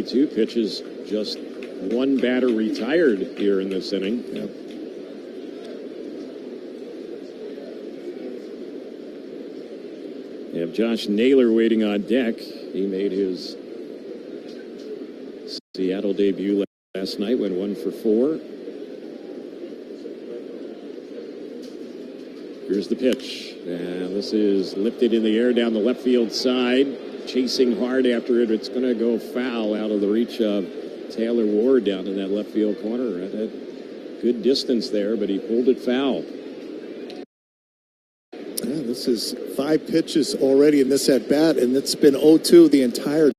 22 pitches, just one batter retired here in this inning. Yep. We have Josh Naylor waiting on deck. He made his Seattle debut last night, went 1 for 4. Here's the pitch. And this is lifted in the air down the left field side. Chasing hard after it. It's going to go foul out of the reach of Taylor Ward down in that left field corner. At a good distance there, but he pulled it foul. Yeah, this is 5 pitches already in this at-bat, and it's been 0-2 the entire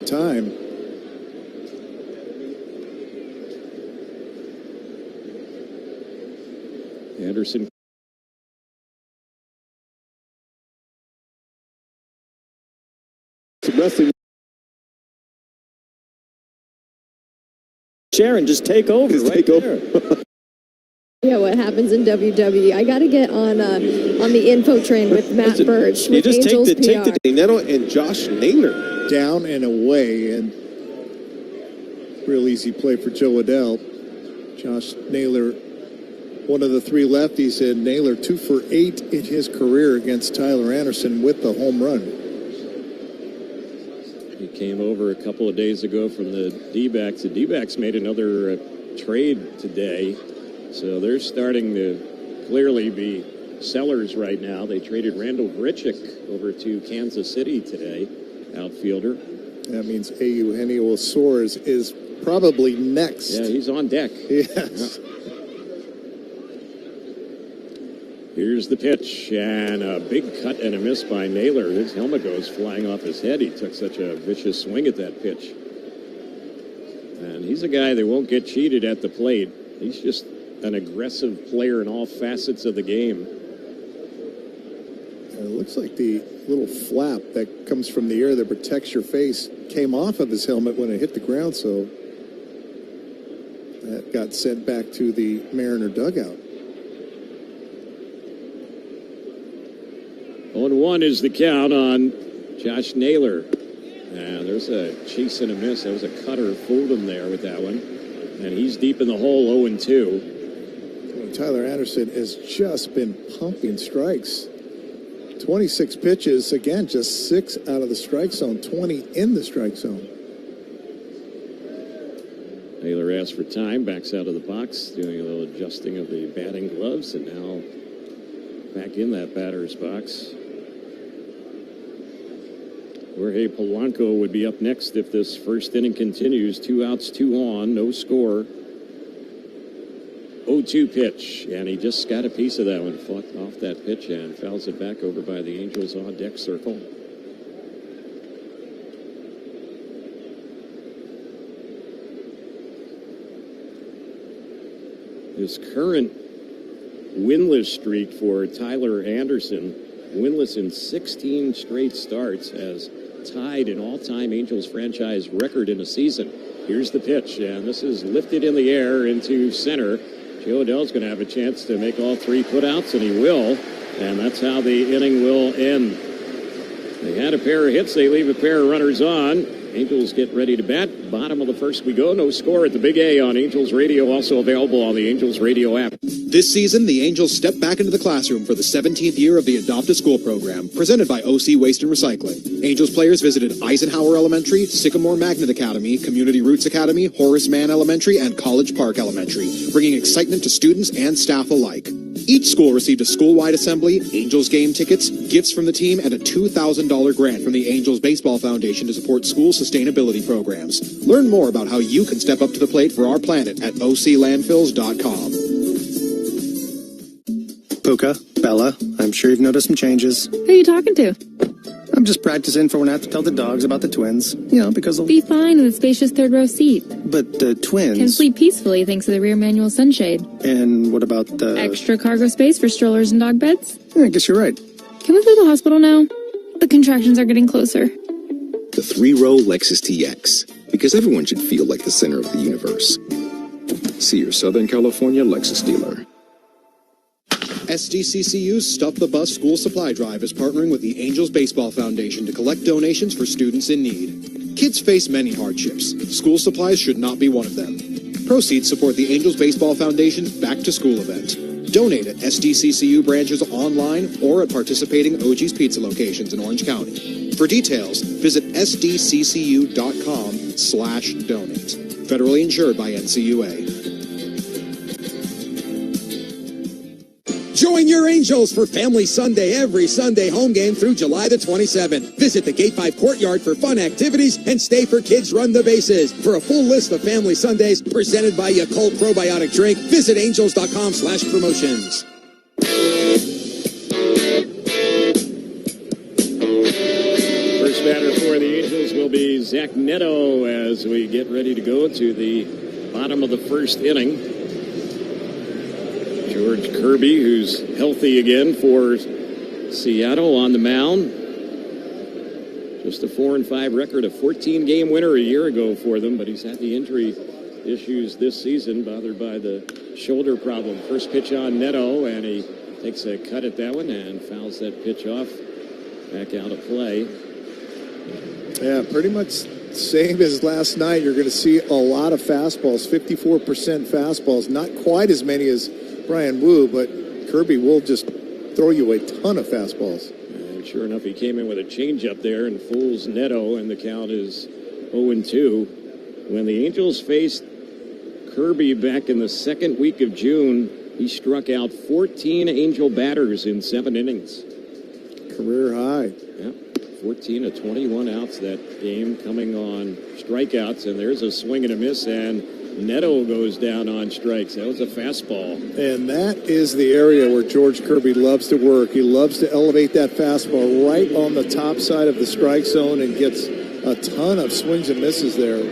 time. Anderson. Wrestling. Sharon, just take over. Just right take there. over. Yeah, what happens in WWE? I got to get on the info train with Matt Birch with just Angels take PR. the Nettle and Josh Naylor Down and away, and real easy play for Joe Adell. Josh Naylor, one of the 3 lefties, and Naylor 2 for 8 in his career against Tyler Anderson with the home run. He came over a couple of days ago from the D-backs. The D-backs made another trade today, so they're starting to clearly be sellers right now. They traded Randall Grichuk over to Kansas City today, outfielder. That means Eugenio Suarez is probably next. Yeah, he's on deck. Yes. Yeah. Here's the pitch, and a big cut and a miss by Naylor. His helmet goes flying off his head. He took such a vicious swing at that pitch. And he's a guy that won't get cheated at the plate. He's just an aggressive player in all facets of the game. It looks like the little flap that comes from the air that protects your face came off of his helmet when it hit the ground, so that got sent back to the Mariner dugout. 0-1 is the count on Josh Naylor. And there's a chase and a miss. That was a cutter. Fooled him there with that one. And he's deep in the hole, 0-2. Tyler Anderson has just been pumping strikes. 26 pitches, again, just 6 out of the strike zone, 20 in the strike zone. Naylor asks for time, backs out of the box, doing a little adjusting of the batting gloves, and now back in that batter's box. Jorge Polanco would be up next if this first inning continues. 2 outs, 2 on, no score. 0-2 pitch, and he just got a piece of that one. Fought off that pitch and fouls it back over by the Angels on deck circle. This current winless streak for Tyler Anderson, winless in 16 straight starts, has tied an all-time Angels franchise record in a season. Here's the pitch, and this is lifted in the air into center. Joe Adell's going to have a chance to make all 3 putouts, and he will, and that's how the inning will end. They had a pair of hits. They leave a pair of runners on. Angels get ready to bat. Bottom of the first we go. No score at the Big A on Angels Radio, also available on the Angels Radio app. This season, the Angels step back into the classroom for the 17th year of the Adopt a School program, presented by OC Waste and Recycling. Angels players visited Eisenhower Elementary, Sycamore Magnet Academy, Community Roots Academy, Horace Mann Elementary, and College Park Elementary, bringing excitement to students and staff alike. Each school received a school-wide assembly, Angels game tickets, gifts from the team, and a $2,000 grant from the Angels Baseball Foundation to support school sustainability programs. Learn more about how you can step up to the plate for our planet at oclandfills.com. Puka, Bella, I'm sure you've noticed some changes. Who are you talking to? I'm just practicing for when I have to tell the dogs about the twins. You know, because they'll Be fine in the spacious third row seat. But the twins... Can sleep peacefully thanks to the rear manual sunshade. And what about the... Extra cargo space for strollers and dog beds. Yeah, I guess you're right. Can we go to the hospital now? The contractions are getting closer. The 3-row Lexus TX, because everyone should feel like the center of the universe. See your Southern California Lexus dealer. SDCCU's Stuff the Bus School Supply Drive is partnering with the Angels Baseball Foundation to collect donations for students in need. Kids face many hardships. School supplies should not be one of them. Proceeds support the Angels Baseball Foundation's Back to School event. Donate at SDCCU branches online or at participating OG's Pizza locations in Orange County. For details, visit sdccu.com/donate. Federally insured by NCUA. Join your Angels for Family Sunday every Sunday home game through July the 27th. Visit the Gate 5 Courtyard for fun activities and stay for Kids Run the Bases. For a full list of Family Sundays presented by Yakult Probiotic Drink, visit angels.com/promotions. First batter for the Angels will be Zach Neto as we get ready to go to the bottom of the first inning. George Kirby, who's healthy again for Seattle on the mound. Just a 4-5 record, a 14-game winner a year ago for them, but he's had the injury issues this season, bothered by the shoulder problem. First pitch on Neto, and he takes a cut at that one and fouls that pitch off. Back out of play. Yeah, pretty much same as last night. You're going to see a lot of fastballs, 54% fastballs, not quite as many as Brian Wu, but Kirby will just throw you a ton of fastballs. And sure enough, he came in with a changeup there and fools Neto, and the count is 0-2. When the Angels faced Kirby back in the second week of June, he struck out 14 Angel batters in 7 innings. Career high. Yeah, 14 of 21 outs that game, coming on strikeouts, and there's a swing and a miss, and Neto goes down on strikes. That was a fastball. And that is the area where George Kirby loves to work. He loves to elevate that fastball right on the top side of the strike zone and gets a ton of swings and misses there.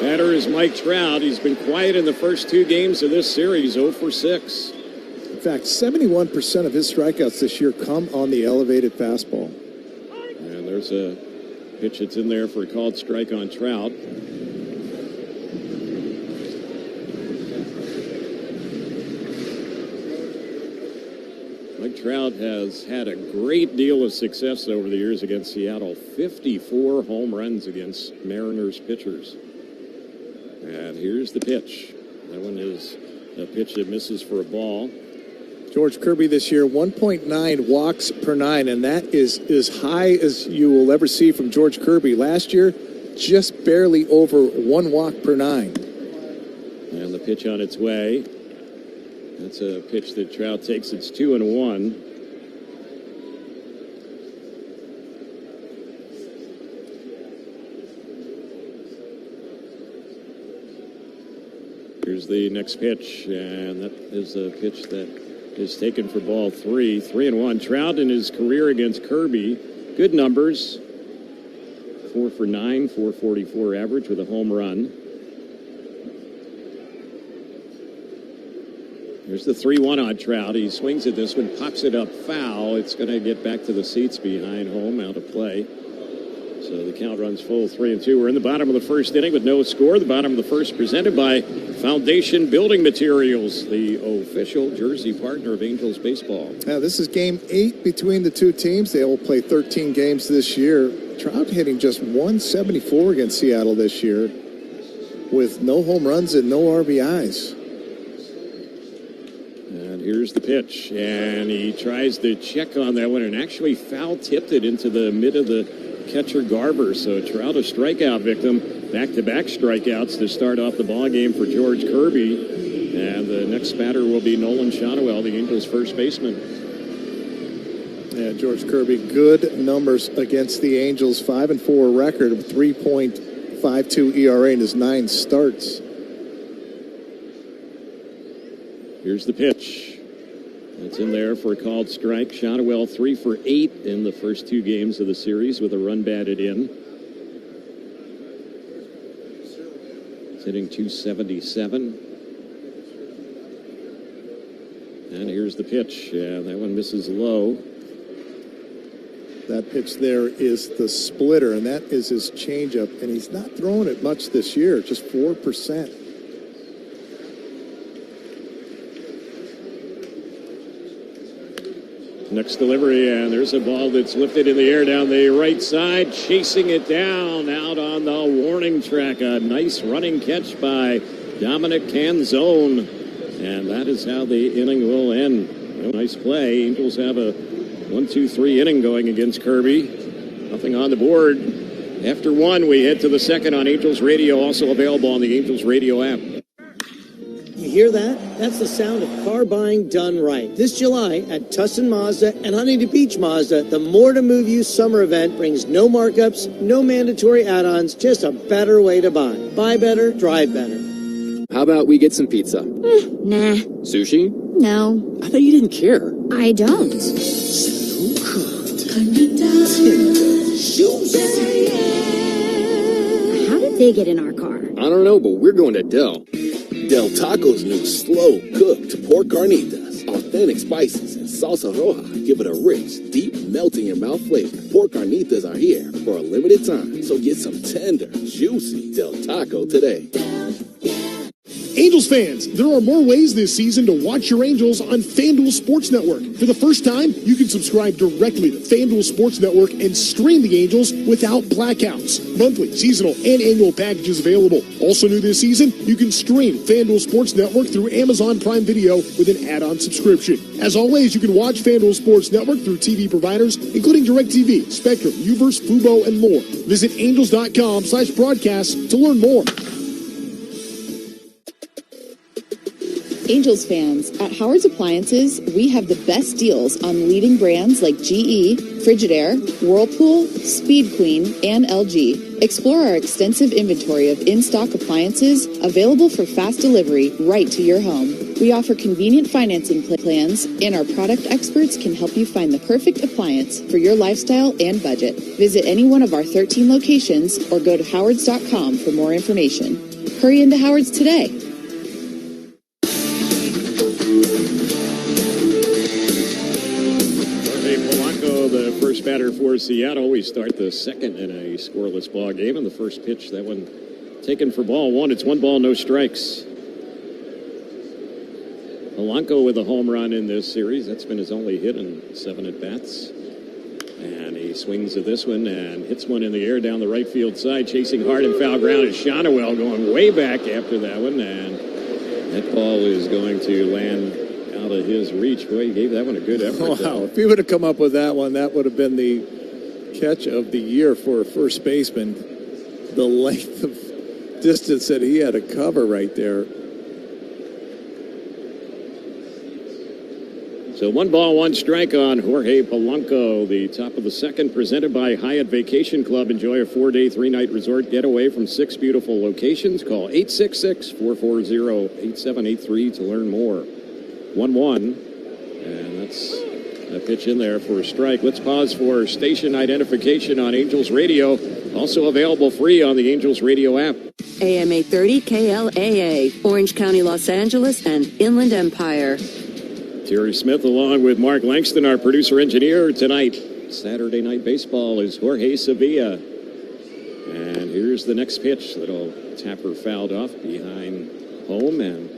Batter is Mike Trout. He's been quiet in the first 2 games of this series, 0 for 6. In fact, 71% of his strikeouts this year come on the elevated fastball. And there's a pitch that's in there for a called strike on Trout. Mike Trout has had a great deal of success over the years against Seattle. 54 home runs against Mariners pitchers. And here's the pitch. That one is a pitch that misses for a ball. George Kirby this year, 1.9 walks per 9, and that is as high as you will ever see from George Kirby. Last year, just barely over 1 walk per 9. And the pitch on its way. That's a pitch that Trout takes. It's 2-1. Here's the next pitch, and that is a pitch that is taken for ball 3. 3-1. Trout in his career against Kirby, good numbers. 4 for 9, 444 average with a home run. There's the 3-1 on Trout. He swings at this one, pops it up foul. It's going to get back to the seats behind home, out of play. So the count runs full, 3-2. We're in the bottom of the first inning with no score. The bottom of the first presented by Foundation Building Materials, the official jersey partner of Angels baseball. Now, this is game 8 between the two teams. They will play 13 games this year. Trout hitting just 174 against Seattle this year with no home runs and no RBIs. And here's the pitch. And he tries to check on that one and actually foul-tipped it into the mid of the catcher Garber. So Trout a strikeout victim. Back-to-back strikeouts to start off the ball game for George Kirby. And the next batter will be Nolan Shotwell, the Angels' first baseman. Yeah, George Kirby, good numbers against the Angels. 5-4 record of 3.52 ERA in his 9 starts. Here's the pitch. That's in there for a called strike. Shotwell 3 for 8 in the first 2 games of the series with a run batted in. It's hitting .277. And here's the pitch. Yeah, that one misses low. That pitch there is the splitter, and that is his changeup. And he's not throwing it much this year, just 4%. Next delivery, and there's a ball that's lifted in the air down the right side, chasing it down out on the warning track. A nice running catch by Dominic Canzone, and that is how the inning will end. A nice play. Angels have a 1-2-3 inning going against Kirby. Nothing on the board. After one, we head to the second on Angels Radio, also available on the Angels Radio app. You hear that? That's the sound of car buying done right. This July at Tustin Mazda and Huntington Beach Mazda, the More to Move You summer event brings no markups, no mandatory add-ons, just a better way to buy. Buy better, drive better. How about we get some pizza? Nah. Sushi? No. I thought you didn't care. I don't. Slow cooked. How did they get in our car? I don't know, but we're going to Del. Del Taco's new slow-cooked pork carnitas. Authentic spices and salsa roja give it a rich, deep, melt-in-your-mouth flavor. Pork carnitas are here for a limited time, so get some tender, juicy Del Taco today. Angels fans, there are more ways this season to watch your Angels on FanDuel Sports Network. For the first time, you can subscribe directly to FanDuel Sports Network and stream the Angels without blackouts. Monthly, seasonal, and annual packages available. Also new this season, you can stream FanDuel Sports Network through Amazon Prime Video with an add-on subscription. As always, you can watch FanDuel Sports Network through TV providers, including DirecTV, Spectrum, Uverse, Fubo, and more. Visit angels.com/broadcast to learn more. Angels fans, at Howard's Appliances, we have the best deals on leading brands like GE, Frigidaire, Whirlpool, Speed Queen, and LG. Explore our extensive inventory of in-stock appliances available for fast delivery right to your home. We offer convenient financing plans, and our product experts can help you find the perfect appliance for your lifestyle and budget. Visit any one of our 13 locations or go to howards.com for more information. Hurry into Howard's today. The first batter for Seattle. We start the second in a scoreless ball game, and the first pitch, that one taken for ball one. It's 1 ball, no strikes. Polanco with a home run in this series. That's been his only hit in 7 at-bats. And he swings at this one and hits one in the air down the right field side, chasing hard and foul ground. Is Shonowell going way back after that one, and that ball is going to land out of his reach. Boy, he gave that one a good effort. Wow, if he would have come up with that one, that would have been the catch of the year for a first baseman. The length of distance that he had to cover right there. So 1 ball, 1 strike on Jorge Polanco. The top of the second, presented by Hyatt Vacation Club. Enjoy a 4-day, 3-night resort getaway from 6 beautiful locations. Call 866-440-8783 to learn more. 1-1, and that's a pitch in there for a strike. Let's pause for station identification on Angels Radio. Also available free on the Angels Radio app. AM 830 KLAA, Orange County, Los Angeles, and Inland Empire. Terry Smith along with Mark Langston, our producer-engineer. Tonight, Saturday Night Baseball, is Jorge Sevilla. And here's the next pitch. Little tapper fouled off behind home, and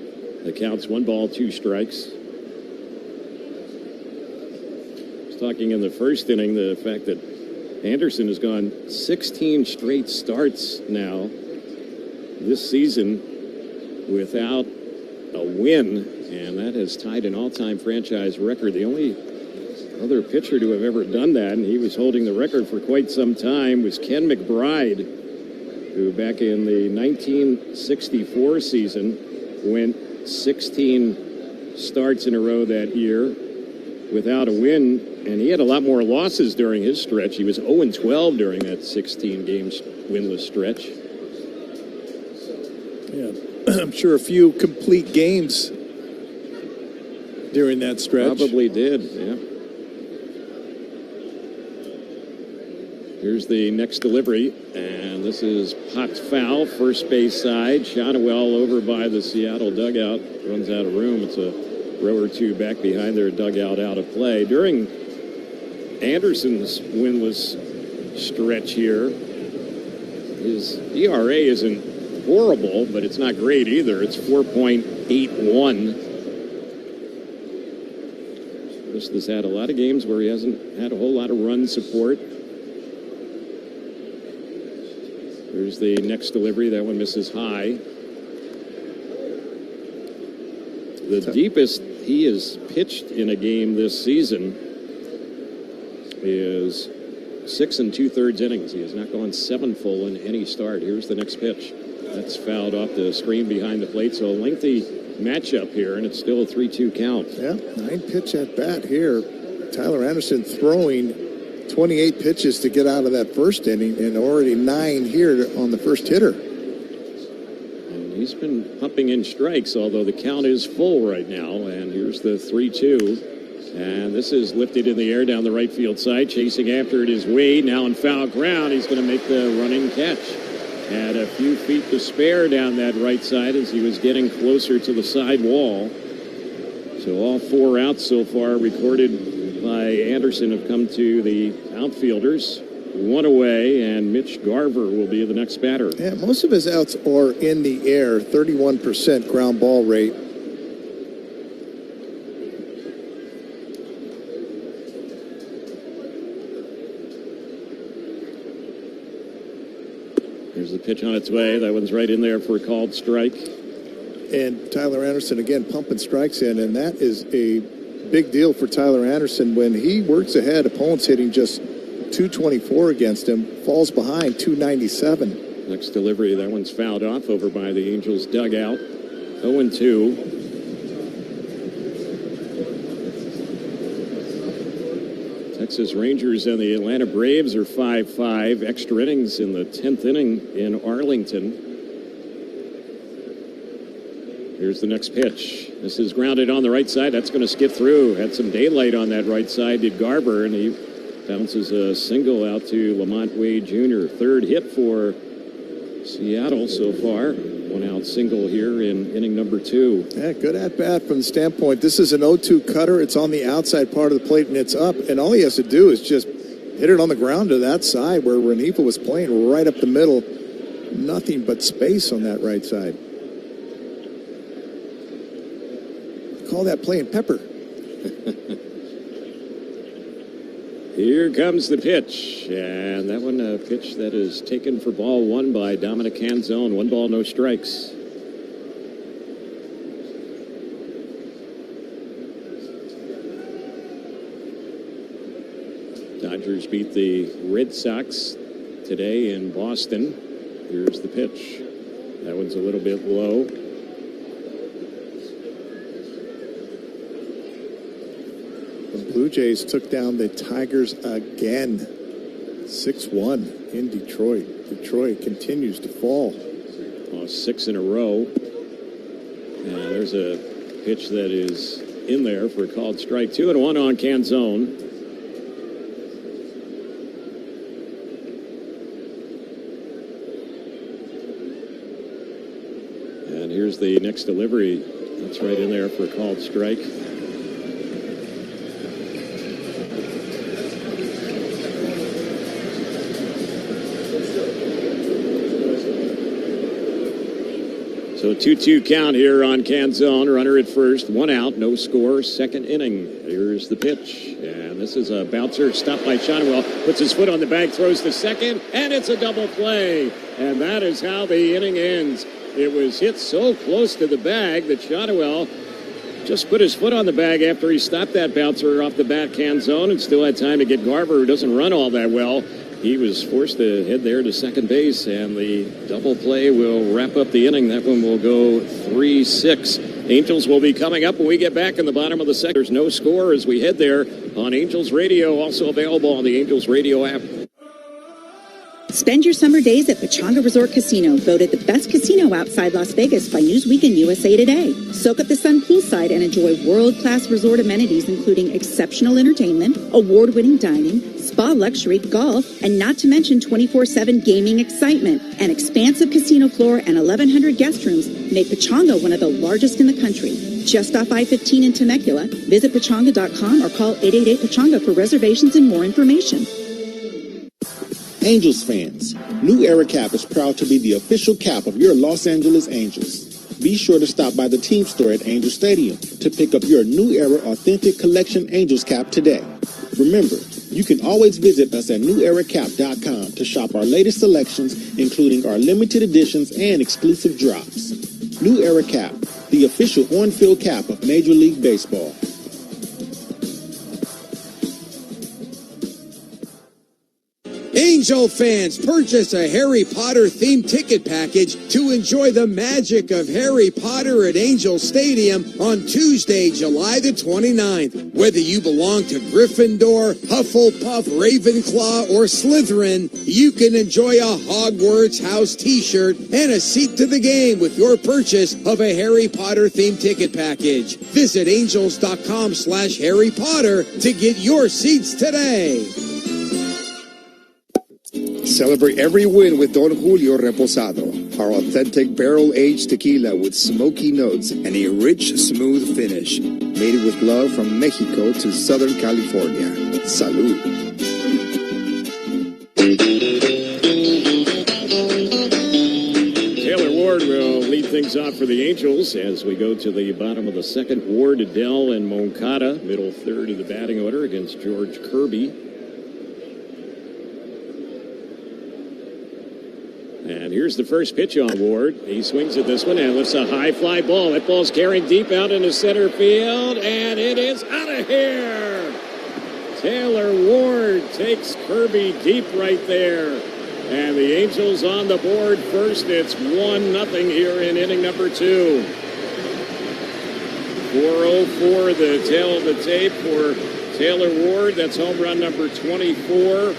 the count's 1 ball, 2 strikes. I was talking in the first inning, the fact that Anderson has gone 16 straight starts now this season without a win, and that has tied an all-time franchise record. The only other pitcher to have ever done that, and he was holding the record for quite some time, was Ken McBride, who back in the 1964 season went 16 starts in a row that year without a win, and he had a lot more losses during his stretch. He was 0-12 during that 16-game winless stretch. Yeah, I'm sure a few complete games during that stretch. Probably did, yeah. Here's the next delivery, and this is popped foul, first base side. Shonowell over by the Seattle dugout, runs out of room. It's a row or two back behind their dugout, out of play. During Anderson's winless stretch here, his ERA isn't horrible, but it's not great either. It's 4.81. Just has had a lot of games where he hasn't had a whole lot of run support. There's the next delivery. That one misses high. The deepest he has pitched in a game this season is 6 2/3 innings. He has not gone 7 full in any start. Here's the next pitch. That's fouled off the screen behind the plate. So a lengthy matchup here, and it's still a 3-2 count. Yeah, 9 pitch at bat here. Tyler Anderson throwing 28 pitches to get out of that first inning, and already 9 here on the first hitter. And he's been pumping in strikes, although the count is full right now. And here's the 3-2. And this is lifted in the air down the right field side. Chasing after it is Wade. Now in foul ground, he's going to make the running catch. Had a few feet to spare down that right side as he was getting closer to the side wall. So all 4 outs so far recorded by Anderson have come to the outfielders. 1 away, and Mitch Garver will be the next batter. Yeah, most of his outs are in the air, 31% ground ball rate. There's the pitch on its way. That one's right in there for a called strike. And Tyler Anderson again pumping strikes in, and that is a big deal for Tyler Anderson. When he works ahead, opponents hitting just 224 against him, falls behind 297. Next delivery, that one's fouled off over by the Angels dugout. 0-2. Texas Rangers and the Atlanta Braves are 5-5. Extra innings in the 10th inning in Arlington. Here's the next pitch. This is grounded on the right side. That's going to skip through. Had some daylight on that right side, did Garber, and he bounces a single out to Lamont Wade Jr. 3rd hit for Seattle so far. 1 out single here in inning number 2. Yeah, good at bat from the standpoint. This is an 0-2 cutter. It's on the outside part of the plate, and it's up. And all he has to do is just hit it on the ground to that side where Renifa was playing right up the middle. Nothing but space on that right side. Call that playing pepper. Here comes the pitch, and that one a pitch that is taken for ball 1 by Dominic Canzone. 1 ball, no strikes. Dodgers beat the Red Sox today in Boston. Here's the pitch. That one's a little bit low. Blue Jays took down the Tigers again, 6-1 in Detroit. Detroit continues to fall. 6 in a row. And there's a pitch that is in there for a called strike. 2-1 on Canzone. And here's the next delivery. That's right in there for a called strike. So 2-2 count here on Canzone. Runner at first, 1 out, no score, 2nd inning. Here's the pitch. And this is a bouncer stopped by Shotwell. Puts his foot on the bag, throws to second, and it's a double play. And that is how the inning ends. It was hit so close to the bag that Shotwell just put his foot on the bag after he stopped that bouncer off the bat, Canzone, and still had time to get Garver, who doesn't run all that well. He was forced to head there to second base, and the double play will wrap up the inning. That one will go 3-6. Angels will be coming up when we get back in the bottom of the second. There's no score as we head there on Angels Radio, also available on the Angels Radio app. Spend your summer days at Pechanga Resort Casino, voted the best casino outside Las Vegas by Newsweek and USA Today. Soak up the sun poolside and enjoy world-class resort amenities, including exceptional entertainment, award-winning dining, spa luxury, golf, and not to mention 24/7 gaming excitement. An expansive casino floor and 1,100 guest rooms make Pechanga one of the largest in the country. Just off I-15 in Temecula, visit Pechanga.com or call 888-PECHANGA for reservations and more information. Angels fans, New Era Cap is proud to be the official cap of your Los Angeles Angels. be sure to stop by the team store at Angel Stadium to pick up your New Era Authentic Collection Angels cap today. Remember, you can always visit us at NewEraCap.com to shop our latest selections, including our limited editions and exclusive drops. New Era Cap, the official on-field cap of Major League Baseball. Angel fans, purchase a Harry Potter themed ticket package to enjoy the magic of Harry Potter at Angel Stadium on Tuesday, July the 29th. Whether you belong to Gryffindor, Hufflepuff, Ravenclaw, or Slytherin, you can enjoy a Hogwarts House t-shirt and a seat to the game with your purchase of a Harry Potter themed ticket package. Visit angels.com/Harry Potter to get your seats today. Celebrate every win with Don Julio Reposado, our authentic barrel-aged tequila with smoky notes and a rich, smooth finish. Made with love from Mexico to Southern California. Salud. Taylor Ward will lead things off for the Angels as we go to the bottom of the second. Ward, Adele, and Moncada, middle third of the batting order against George Kirby. And here's the first pitch on Ward. He swings at this one and lifts a high fly ball. That ball's carrying deep out into center field, and it is out of here. Taylor Ward takes Kirby deep right there. And the Angels on the board first. It's 1-0 here in inning number 2. 4:04, the tail of the tape for Taylor Ward. That's home run number 24.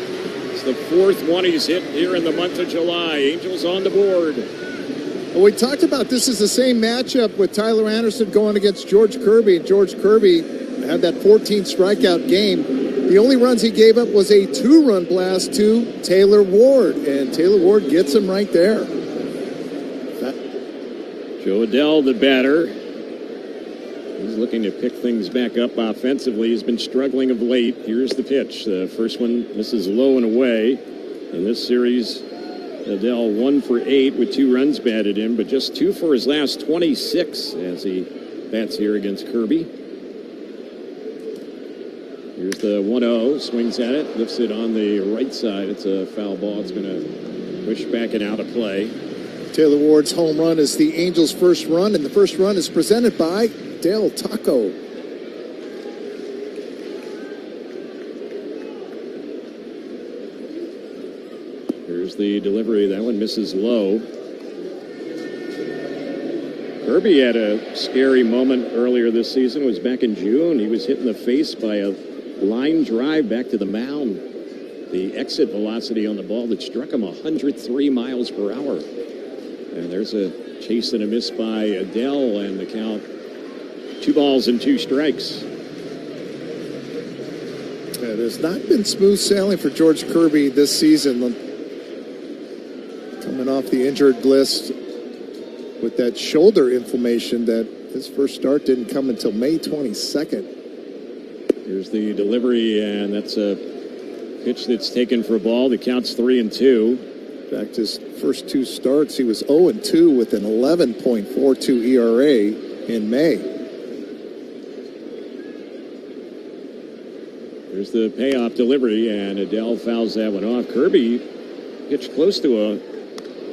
It's the fourth one he's hit here in the month of July. Angels on the board. Well, we talked about this is the same matchup with Tyler Anderson going against George Kirby. George Kirby had that 14 strikeout game. The only runs he gave up was a 2-run blast to Taylor Ward, and Taylor Ward gets him right there. Joe Adele, the batter. He's looking to pick things back up offensively. He's been struggling of late. Here's the pitch. The first one misses low and away. In this series, Adele 1 for 8 with 2 runs batted in, but just 2 for his last 26 as he bats here against Kirby. Here's the 1-0. Swings at it. Lifts it on the right side. It's a foul ball. It's going to push back and out of play. Taylor Ward's home run is the Angels' first run, and the first run is presented by Del Taco. Here's the delivery. That one misses low. Kirby had a scary moment earlier this season. It was back in June. He was hit in the face by a line drive back to the mound. The exit velocity on the ball that struck him 103 miles per hour. And there's a chase and a miss by Adele, and the count 2 balls and 2 strikes. It has not been smooth sailing for George Kirby this season. Coming off the injured list with that shoulder inflammation, that his first start didn't come until May 22nd. Here's the delivery, and that's a pitch that's taken for a ball. The count's 3-2. In fact, his first 2 starts, he was 0-2 with an 11.42 ERA in May. There's the payoff delivery, and Adele fouls that one off. Kirby pitched close to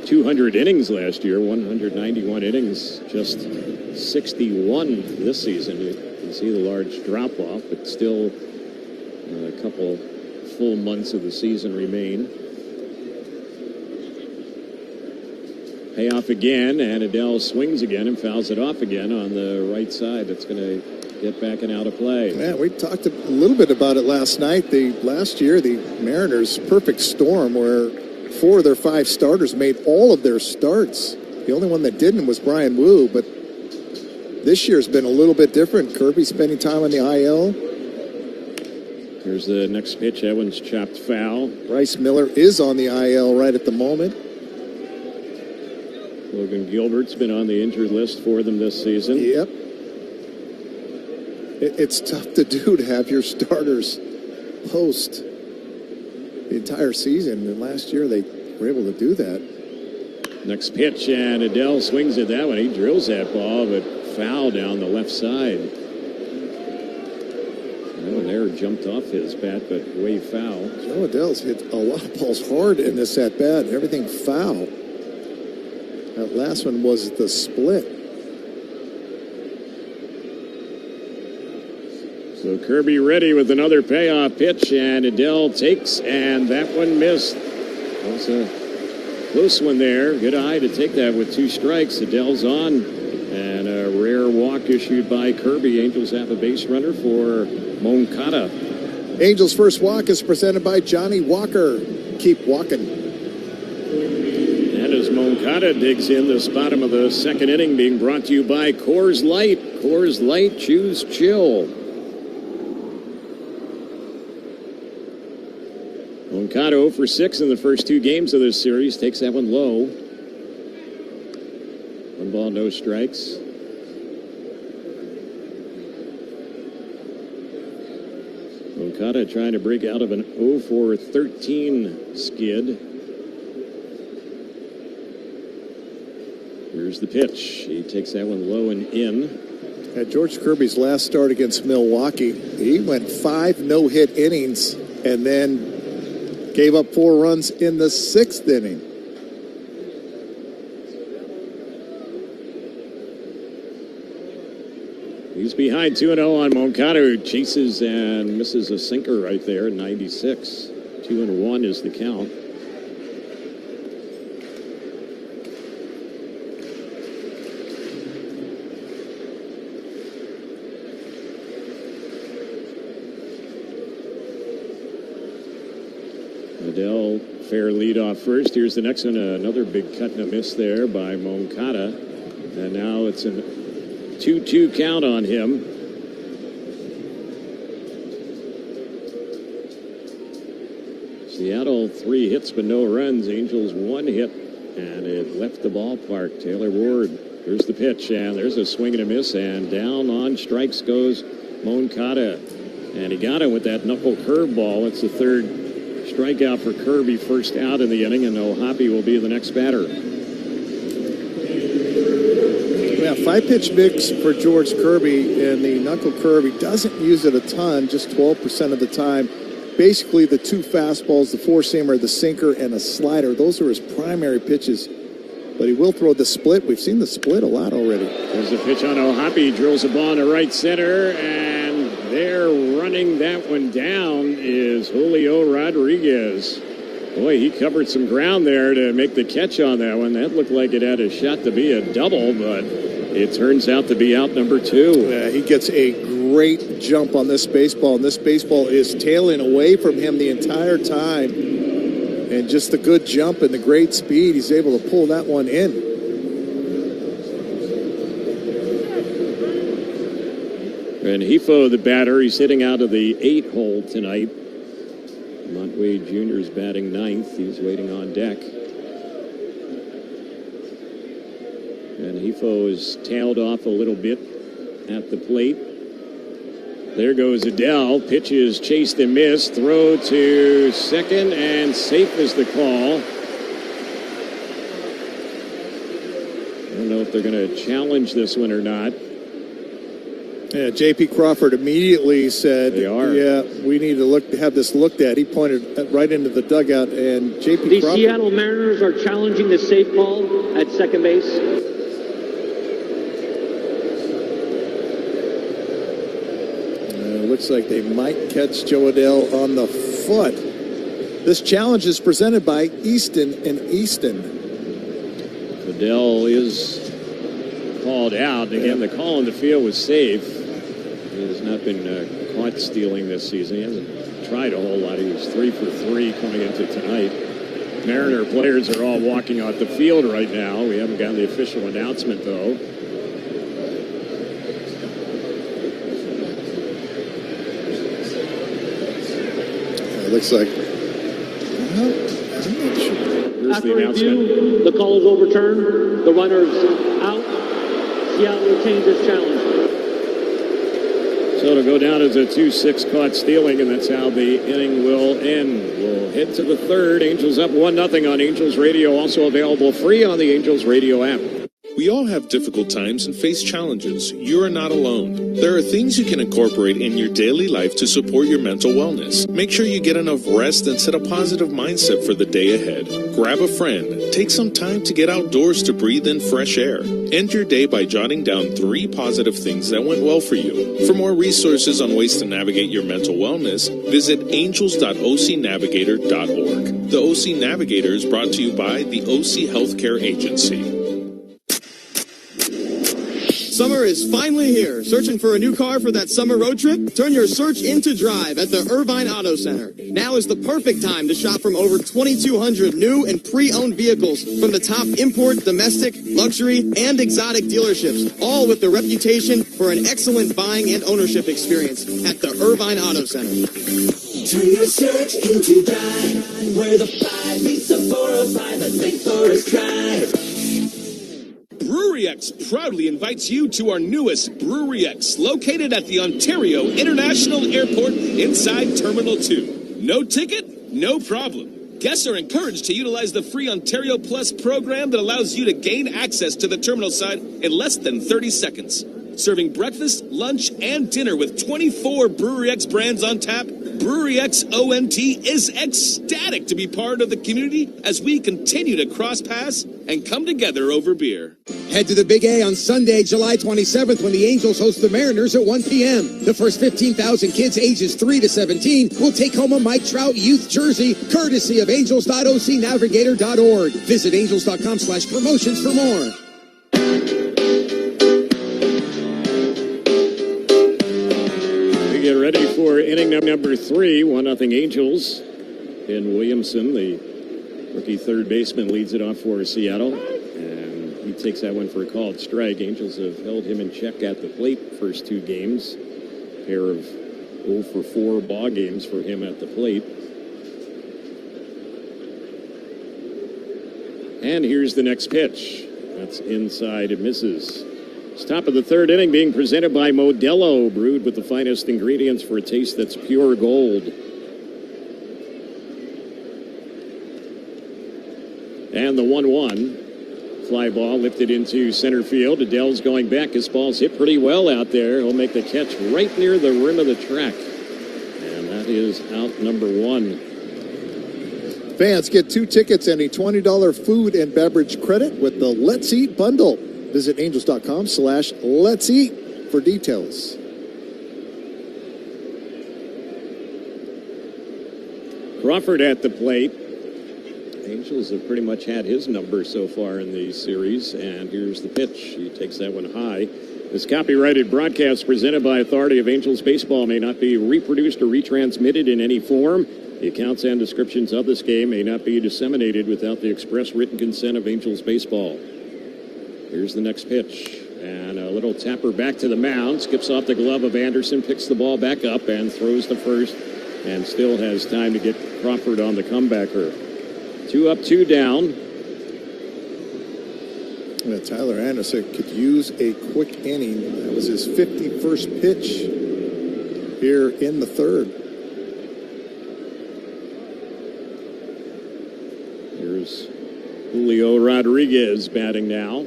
200 innings last year, 191 innings, just 61 this season. You can see the large drop-off, but still a couple full months of the season remain. Payoff again, and Adele swings again and fouls it off again on the right side. That's going to get back and out of play. Yeah, we talked a little bit about it last night. Last year, the Mariners' perfect storm where 4 of their 5 starters made all of their starts. The only one that didn't was Brian Wu, but this year's been a little bit different. Kirby spending time on the IL. Here's the next pitch. That one's chopped foul. Bryce Miller is on the IL right at the moment. Logan Gilbert's been on the injured list for them this season. Yep. It's tough to do to have your starters post the entire season. And last year they were able to do that. Next pitch, and Adele swings at that one. He drills that ball, but foul down the left side. That one there jumped off his bat, but way foul. Joe Adele's hit a lot of balls hard in this at bat. Everything foul. That last one was the split. So Kirby ready with another payoff pitch, and Adele takes, and that one missed. That's a close one there. Good eye to take that with 2 strikes. Adele's on, and a rare walk issued by Kirby. Angels have a base runner for Moncada. Angels' first walk is presented by Johnny Walker. Keep walking. And as Moncada digs in this bottom of the second inning, being brought to you by Coors Light. Coors Light, choose chill. Moncada 0 for 6 in the first 2 games of this series. Takes that one low. 1 ball, no strikes. Moncada trying to break out of an 0 for 13 skid. Here's the pitch. He takes that one low and in. At George Kirby's last start against Milwaukee, he went 5 no-hit innings and then gave up 4 runs in the 6th inning. He's behind 2-0 on Moncada, who chases and misses a sinker right there, 96. 2-1 is the count. Adele, fair lead off first. Here's the next one, another big cut and a miss there by Moncada. And now it's a 2-2 count on him. Seattle 3 hits but no runs. Angels 1 hit, and it left the ballpark. Taylor Ward. Here's the pitch, and there's a swing and a miss, and down on strikes goes Moncada. And he got him with that knuckle curveball. It's the 3rd strikeout for Kirby, first out in the inning, and O'Hoppe will be the next batter. Yeah, 5-pitch mix for George Kirby, and the knuckle curve, he doesn't use it a ton, just 12% of the time. Basically, the 2 fastballs, the 4-seamer, the sinker, and a slider, those are his primary pitches. But he will throw the split. We've seen the split a lot already. There's a pitch on O'Hoppe. He drills a ball into right center, and there running that one down is Julio Rodriguez. Boy, he covered some ground there to make the catch on that one. That looked like it had a shot to be a double, but it turns out to be out number 2. Yeah, he gets a great jump on this baseball, and this baseball is tailing away from him the entire time. And just the good jump and the great speed, he's able to pull that one in. And Hifo, the batter, he's hitting out of the 8 hole tonight. Montway Jr. is batting 9th. He's waiting on deck. And Hifo is tailed off a little bit at the plate. There goes Adele. Pitch is chased and missed. Throw to second, and safe is the call. I don't know if they're going to challenge this one or not. Yeah, J.P. Crawford immediately said, yeah, we need to have this looked at. He pointed right into the dugout, and J.P. The Crawford... Seattle Mariners are challenging the safe call at second base. Looks like they might catch Joe Adele on the foot. This challenge is presented by Easton and Easton. Adele is called out. Again, the call in the field was safe. He has not been caught stealing this season. He hasn't tried a whole lot. He was 3 for 3 coming into tonight. Mariner players are all walking off the field right now. We haven't gotten the official announcement, though. Looks like. Well, I'm not sure. Here's After the announcement. review, the call is overturned. The runner's out. Seattle retains its challenge. So So it'll go down as a 2-6 caught stealing, and that's how the inning will end. We'll head to the third. Angels up 1-0 on Angels Radio, also available free on the Angels Radio app. We all have difficult times and face challenges. You are not alone. There are things you can incorporate in your daily life to support your mental wellness. Make sure you get enough rest and set a positive mindset for the day ahead. Grab a friend. Take some time to get outdoors to breathe in fresh air. End your day by jotting down 3 positive things that went well for you. For more resources on ways to navigate your mental wellness, visit angels.ocnavigator.org. The OC Navigator is brought to you by the OC Healthcare Agency. Summer is finally here. Searching for a new car for that summer road trip? Turn your search into drive at the Irvine Auto Center. Now is the perfect time to shop from over 2,200 new and pre-owned vehicles from the top import, domestic, luxury, and exotic dealerships, all with the reputation for an excellent buying and ownership experience at the Irvine Auto Center. Turn your search into drive, where the 5 meets the 405 at Lake Forest Drive. Brewery X proudly invites you to our newest Brewery X, located at the Ontario International Airport inside Terminal 2. No ticket? No problem. Guests are encouraged to utilize the free Ontario Plus program that allows you to gain access to the terminal side in less than 30 seconds. Serving breakfast, lunch, and dinner with 24 Brewery X brands on tap, Brewery X ONT is ecstatic to be part of the community as we continue to cross paths and come together over beer. Head to the Big A on Sunday, July 27th, when the Angels host the Mariners at 1 p.m. The first 15,000 kids ages 3 to 17 will take home a Mike Trout youth jersey, courtesy of angels.ocnavigator.org. Visit angels.com/promotions for more. Get ready for inning number 3, 1-0 Angels. Ben Williamson, the rookie third baseman, leads it off for Seattle. And he takes that one for a called strike. Angels have held him in check at the plate first 2 games. A pair of 0 for 4 ball games for him at the plate. And here's the next pitch. That's inside, it misses. It's top of the third inning, being presented by Modelo, brewed with the finest ingredients for a taste that's pure gold. And the 1-1. Fly ball lifted into center field. Adele's going back. His ball's hit pretty well out there. He'll make the catch right near the rim of the track. And that is out number 1. Fans get 2 tickets and a $20 food and beverage credit with the Let's Eat bundle. Visit angels.com/let's eat for details. Crawford at the plate. Angels have pretty much had his number so far in the series. And here's the pitch. He takes that one high. This copyrighted broadcast presented by authority of Angels Baseball may not be reproduced or retransmitted in any form. The accounts and descriptions of this game may not be disseminated without the express written consent of Angels Baseball. Here's the next pitch, and a little tapper back to the mound, skips off the glove of Anderson, picks the ball back up, and throws to first, and still has time to get Crawford on the comebacker. 2 up, 2 down. Yeah, Tyler Anderson could use a quick inning. That was his 51st pitch here in the third. Here's Julio Rodriguez batting now.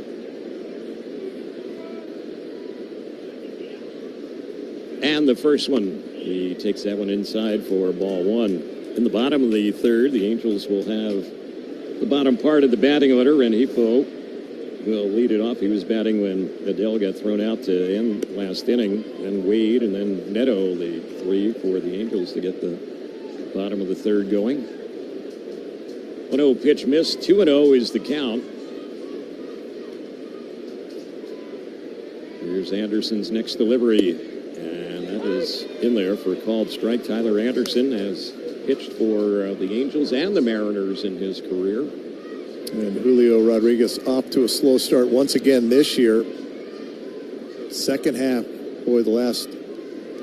And the first one, he takes that one inside for ball 1. In the bottom of the third, the Angels will have the bottom part of the batting order, and Hippo will lead it off. He was batting when Adele got thrown out to end last inning, and Wade, and then Neto, the 3 for the Angels to get the bottom of the third going. 1-0 pitch missed. 2-0 is the count. Here's Anderson's next delivery. Is in there for a called strike. Tyler Anderson has pitched for the Angels and the Mariners in his career. And Julio Rodriguez off to a slow start once again this year. Second half, boy, the last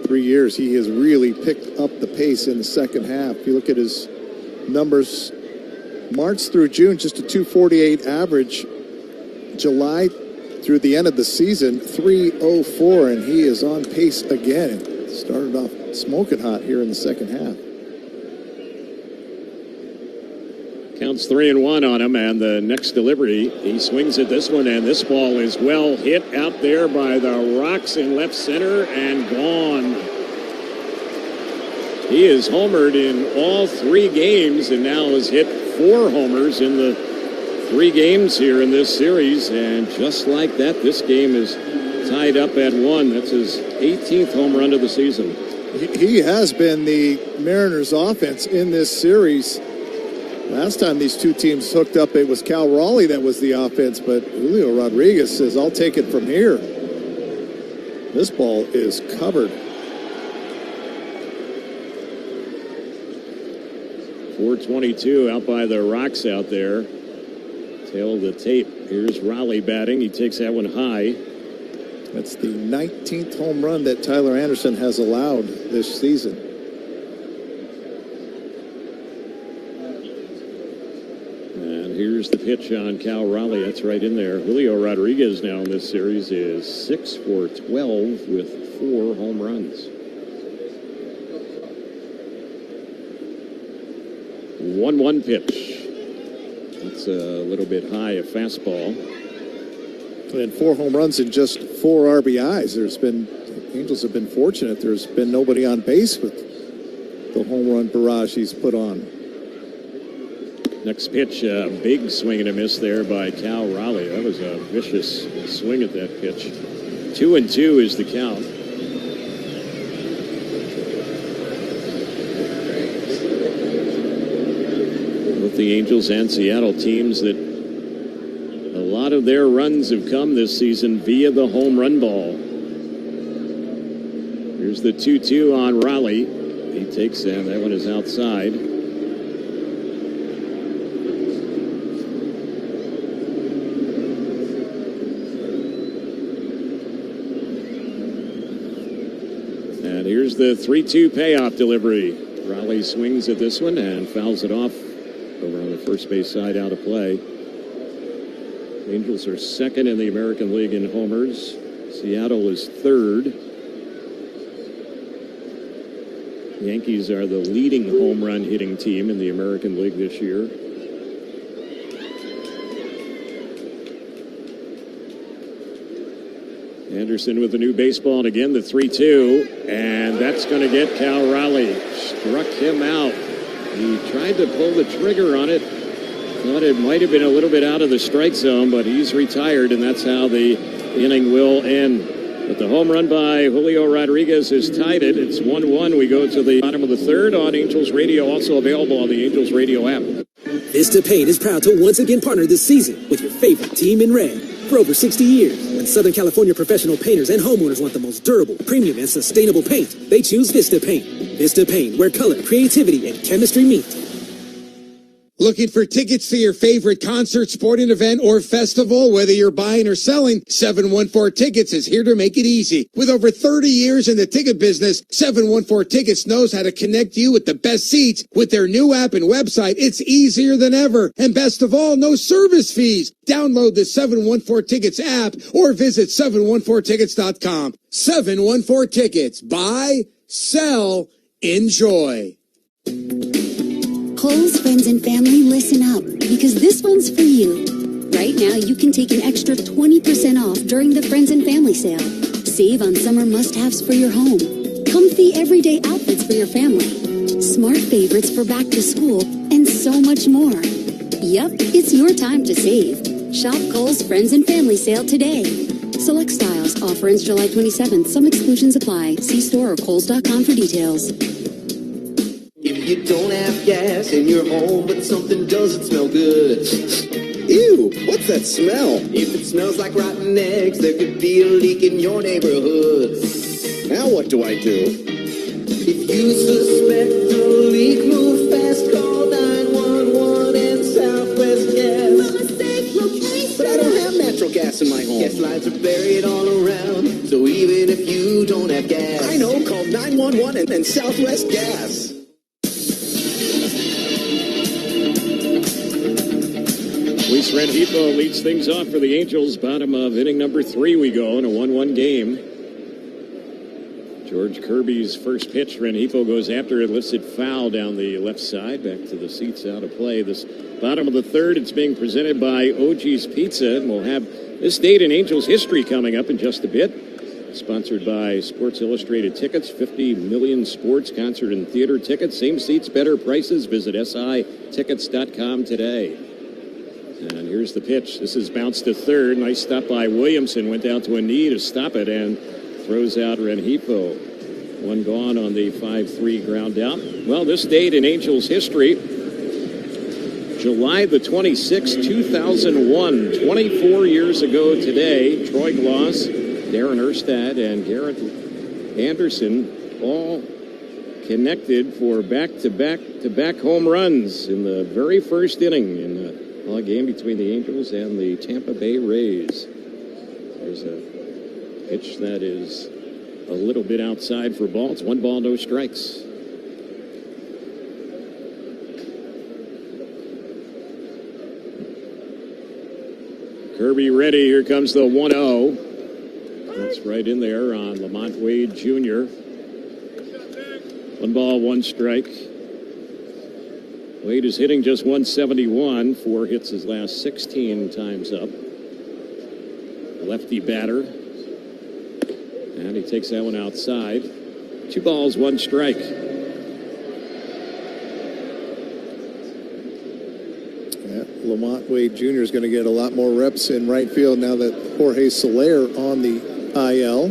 3 years, he has really picked up the pace in the second half. If you look at his numbers, March through June, just a 248 average. July through the end of the season, 304, and he is on pace again. Started off smoking hot here in the second half. Counts 3-1 on him, and the next delivery, he swings at this one, and this ball is well hit out there by the rocks in left center and gone. He is homered in all 3 games and now has hit 4 homers in the 3 games here in this series, and just like that, this game is tied up at 1. That's his 18th home run of the season. He has been the Mariners' offense in this series. Last time these two teams hooked up, it was Cal Raleigh that was the offense, but Julio Rodriguez says, I'll take it from here. This ball is covered. 422 out by the rocks out there. Tail of the tape. Here's Raleigh batting. He takes that one high. That's the 19th home run that Tyler Anderson has allowed this season. And here's the pitch on Cal Raleigh. That's right in there. Julio Rodriguez now in this series is 6 for 12 with 4 home runs. 1-1 pitch. That's a little bit high, a fastball. And 4 home runs and just 4 RBIs. Angels have been fortunate. There's been nobody on base with the home run barrage he's put on. Next pitch, big swing and a miss there by Cal Raleigh. That was a vicious swing at that pitch. 2-2 is the count. Both the Angels and Seattle teams that a lot of their runs have come this season via the home run ball. Here's the 2-2 on Raleigh. He takes that. That one is outside. And here's the 3-2 payoff delivery. Raleigh swings at this one and fouls it off over on the first base side, out of play. Angels are second in the American League in homers. Seattle is third. Yankees are the leading home run hitting team in the American League this year. Anderson with a new baseball, and again the 3-2, and that's going to get Cal Raleigh. Struck him out. He tried to pull the trigger on it. Thought it might have been a little bit out of the strike zone, but he's retired, and that's how the inning will end. But the home run by Julio Rodriguez has tied it. It's 1-1. We go to the bottom of the third on Angels Radio, also available on the Angels Radio app. Vista Paint is proud to once again partner this season with your favorite team in red. For over 60 years, when Southern California professional painters and homeowners want the most durable, premium, and sustainable paint, they choose Vista Paint. Vista Paint, where color, creativity, and chemistry meet. Looking for tickets to your favorite concert, sporting event, or festival? Whether you're buying or selling, 714 Tickets is here to make it easy. With over 30 years in the ticket business, 714 Tickets knows how to connect you with the best seats. With their new app and website, it's easier than ever. And best of all, no service fees. Download the 714 Tickets app or visit 714tickets.com. 714 Tickets. Buy, sell, enjoy. Kohl's friends and family, listen up, because this one's for you. Right now, you can take an extra 20% off during the Friends and Family sale. Save on summer must-haves for your home, comfy everyday outfits for your family, smart favorites for back to school, and so much more. Yep, it's your time to save. Shop Kohl's Friends and Family sale today. Select styles. Offer ends July 27th. Some exclusions apply. See store or kohls.com for details. If you don't have gas in your home, but something doesn't smell good. Ew, what's that smell? If it smells like rotten eggs, there could be a leak in your neighborhood. Now what do I do? If you suspect a leak, move fast, call 911 and Southwest Gas. But I don't have natural gas in my home. Gas lines are buried all around, so even if you don't have gas, I know, call 911 and Southwest Gas. Luis Rengifo leads things off for the Angels. Bottom of inning number 3 we go in a 1-1 game. George Kirby's first pitch. Rengifo goes after it, lifts it foul down the left side. Back to the seats, out of play. This bottom of the third, it's being presented by OG's Pizza. And we'll have this date in Angels history coming up in just a bit. Sponsored by Sports Illustrated Tickets, 50 million sports, concert, and theater tickets. Same seats, better prices. Visit SITickets.com today. And here's the pitch. This is bounced to third. Nice stop by Williamson. Went down to a knee to stop it and throws out Rengifo. One gone on the 5-3 ground out. Well, this date in Angels history, July the 26th, 2001, 24 years ago today, Troy Gloss, Darren Erstad, and Garrett Anderson all connected for back-to-back home runs in the very first inning in a game between the Angels and the Tampa Bay Rays. There's a pitch that is a little bit outside for ball. It's 1 ball, no strikes. Kirby ready. Here comes the 1-0. That's right in there on Lamont Wade Jr. 1 ball, 1 strike. Wade is hitting just 171. 4 hits his last 16 times up. Lefty batter. And he takes that one outside. 2 balls, 1 strike. Lamont Wade Jr. is going to get a lot more reps in right field now that Jorge Soler on the IL.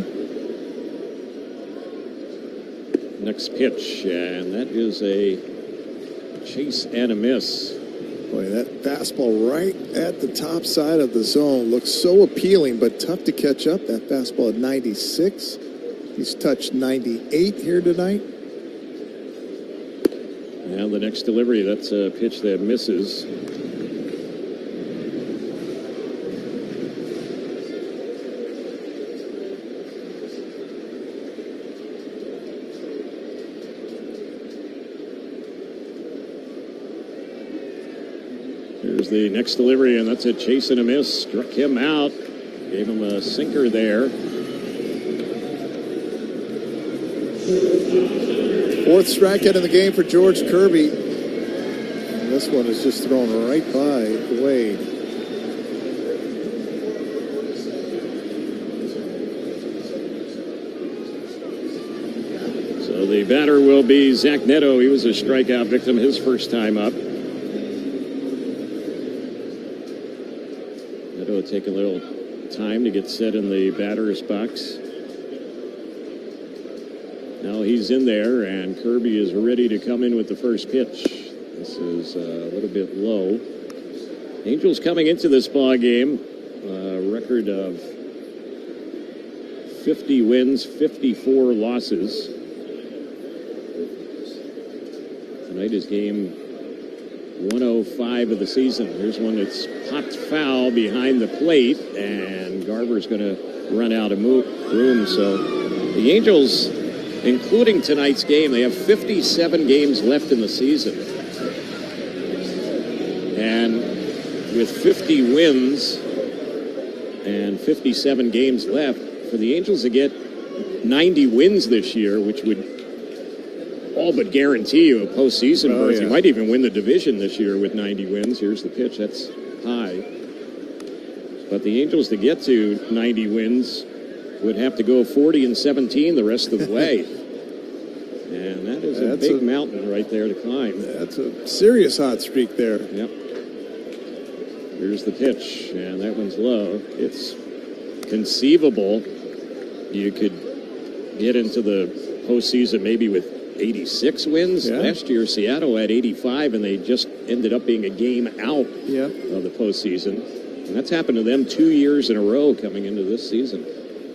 Next pitch, and that is a chase and a miss. Boy, that fastball right at the top side of the zone looks so appealing, but tough to catch up. That fastball at 96. He's touched 98 here tonight. Now the next delivery, that's a pitch that misses. Here's the next delivery, and that's a chase and a miss. Struck him out. Gave him a sinker there. 4th strikeout in the game for George Kirby. And this one is just thrown right by Wade. So the batter will be Zach Neto. He was a strikeout victim his first time up. Neto will take a little time to get set in the batter's box. Now he's in there, and Kirby is ready to come in with the first pitch. This is a little bit low. Angels coming into this ball game, a record of 50 wins, 54 losses. Tonight is game 105 of the season. Here's one that's popped foul behind the plate, and Garver's going to run out of room. So the Angels, including tonight's game, they have 57 games left in the season. And with 50 wins and 57 games left, for the Angels to get 90 wins this year, which would all but guarantee you a postseason berth. You might even win the division this year with 90 wins. Here's the pitch. That's high. But the Angels, to get to 90 wins, would have to go 40-17 the rest of the way. And that is a big mountain right there to climb. That's a serious hot streak there. Yep. Here's the pitch, and that one's low. It's conceivable you could get into the postseason maybe with 86 wins. Last year, Seattle had 85, and they just ended up being a game out of the postseason. And that's happened to them 2 years in a row coming into this season.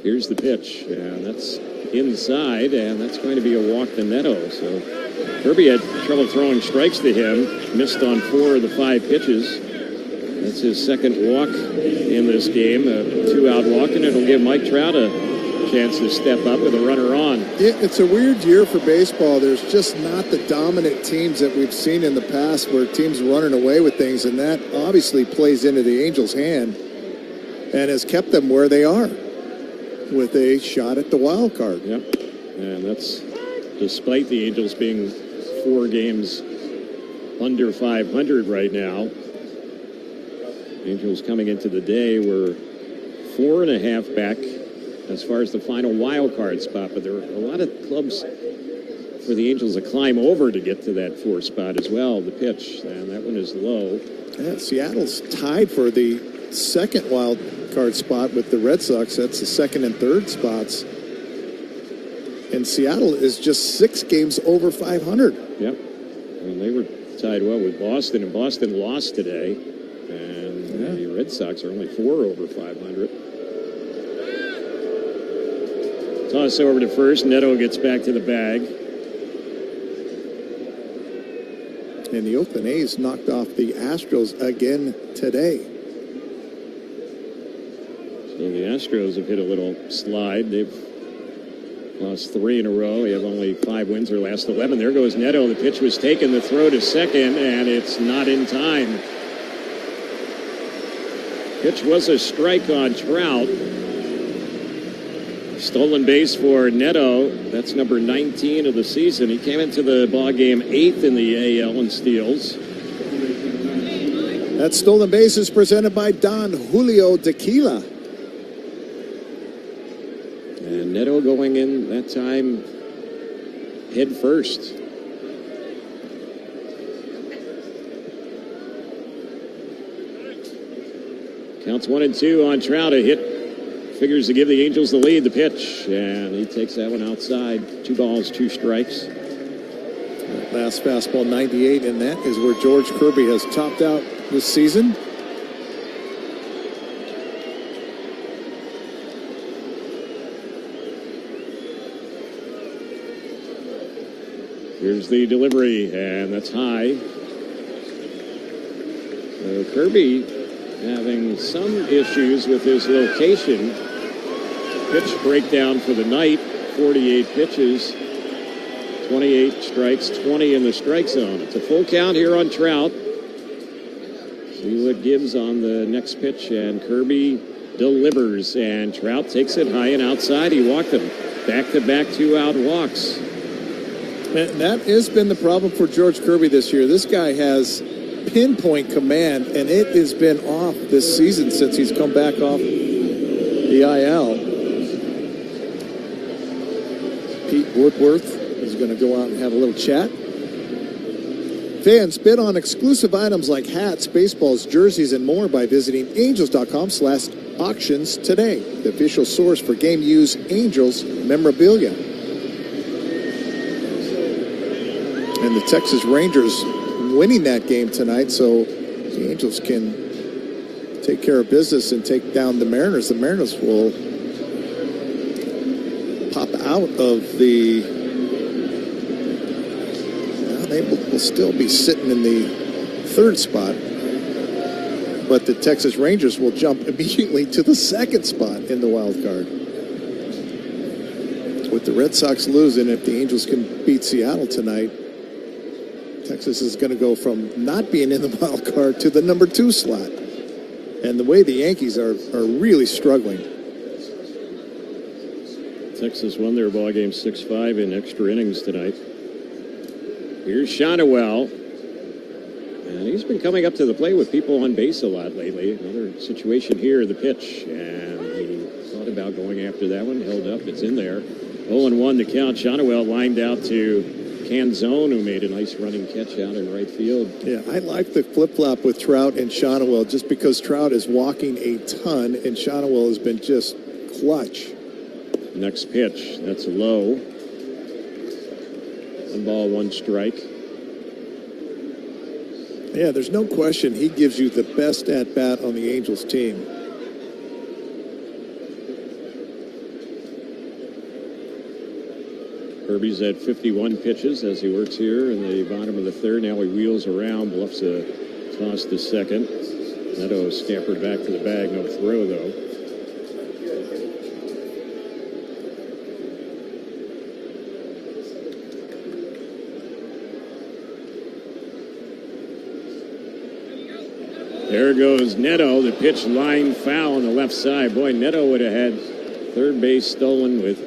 Here's the pitch, and that's inside, and that's going to be a walk to Neto. So Kirby had trouble throwing strikes to him, missed on 4 of the 5 pitches. That's his second walk in this game, a 2-out walk, and it'll give Mike Trout a chance to step up with a runner on. It's a weird year for baseball. There's just not the dominant teams that we've seen in the past where teams are running away with things, and that obviously plays into the Angels' hand and has kept them where they are with a shot at the wild card. Yep. And that's despite the Angels being 4 games under 500 right now. Angels coming into the day were 4.5 back as far as the final wild card spot, but there are a lot of clubs for the Angels to climb over to get to that 4 spot as well. The pitch, and that one is low. Yeah, Seattle's tied for the second wild card spot with the Red Sox. That's the second and third spots. And Seattle is just 6 games over 500. Yep. And they were tied well with Boston, and Boston lost today. And the Red Sox are only 4 over 500. Toss over to first. Neto gets back to the bag. And the Oakland A's knocked off the Astros again today. So the Astros have hit a little slide. They've lost 3 in a row. They have only 5 wins their last 11. There goes Neto. The pitch was taken. The throw to second, and it's not in time. Pitch was a strike on Trout. Stolen base for Neto. That's number 19 of the season. He came into the ballgame 8th in the AL in steals. That stolen base is presented by Don Julio Tequila. And Neto going in that time head first. Counts 1-2 on Trout. A hit figures to give the Angels the lead. The pitch, and he takes that one outside. 2 balls, 2 strikes. Last fastball 98, and that is where George Kirby has topped out this season. Here's the delivery, and that's high. So Kirby having some issues with his location. Pitch breakdown for the night. 48 pitches, 28 strikes, 20 in the strike zone. It's a full count here on Trout. See what gives on the next pitch, and Kirby delivers, and Trout takes it high and outside. He walked him. Back-to-back 2-out walks. And that has been the problem for George Kirby this year. This guy has pinpoint command, and it has been off this season since he's come back off the IL. Pete Woodworth is going to go out and have a little chat. Fans bid on exclusive items like hats, baseballs, jerseys, and more by visiting angels.com/auctions today, the official source for game used Angels memorabilia. And the Texas Rangers winning that game tonight, so the Angels can take care of business and take down the Mariners. The Mariners will pop out of the... Well, they will still be sitting in the 3rd spot, but the Texas Rangers will jump immediately to the 2nd spot in the wild card. With the Red Sox losing, if the Angels can beat Seattle tonight, Texas is going to go from not being in the wild card to the number 2 slot. And the way the Yankees are really struggling. Texas won their ball game 6-5 in extra innings tonight. Here's Shonowell. And he's been coming up to the plate with people on base a lot lately. Another situation here, the pitch. And he thought about going after that one. Held up. It's in there. 0-1 the count. Shonowell lined out to Canzone, who made a nice running catch out in right field. Yeah, I like the flip-flop with Trout and Shonowell just because Trout is walking a ton and Shonowell has been just clutch. Next pitch, that's low. 1 ball, 1 strike. Yeah, there's no question he gives you the best at-bat on the Angels team. Kirby's at 51 pitches as he works here in the bottom of the 3rd. Now he wheels around, bluffs a toss to second. Neto scampered back to the bag. No throw, though. There goes Neto. The pitch line foul on the left side. Boy, Neto would have had third base stolen with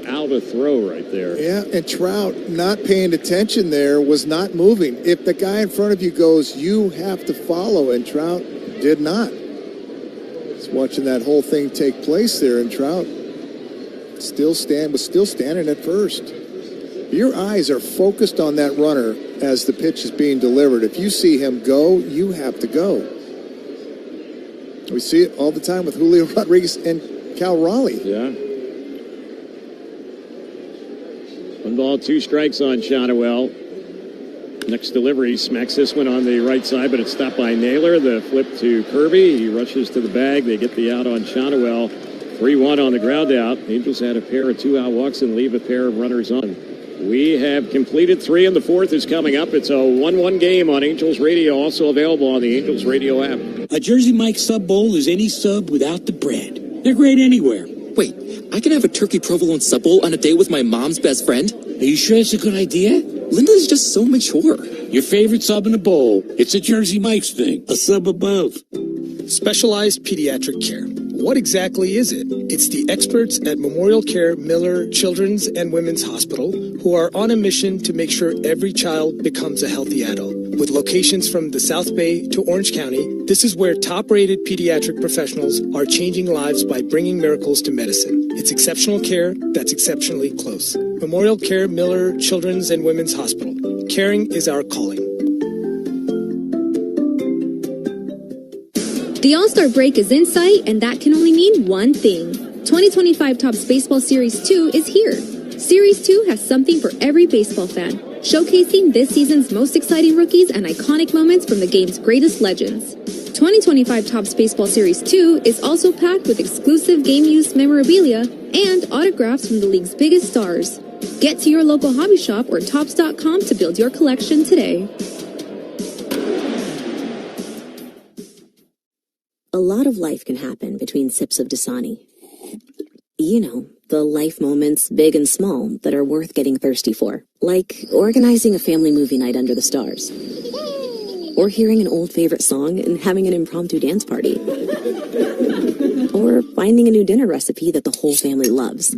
out of throw right there. Yeah, and Trout not paying attention there, was not moving. If the guy in front of you goes, you have to follow, and Trout did not. Just watching that whole thing take place there, and Trout was still standing at first. Your eyes are focused on that runner as the pitch is being delivered. If you see him go, you have to go. We see it all the time with Julio Rodriguez and Cal Raleigh. Yeah. 1 ball, 2 strikes on Shotwell. Next delivery, smacks this one on the right side, but it's stopped by Naylor. The flip to Kirby. He rushes to the bag. They get the out on Shotwell. 3-1 on the ground out. Angels had a pair of 2-out walks and leave a pair of runners on. We have completed 3, and the 4th is coming up. It's a 1-1 game on Angels Radio, also available on the Angels Radio app. A Jersey Mike's sub bowl is any sub without the bread. They're great anywhere. Wait, I can have a turkey provolone sub bowl on a date with my mom's best friend? Are you sure it's a good idea? Linda's just so mature. Your favorite sub in a bowl. It's a Jersey Mike's thing. A sub above. Specialized pediatric care. What exactly is it? It's the experts at Memorial Care Miller Children's and Women's Hospital who are on a mission to make sure every child becomes a healthy adult. With locations from the South Bay to Orange County, this is where top-rated pediatric professionals are changing lives by bringing miracles to medicine. It's exceptional care that's exceptionally close. Memorial Care Miller Children's and Women's Hospital. Caring is our calling. The All-Star break is in sight, and that can only mean one thing. 2025 Topps Baseball Series 2 is here. Series 2 has something for every baseball fan, showcasing this season's most exciting rookies and iconic moments from the game's greatest legends. 2025 Topps Baseball Series 2 is also packed with exclusive game-use memorabilia and autographs from the league's biggest stars. Get to your local hobby shop or Topps.com to build your collection today. A lot of life can happen between sips of Dasani. You know, the life moments, big and small, that are worth getting thirsty for. Like organizing a family movie night under the stars. Or hearing an old favorite song and having an impromptu dance party. Or finding a new dinner recipe that the whole family loves.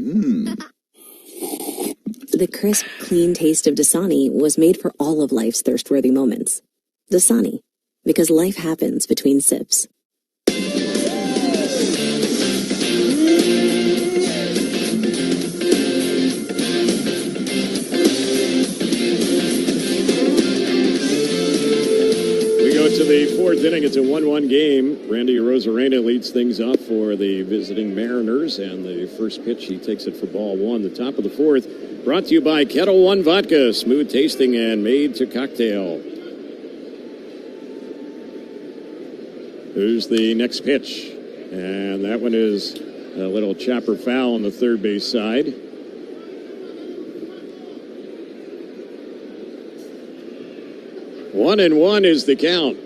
The crisp, clean taste of Dasani was made for all of life's thirst-worthy moments. Dasani, because life happens between sips. To the 4th inning, it's a 1-1 game. Randy Arozarena leads things off for the visiting Mariners, and the first pitch, he takes it for ball 1. The top of the 4th, brought to you by Kettle One Vodka, smooth tasting and made to cocktail. Here's the next pitch, and that one is a little chopper foul on the third base side. One and one is the count.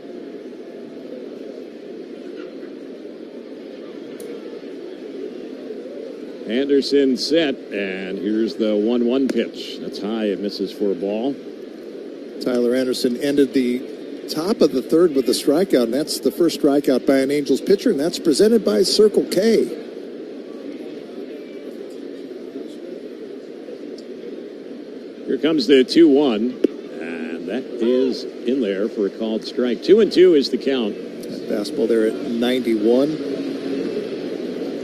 Anderson set, and here's the 1-1 pitch. That's high. It misses for a ball. Tyler Anderson ended the top of the 3rd with a strikeout, and that's the first strikeout by an Angels pitcher, and that's presented by Circle K. Here comes the 2-1. That is in there for a called strike. 2-2 is the count. That fastball there at 91.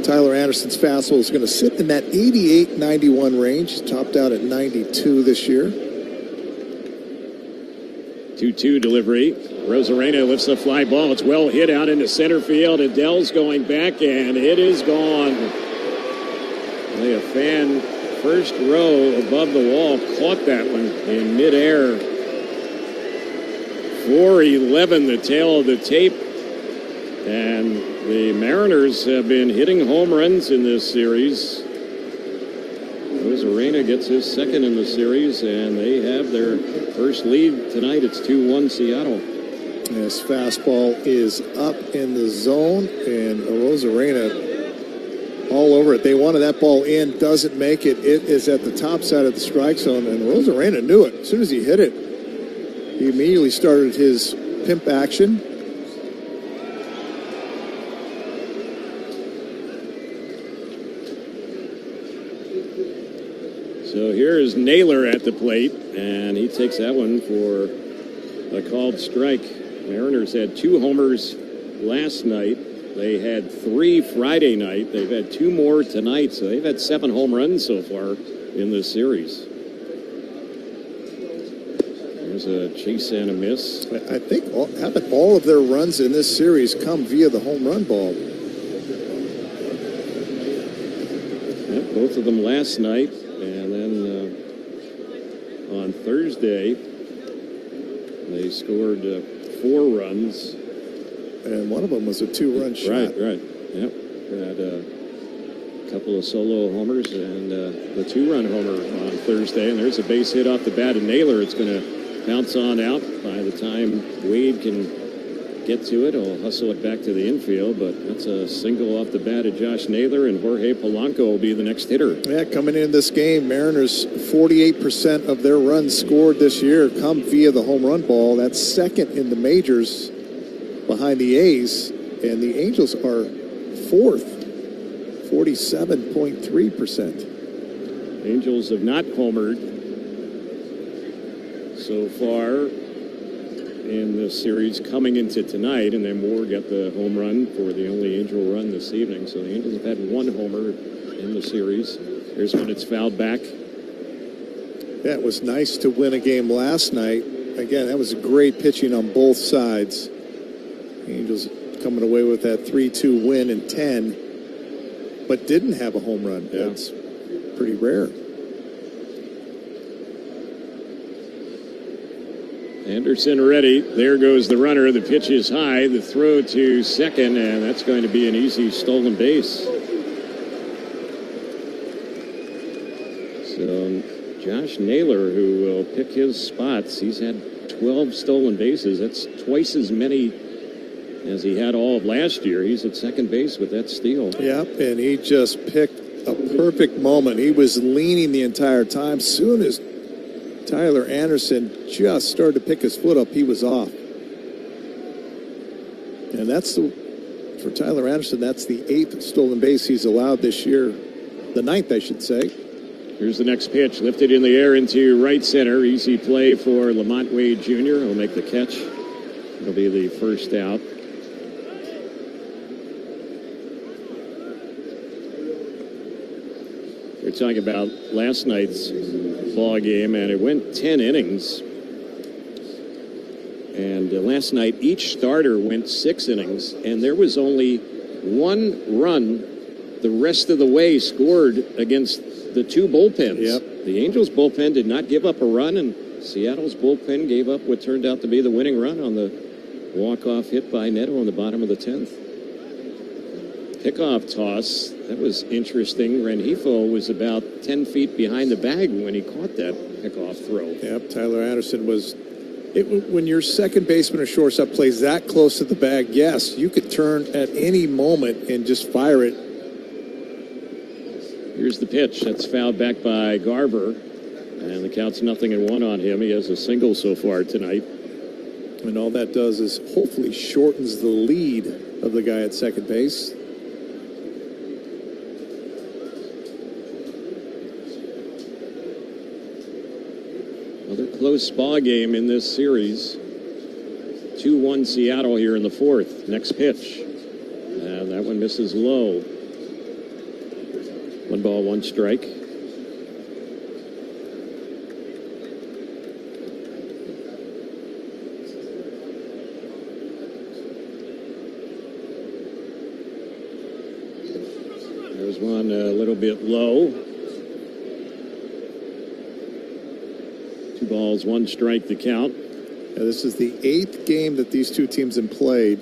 Tyler Anderson's fastball is going to sit in that 88-91 range. Topped out at 92 this year. 2-2 delivery. Arozarena lifts a fly ball. It's well hit out into center field. Adele's going back, and it is gone. A fan first row above the wall caught that one in midair. 4-11, the tail of the tape. And the Mariners have been hitting home runs in this series. Arozarena gets his second in the series, and they have their first lead tonight. It's 2-1 Seattle. This fastball is up in the zone, and Arozarena all over it. They wanted that ball in, doesn't make it. It is at the top side of the strike zone, and Arozarena knew it. As soon as he hit it, he immediately started his pimp action. So here is Naylor at the plate, and he takes that one for a called strike. Mariners had 2 homers last night. They had 3 Friday night. They've had 2 more tonight, so they've had 7 home runs so far in this series. There's a chase and a miss. I think haven't all of their runs in this series come via the home run ball. Yep, both of them last night, and then on Thursday they scored 4 runs. And one of them was a 2-run shot. Right. Yep. Had a couple of solo homers and the 2-run homer on Thursday. And there's a base hit off the bat of Naylor. It's going to bounce on out. By the time Wade can get to it, he'll hustle it back to the infield. But that's a single off the bat of Josh Naylor, and Jorge Polanco will be the next hitter. Yeah, coming into this game, Mariners 48% of their runs scored this year come via the home run ball. That's second in the majors, behind the A's, and the Angels are 4th, 47.3%. Angels have not homered so far in the series coming into tonight, and then Moore got the home run for the only Angel run this evening. So the Angels have had 1 homer in the series. Here's when it's fouled back. Yeah, it was nice to win a game last night. Again, that was great pitching on both sides. Angels coming away with that 3-2 win in 10, but didn't have a home run. Yeah. That's pretty rare. Anderson ready. There goes the runner. The pitch is high. The throw to second, and that's going to be an easy stolen base. So Josh Naylor, who will pick his spots, he's had 12 stolen bases. That's twice as many as he had all of last year. He's at second base with that steal. Yep, and he just picked a perfect moment. He was leaning the entire time. Soon as Tyler Anderson just started to pick his foot up, he was off. And that's for Tyler Anderson, that's the 8th stolen base he's allowed this year. The 9th, I should say. Here's the next pitch, lifted in the air into right center. Easy play for Lamont Wade Jr. He'll make the catch. It'll be the first out. We're talking about last night's ball game, and it went 10 innings. And last night, each starter went 6 innings, and there was only 1 run the rest of the way scored against the 2 bullpens. Yep. The Angels' bullpen did not give up a run, and Seattle's bullpen gave up what turned out to be the winning run on the walk-off hit by Neto in the bottom of the 10th. Pickoff toss, that was interesting. Rengifo was about 10 feet behind the bag when he caught that pickoff throw. Yep, Tyler Anderson was... when your second baseman or shortstop plays that close to the bag, yes, you could turn at any moment and just fire it. Here's the pitch. That's fouled back by Garver. And the count's 0-1 on him. He has a single so far tonight. And all that does is hopefully shortens the lead of the guy at second base. Another close ball game in this series. 2-1 Seattle here in the 4th. Next pitch. And that one misses low. 1 ball, 1 strike. There's one a little bit low. 2 balls, 1 strike to count. Now, this is the 8th game that these two teams have played.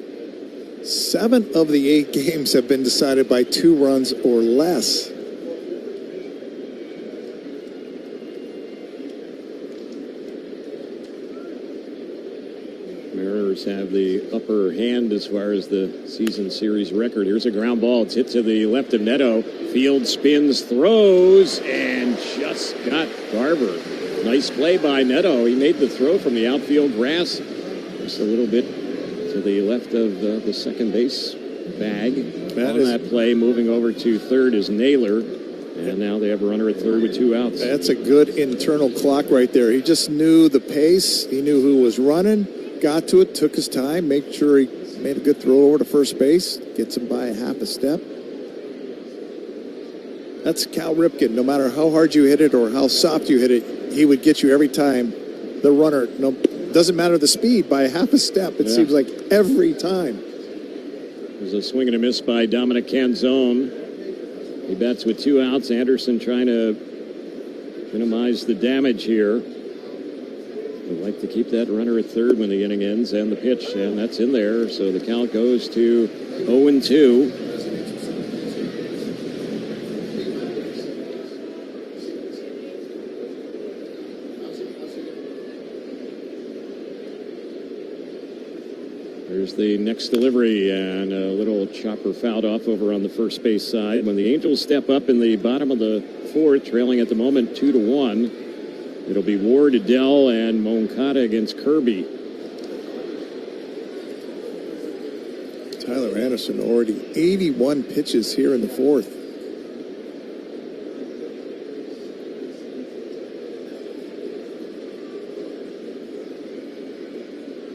7 of the 8 games have been decided by 2 runs or less. Mariners have the upper hand as far as the season series record. Here's a ground ball. It's hit to the left of Neto. Field spins, throws, and just got Garver. Nice play by Neto. He made the throw from the outfield grass just a little bit to the left of the second base bag. That play, moving over to third is Naylor. And now they have a runner at third with 2 outs. That's a good internal clock right there. He just knew the pace. He knew who was running, got to it, took his time, made sure he made a good throw over to first base, gets him by a half a step. That's Cal Ripken. No matter how hard you hit it or how soft you hit it, he would get you every time. The runner, doesn't matter the speed, by a half a step. It seems like every time. There's a swing and a miss by Dominic Canzone. He bats with 2 outs. Anderson trying to minimize the damage here. Would like to keep that runner at third when the inning ends, and the pitch, and that's in there. So the count goes to 0-2. There's the next delivery, and a little chopper fouled off over on the first base side. When the Angels step up in the bottom of the 4th, trailing at the moment 2-1, it'll be Ward, Adele, and Moncada against Kirby. Tyler Anderson already 81 pitches here in the 4th.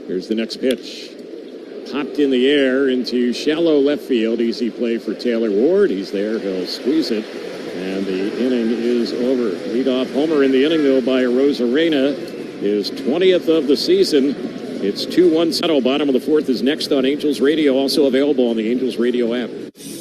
Here's the next pitch. Popped in the air into shallow left field. Easy play for Taylor Ward. He's there. He'll squeeze it. And the inning is over. Leadoff homer in the inning, though, by Rosarena. His 20th of the season. It's 2-1 settle. Bottom of the 4th is next on Angels Radio. Also available on the Angels Radio app.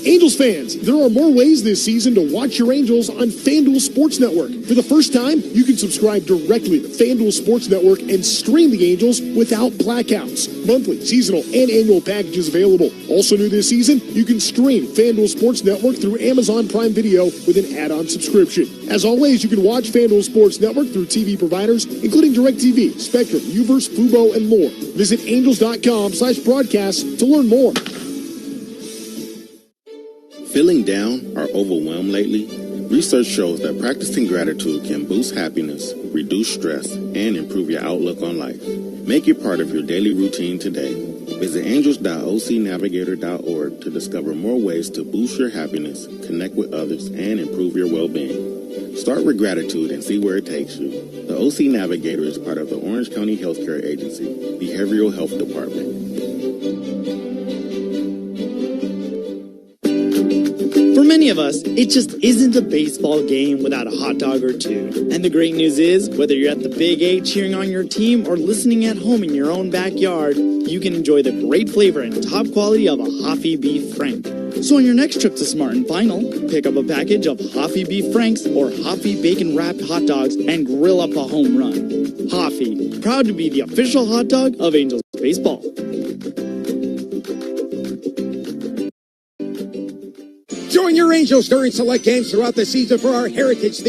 Angels fans, there are more ways this season to watch your Angels on FanDuel Sports Network. For the first time, you can subscribe directly to FanDuel Sports Network and stream the Angels without blackouts. Monthly, seasonal, and annual packages available. Also new this season, you can stream FanDuel Sports Network through Amazon Prime Video with an add-on subscription. As always, you can watch FanDuel Sports Network through TV providers, including DirecTV, Spectrum, Uverse, Fubo, and more. Visit angels.com/broadcast to learn more. Feeling down or overwhelmed lately? Research shows that practicing gratitude can boost happiness, reduce stress, and improve your outlook on life. Make it part of your daily routine today. Visit angels.ocnavigator.org to discover more ways to boost your happiness, connect with others, and improve your well-being. Start with gratitude and see where it takes you. The OC Navigator is part of the Orange County Healthcare Agency, Behavioral Health Department. For many of us, it just isn't a baseball game without a hot dog or two. And the great news is, whether you're at the Big A cheering on your team or listening at home in your own backyard, you can enjoy the great flavor and top quality of a Hoffy Beef Frank. So on your next trip to Smart and Final, pick up a package of Hoffy Beef Franks or Hoffy Bacon Wrapped hot dogs and grill up a home run. Hoffy, proud to be the official hot dog of Angels Baseball. Join your Angels during select games throughout the season for our Heritage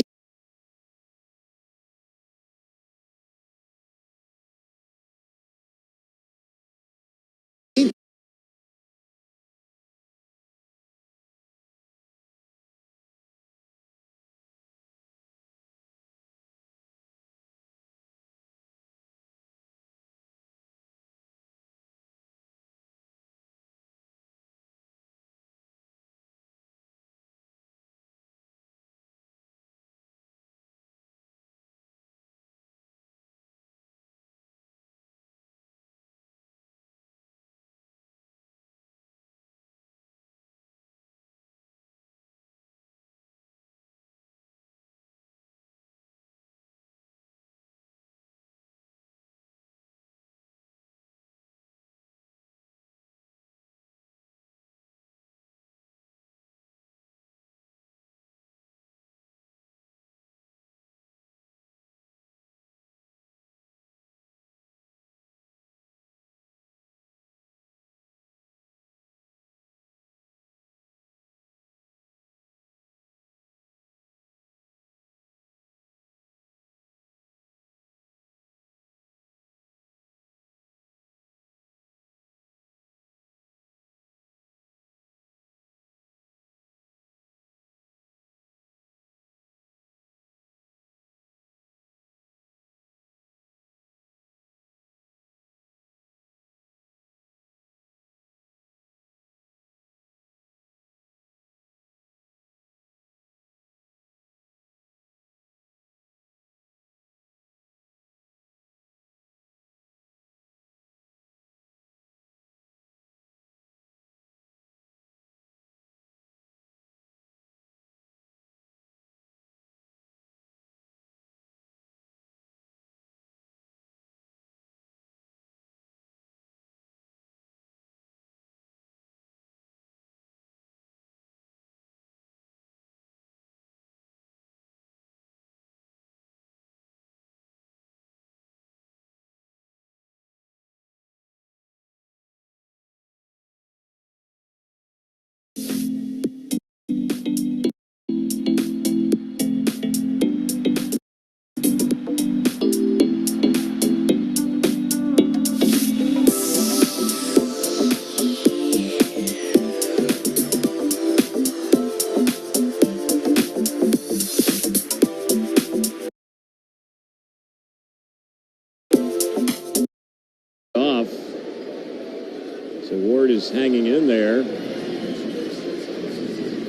is hanging in there.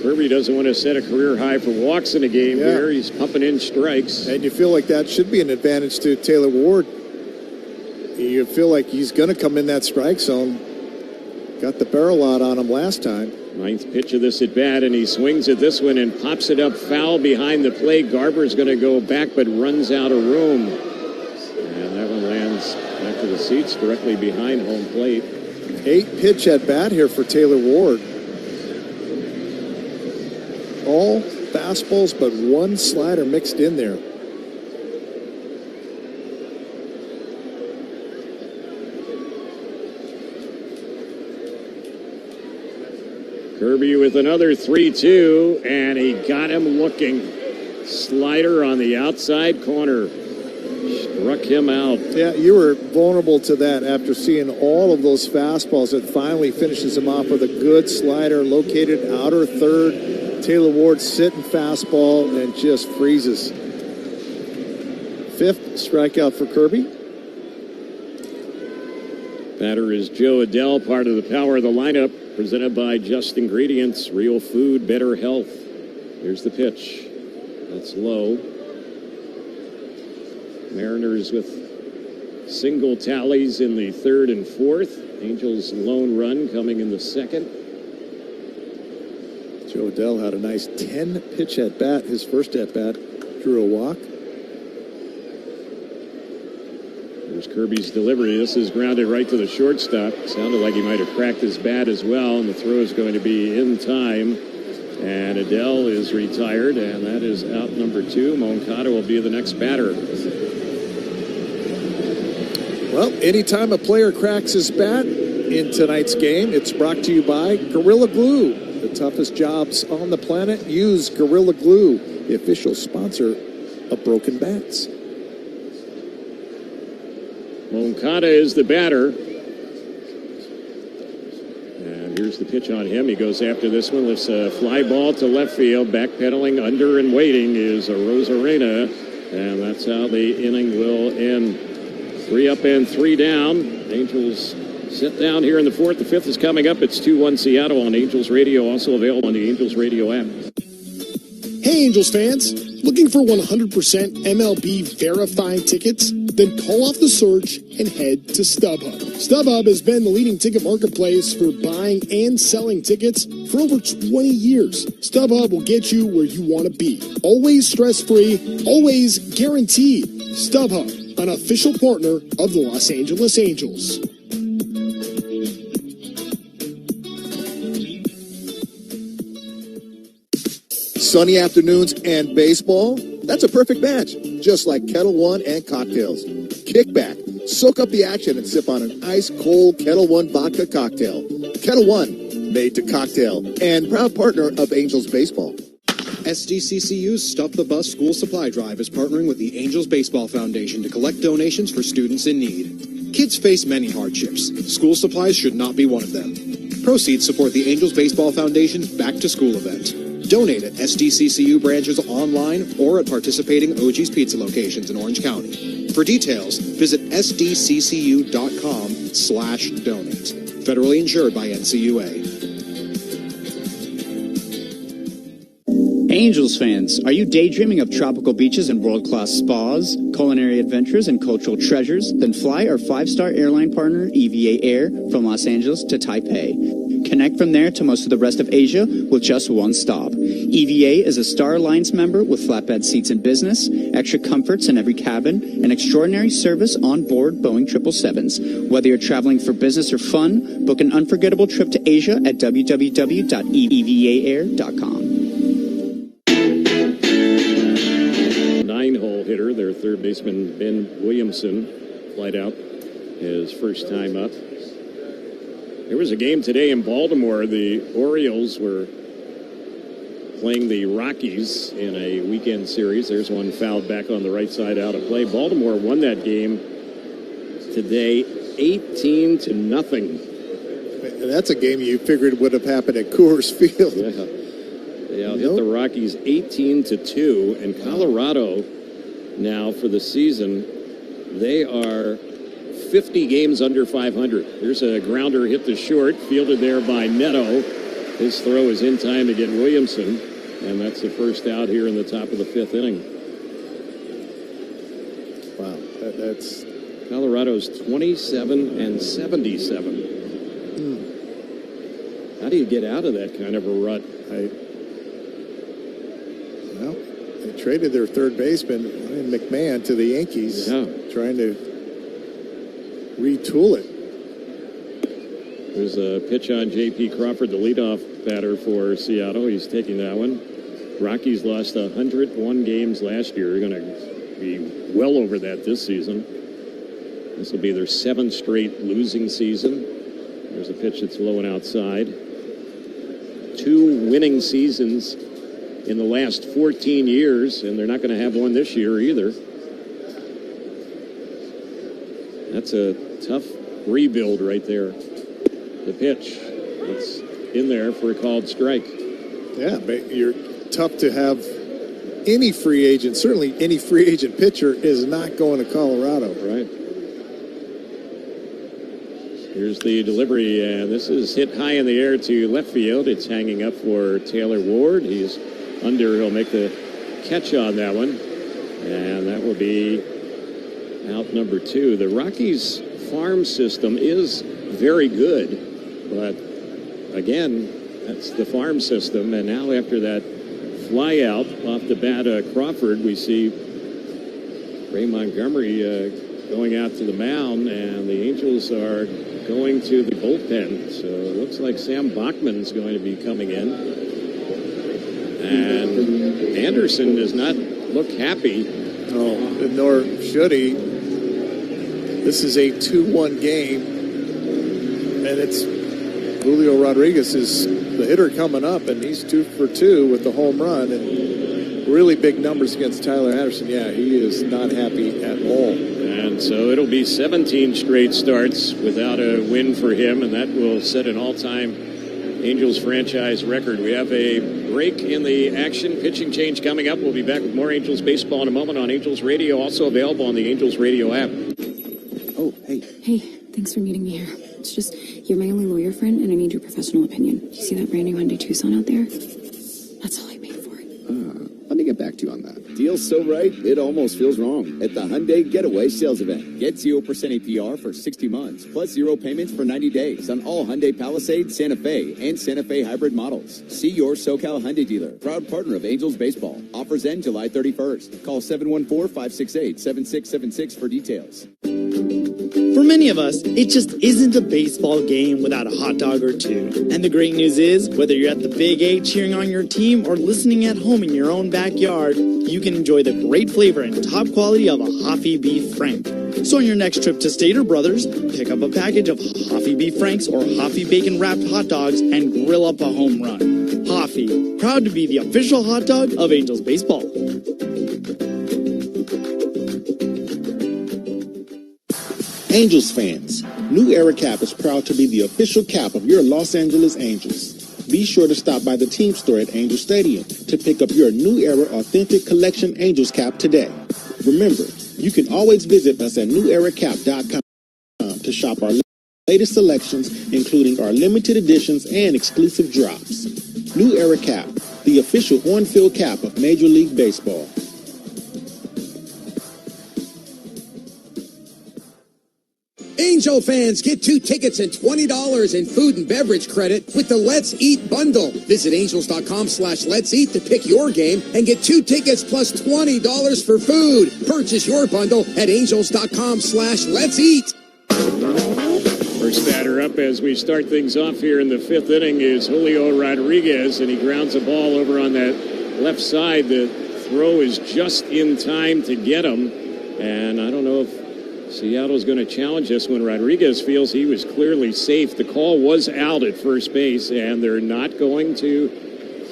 Kirby doesn't want to set a career high for walks in a game here. He's pumping in strikes. And you feel like that should be an advantage to Taylor Ward. You feel like he's going to come in that strike zone. Got the barrel out on him last time. Ninth pitch of this at bat, and he swings at this one and pops it up foul behind the plate. Garber's going to go back, but runs out of room. And that one lands back to the seats directly behind home plate. 8-pitch at bat here for Taylor Ward. All fastballs, but one slider mixed in there. Kirby with another 3-2, and he got him looking. Slider on the outside corner. Struck him out. Yeah, you were vulnerable to that after seeing all of those fastballs. It finally finishes him off with a good slider located outer third. Taylor Ward sitting fastball and just freezes. 5th strikeout for Kirby. Batter is Joe Adele, part of the power of the lineup, presented by Just Ingredients, real food, better health. Here's the pitch. That's low. Mariners with single tallies in the 3rd and 4th. Angels' lone run coming in the 2nd. Joe Adele had a nice 10-pitch at bat. His first at bat drew a walk. There's Kirby's delivery. This is grounded right to the shortstop. Sounded like he might have cracked his bat as well, and the throw is going to be in time. And Adele is retired, and that is out number 2. Moncada will be the next batter. Well, anytime a player cracks his bat in tonight's game, it's brought to you by Gorilla Glue. The toughest jobs on the planet. Use Gorilla Glue, the official sponsor of Broken Bats. Moncada is the batter. And here's the pitch on him. He goes after this one. Lifts a fly ball to left field. Backpedaling under and waiting is a Rosarena. And that's how the inning will end. 3 up and 3 down. Angels sit down here in the 4th. The 5th is coming up. It's 2-1 Seattle on Angels Radio. Also available on the Angels Radio app. Hey, Angels fans. Looking for 100% MLB verified tickets? Then call off the search and head to StubHub. StubHub has been the leading ticket marketplace for buying and selling tickets for over 20 years. StubHub will get you where you want to be. Always stress-free, always guaranteed. StubHub, an official partner of the Los Angeles Angels. Sunny afternoons and baseball? That's a perfect match, just like Kettle One and cocktails. Kick back, soak up the action, and sip on an ice-cold Kettle One vodka cocktail. Kettle One, made to cocktail, and proud partner of Angels Baseball. SDCCU's Stuff the Bus School Supply Drive is partnering with the Angels Baseball Foundation to collect donations for students in need. Kids face many hardships. School supplies should not be one of them. Proceeds support the Angels Baseball Foundation's Back to School event. Donate at SDCCU branches online or at participating OG's Pizza locations in Orange County. For details, visit sdccu.com/donate. Federally insured by NCUA. Angels fans, are you daydreaming of tropical beaches and world-class spas, culinary adventures, and cultural treasures? Then fly our 5-star airline partner, EVA Air, from Los Angeles to Taipei. Connect from there to most of the rest of Asia with just one stop. EVA is a Star Alliance member with flatbed seats in business, extra comforts in every cabin, and extraordinary service on board Boeing 777s. Whether you're traveling for business or fun, book an unforgettable trip to Asia at www.evaair.com. 9-hole hitter, their third baseman Ben Williamson, flied out his first time up. There was a game today in Baltimore. The Orioles were playing the Rockies in a weekend series. There's one fouled back on the right side out of play. Baltimore won that game today 18-0. That's a game you figured would have happened at Coors Field. Yeah. They out-hit the Rockies 18-2, and Colorado now for the season, they are 50 games under 500. Here's a grounder hit to short, fielded there by Neto. His throw is in time to get Williamson, and that's the first out here in the top of the 5th inning. Wow, that's Colorado's 27-77. How do you get out of that kind of a rut? Well, they traded their third baseman, Ryan McMahon, to the Yankees, trying to retool it. There's a pitch on J.P. Crawford, the leadoff batter for Seattle. He's taking that one. Rockies lost 101 games last year. They're going to be well over that this season. This will be their 7th straight losing season. There's a pitch that's low and outside. 2 winning seasons in the last 14 years, and they're not going to have one this year either. That's a tough rebuild right there. The pitch, it's in there for a called strike. Yeah, but you're tough to have any free agent. Certainly any free agent pitcher is not going to Colorado. Right. Here's the delivery, and this is hit high in the air to left field. It's hanging up for Taylor Ward. He's under. He'll make the catch on that one, and that will be out number 2. The Rockies farm system is very good, but again, that's the farm system. And now after that fly out off the bat Crawford, we see Ray Montgomery going out to the mound, and the Angels are going to the bullpen. So it looks like Sam Bachman's going to be coming in. And Anderson does not look happy. Oh, nor should he. This is a 2-1 game, and it's Julio Rodriguez is the hitter coming up, and he's 2 for 2 with the home run and really big numbers against Tyler Anderson. Yeah, he is not happy at all. And so it'll be 17 straight starts without a win for him, and that will set an all-time Angels franchise record. We have a break in the action. Pitching change coming up. We'll be back with more Angels baseball in a moment on Angels Radio, also available on the Angels Radio app. Oh, hey. Hey, thanks for meeting me here. It's just, you're my only lawyer friend, and I need your professional opinion. You see that brand new Hyundai Tucson out there? That's all I paid for it. Let me get back to you on that. Deal's so right, it almost feels wrong. At the Hyundai Getaway Sales Event. Get 0% APR for 60 months, plus 0 payments for 90 days on all Hyundai Palisade, Santa Fe, and Santa Fe hybrid models. See your SoCal Hyundai dealer. Proud partner of Angels Baseball. Offers end July 31st. Call 714-568-7676 for details. For many of us, it just isn't a baseball game without a hot dog or two. And the great news is, whether you're at the Big A cheering on your team or listening at home in your own backyard, you can enjoy the great flavor and top quality of a Hoffy Beef Frank. So on your next trip to Stater Brothers, pick up a package of Hoffy Beef Franks or Hoffy Bacon Wrapped hot dogs and grill up a home run. Hoffy, proud to be the official hot dog of Angels Baseball. Angels fans, New Era Cap is proud to be the official cap of your Los Angeles Angels. Be sure to stop by the team store at Angel Stadium to pick up your New Era Authentic Collection Angels cap today. Remember, you can always visit us at neweracap.com to shop our latest selections, including our limited editions and exclusive drops. New Era Cap, the official on-field cap of Major League Baseball. Angel fans, get 2 tickets and $20 in food and beverage credit with the Let's Eat bundle. Visit angels.com/Let's Eat to pick your game and get 2 tickets plus $20 for food. Purchase your bundle at angels.com/Let's Eat. First batter up as we start things off here in the 5th inning is Julio Rodriguez, and he grounds a ball over on that left side. The throw is just in time to get him, and I don't know if Seattle's going to challenge this when Rodriguez feels he was clearly safe. The call was out at first base, and they're not going to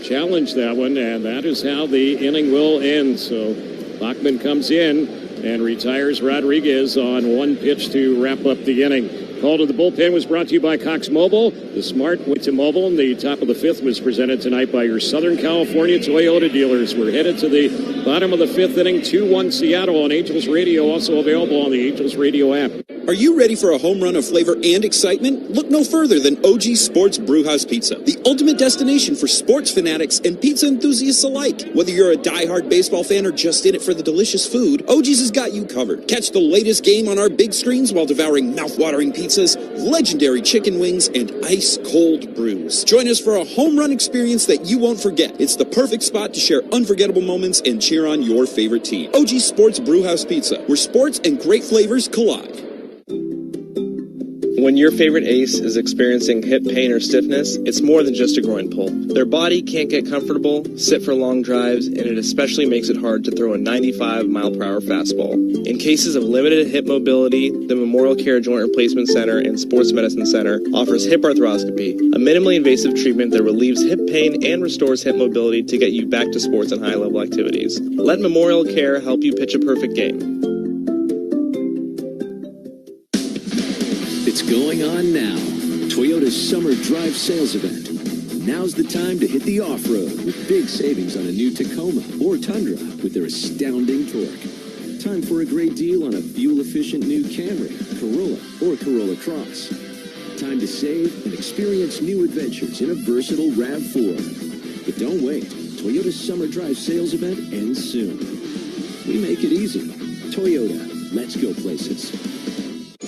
challenge that one, and that is how the inning will end. So Bachman comes in and retires Rodriguez on 1 pitch to wrap up the inning. Call to the bullpen was brought to you by Cox Mobile. The smart went to mobile, and the top of the 5th was presented tonight by your Southern California Toyota dealers. We're headed to the bottom of the 5th inning, 2-1 Seattle on Angels Radio, also available on the Angels Radio app. Are you ready for a home run of flavor and excitement? Look no further than OG Sports Brewhouse Pizza, the ultimate destination for sports fanatics and pizza enthusiasts alike. Whether you're a diehard baseball fan or just in it for the delicious food, OG's has got you covered. Catch the latest game on our big screens while devouring mouth-watering pizzas, legendary chicken wings, and ice-cold brews. Join us for a home run experience that you won't forget. It's the perfect spot to share unforgettable moments and cheer on your favorite team. OG Sports Brewhouse Pizza, where sports and great flavors collide. When your favorite ace is experiencing hip pain or stiffness, it's more than just a groin pull. Their body can't get comfortable, sit for long drives, and it especially makes it hard to throw a 95-mile-per-hour fastball. In cases of limited hip mobility, the Memorial Care Joint Replacement Center and Sports Medicine Center offers hip arthroscopy, a minimally invasive treatment that relieves hip pain and restores hip mobility to get you back to sports and high-level activities. Let Memorial Care help you pitch a perfect game. It's going on now. Toyota's Summer Drive Sales Event. Now's the time to hit the off-road with big savings on a new Tacoma or Tundra with their astounding torque. Time for a great deal on a fuel-efficient new Camry, Corolla, or Corolla Cross. Time to save and experience new adventures in a versatile RAV4. But don't wait. Toyota's Summer Drive Sales Event ends soon. We make it easy. Toyota. Let's go places.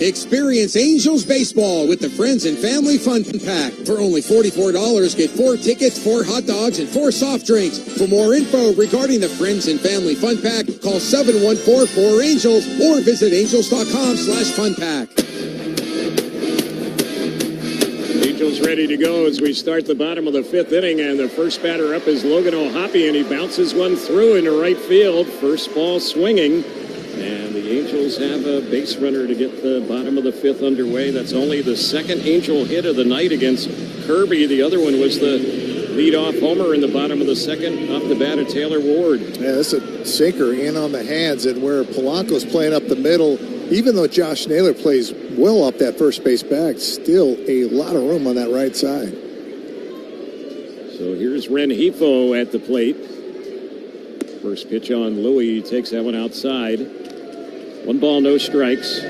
Experience Angels Baseball with the Friends and Family Fun Pack. For only $44, get 4 tickets, 4 hot dogs, and 4 soft drinks. For more info regarding the Friends and Family Fun Pack, call 714-4ANGELS or visit angels.com/funpack. Angels ready to go as we start the bottom of the 5th inning, and the first batter up is Logan O'Hoppe, and he bounces one through into right field. First ball swinging. And the Angels have a base runner to get the bottom of the 5th underway. That's only the second Angel hit of the night against Kirby. The other one was the leadoff homer in the bottom of the 2nd off the bat of Taylor Ward. Yeah, that's a sinker in on the hands, and where Polanco's playing up the middle, even though Josh Naylor plays well up that first base bag, still a lot of room on that right side. So here's Rengifo at the plate. First pitch on Louis, takes that one outside. 1 ball, no strikes.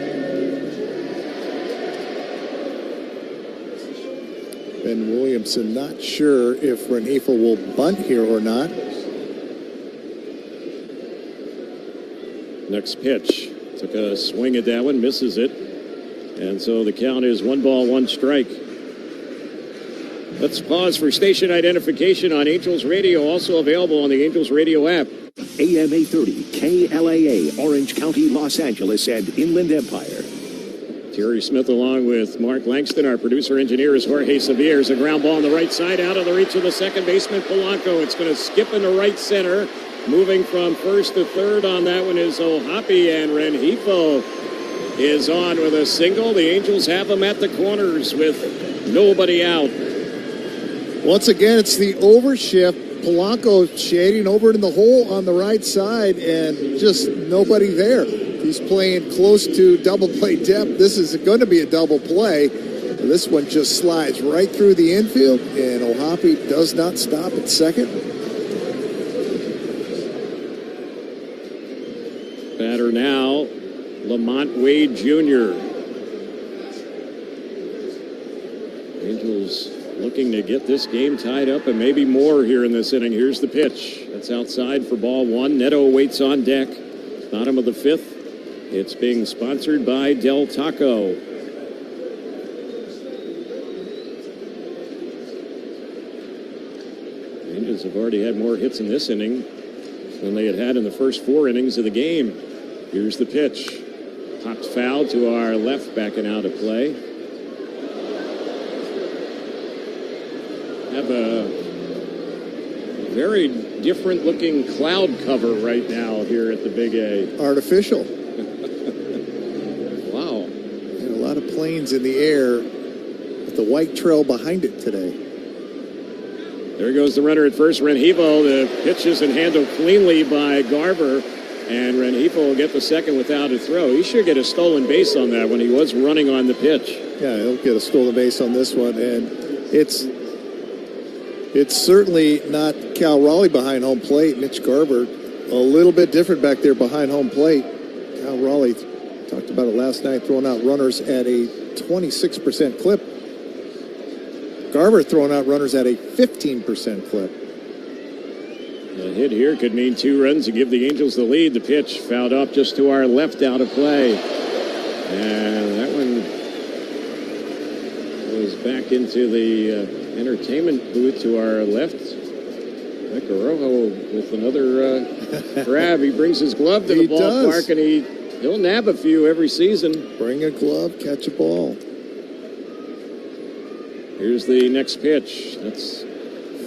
Ben Williamson not sure if Rengifo will bunt here or not. Next pitch. Took a swing at that one, misses it. And so the count is 1 ball, 1 strike. Let's pause for station identification on Angels Radio, also available on the Angels Radio app. AM 830, KLAA, Orange County, Los Angeles, and Inland Empire. Terry Smith along with Mark Langston. Our producer-engineer is Jorge Sevilla. There's a ground ball on the right side, out of the reach of the second baseman, Polanco. It's going to skip into right center. Moving from first to third on that one is O'Hoppe, and Rengifo is on with a single. The Angels have him at the corners with nobody out. Once again, it's the overshift. Polanco shading over in the hole on the right side, and just nobody there. He's playing close to double play depth. This is going to be a double play. This one just slides right through the infield, and O'Hoppe does not stop at second. Batter now, Lamont Wade Jr. Angels looking to get this game tied up and maybe more here in this inning. Here's the pitch. That's outside for ball 1. Neto waits on deck. Bottom of the 5th. It's being sponsored by Del Taco. The Angels have already had more hits in this inning than they had in the first 4 innings of the game. Here's the pitch. Popped foul to our left, backing out of play. Have a very different looking cloud cover right now here at the Big A. Artificial. Wow. And a lot of planes in the air with the white trail behind it today. There goes the runner at first, Rengifo. The pitch isn't handled cleanly by Garver, and Rengifo will get the second without a throw. He should get a stolen base on that when he was running on the pitch. Yeah, he'll get a stolen base on this one, and it's certainly not Cal Raleigh behind home plate. Mitch Garver, a little bit different back there behind home plate. Cal Raleigh Talked about it last night, throwing out runners at a 26% clip. Garver throwing out runners at a 15% clip. A hit here could mean 2 runs to give the Angels the lead. The pitch fouled off just to our left, out of play. And that one goes back into the entertainment booth to our left. Rojo with another grab. He brings his glove to the ballpark, and he'll nab a few every season. Bring a glove, catch a ball. Here's the next pitch. That's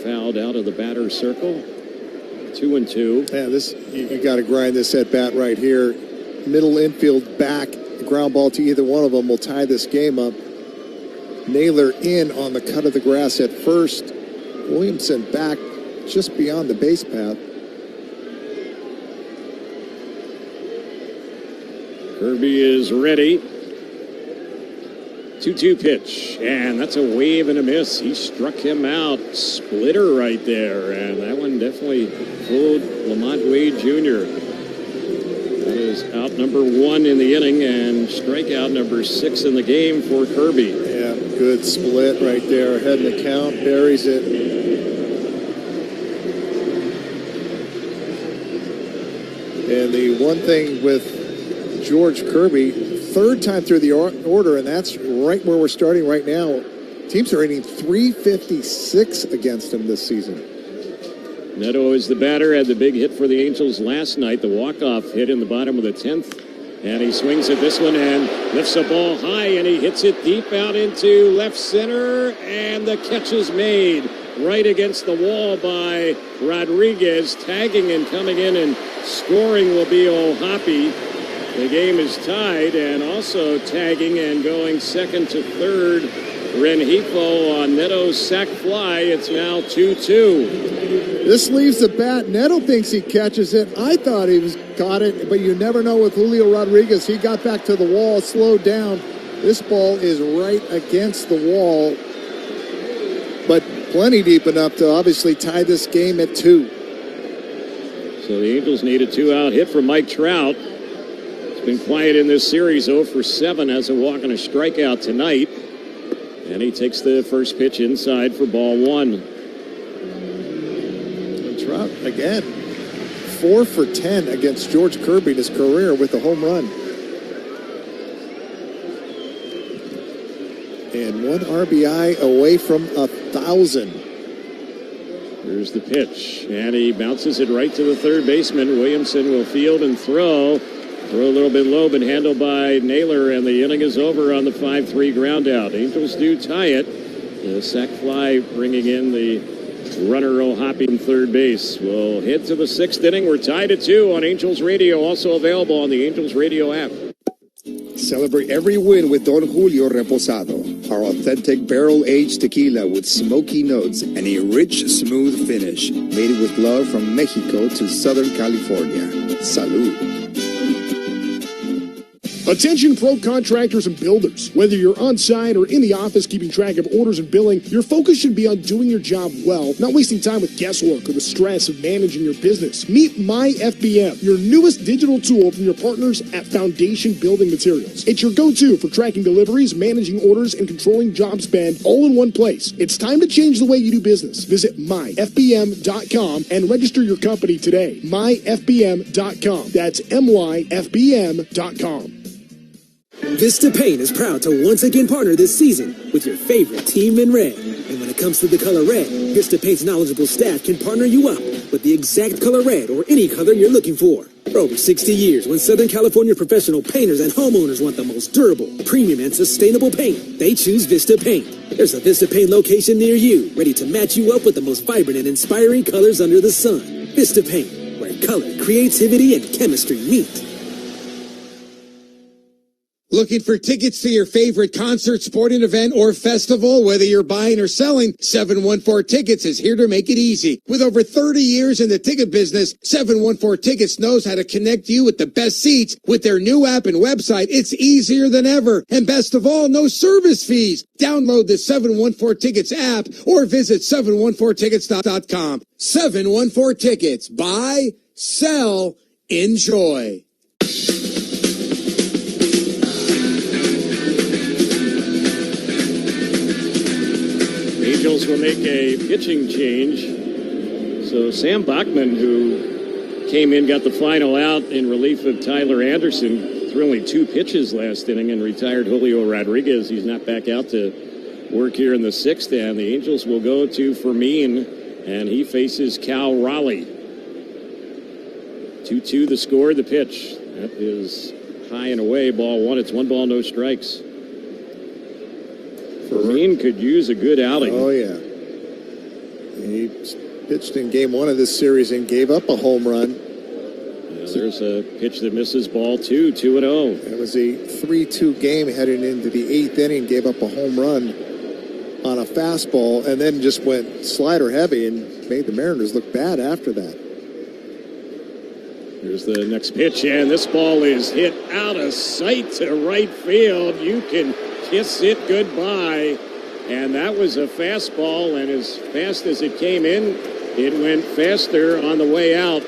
fouled out of the batter's circle. 2-2. Yeah, this you got to grind this at bat right here. Middle infield back, ground ball to either one of them will tie this game up. Naylor in on the cut of the grass at first. Williamson back just beyond the base path. Kirby is ready. 2-2 pitch, and that's a wave and a miss. He struck him out. Splitter right there, and that one definitely fooled Lamont Wade Jr. That is out number 1 in the inning and strikeout number 6 in the game for Kirby. Yeah, good split right there. Ahead in the count, buries it. And the one thing with George Kirby, 3rd time through the order, and that's right where we're starting right now. Teams are hitting .356 against him this season. Neto is the batter, had the big hit for the Angels last night, the walk-off hit in the bottom of the 10th. And he swings at this one and lifts a ball high, and he hits it deep out into left center, and the catch is made right against the wall by Rodriguez. Tagging and coming in and scoring will be O'Hoppe. The game is tied, and also tagging and going second to third, Rengifo on Neto's sac fly. It's now 2-2. This leaves the bat. Neto thinks he catches it. I thought he caught it, but you never know with Julio Rodriguez. He got back to the wall, slowed down. This ball is right against the wall, but plenty deep enough to obviously tie this game at 2. So the Angels need a 2-out hit from Mike Trout. Been quiet in this series, 0 for 7 as a walk and a strikeout tonight. And he takes the first pitch inside for ball 1. And Trout, again, 4 for 10 against George Kirby in his career with a home run. And 1 RBI away from 1,000. Here's the pitch, and he bounces it right to the third baseman. Williamson will field and throw. Throw a little bit low, but handled by Naylor, and the inning is over on the 5-3 ground out. Angels do tie it. The sac fly bringing in the runner O'Hoppe in third base. We'll head to the 6th inning. We're tied at 2 on Angels Radio, also available on the Angels Radio app. Celebrate every win with Don Julio Reposado, our authentic barrel-aged tequila with smoky notes and a rich, smooth finish. Made with love from Mexico to Southern California. Salud. Attention pro contractors and builders. Whether you're on site or in the office keeping track of orders and billing, your focus should be on doing your job well, not wasting time with guesswork or the stress of managing your business. Meet MyFBM, your newest digital tool from your partners at Foundation Building Materials. It's your go-to for tracking deliveries, managing orders, and controlling job spend all in one place. It's time to change the way you do business. Visit myfbm.com and register your company today. myfbm.com. That's myfbm.com. Vista Paint is proud to once again partner this season with your favorite team in red. And when it comes to the color red, Vista Paint's knowledgeable staff can partner you up with the exact color red or any color you're looking for. For over 60 years, when Southern California professional painters and homeowners want the most durable, premium, and sustainable paint, they choose Vista Paint. There's a Vista Paint location near you, ready to match you up with the most vibrant and inspiring colors under the sun. Vista Paint, where color, creativity, and chemistry meet. Looking for tickets to your favorite concert, sporting event, or festival? Whether you're buying or selling, 714 Tickets is here to make it easy. With over 30 years in the ticket business, 714 Tickets knows how to connect you with the best seats. With their new app and website, it's easier than ever. And best of all, no service fees. Download the 714 Tickets app or visit 714tickets.com. 714 Tickets. Buy, sell, enjoy. Angels will make a pitching change. So Sam Bachman, who came in, got the final out in relief of Tyler Anderson, threw only 2 pitches last inning and retired Julio Rodriguez. He's not back out to work here in the 6th, and the Angels will go to Fermin, and he faces Cal Raleigh. 2-2 the score, the pitch. That is high and away, ball 1. It's 1 ball, no strikes. Fermin could use a good outing. Oh, yeah. He pitched in game 1 of this series and gave up a home run. There's a pitch that misses, ball 2, 2-0. It was a 3-2 game heading into the 8th inning, gave up a home run on a fastball, and then just went slider heavy and made the Mariners look bad after that. Here's the next pitch, and this ball is hit out of sight to right field. You can kiss it goodbye. And that was a fastball, and as fast as it came in, it went faster on the way out.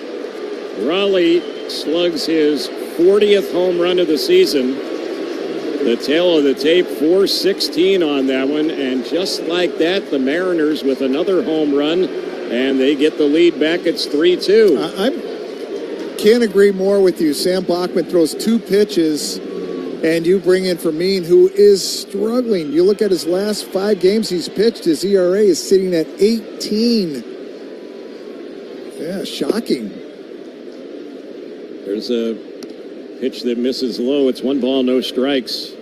Raleigh slugs his 40th home run of the season. The tail of the tape, 416 on that one, and just like that, the Mariners with another home run, and they get the lead back. It's 3-2. I can't agree more with you. Sam Bachman throws 2 pitches, and you bring in Fermin, who is struggling. You look at his last 5 games he's pitched, his ERA is sitting at 18. Yeah, shocking. There's a pitch that misses low. It's 1 ball, no strikes.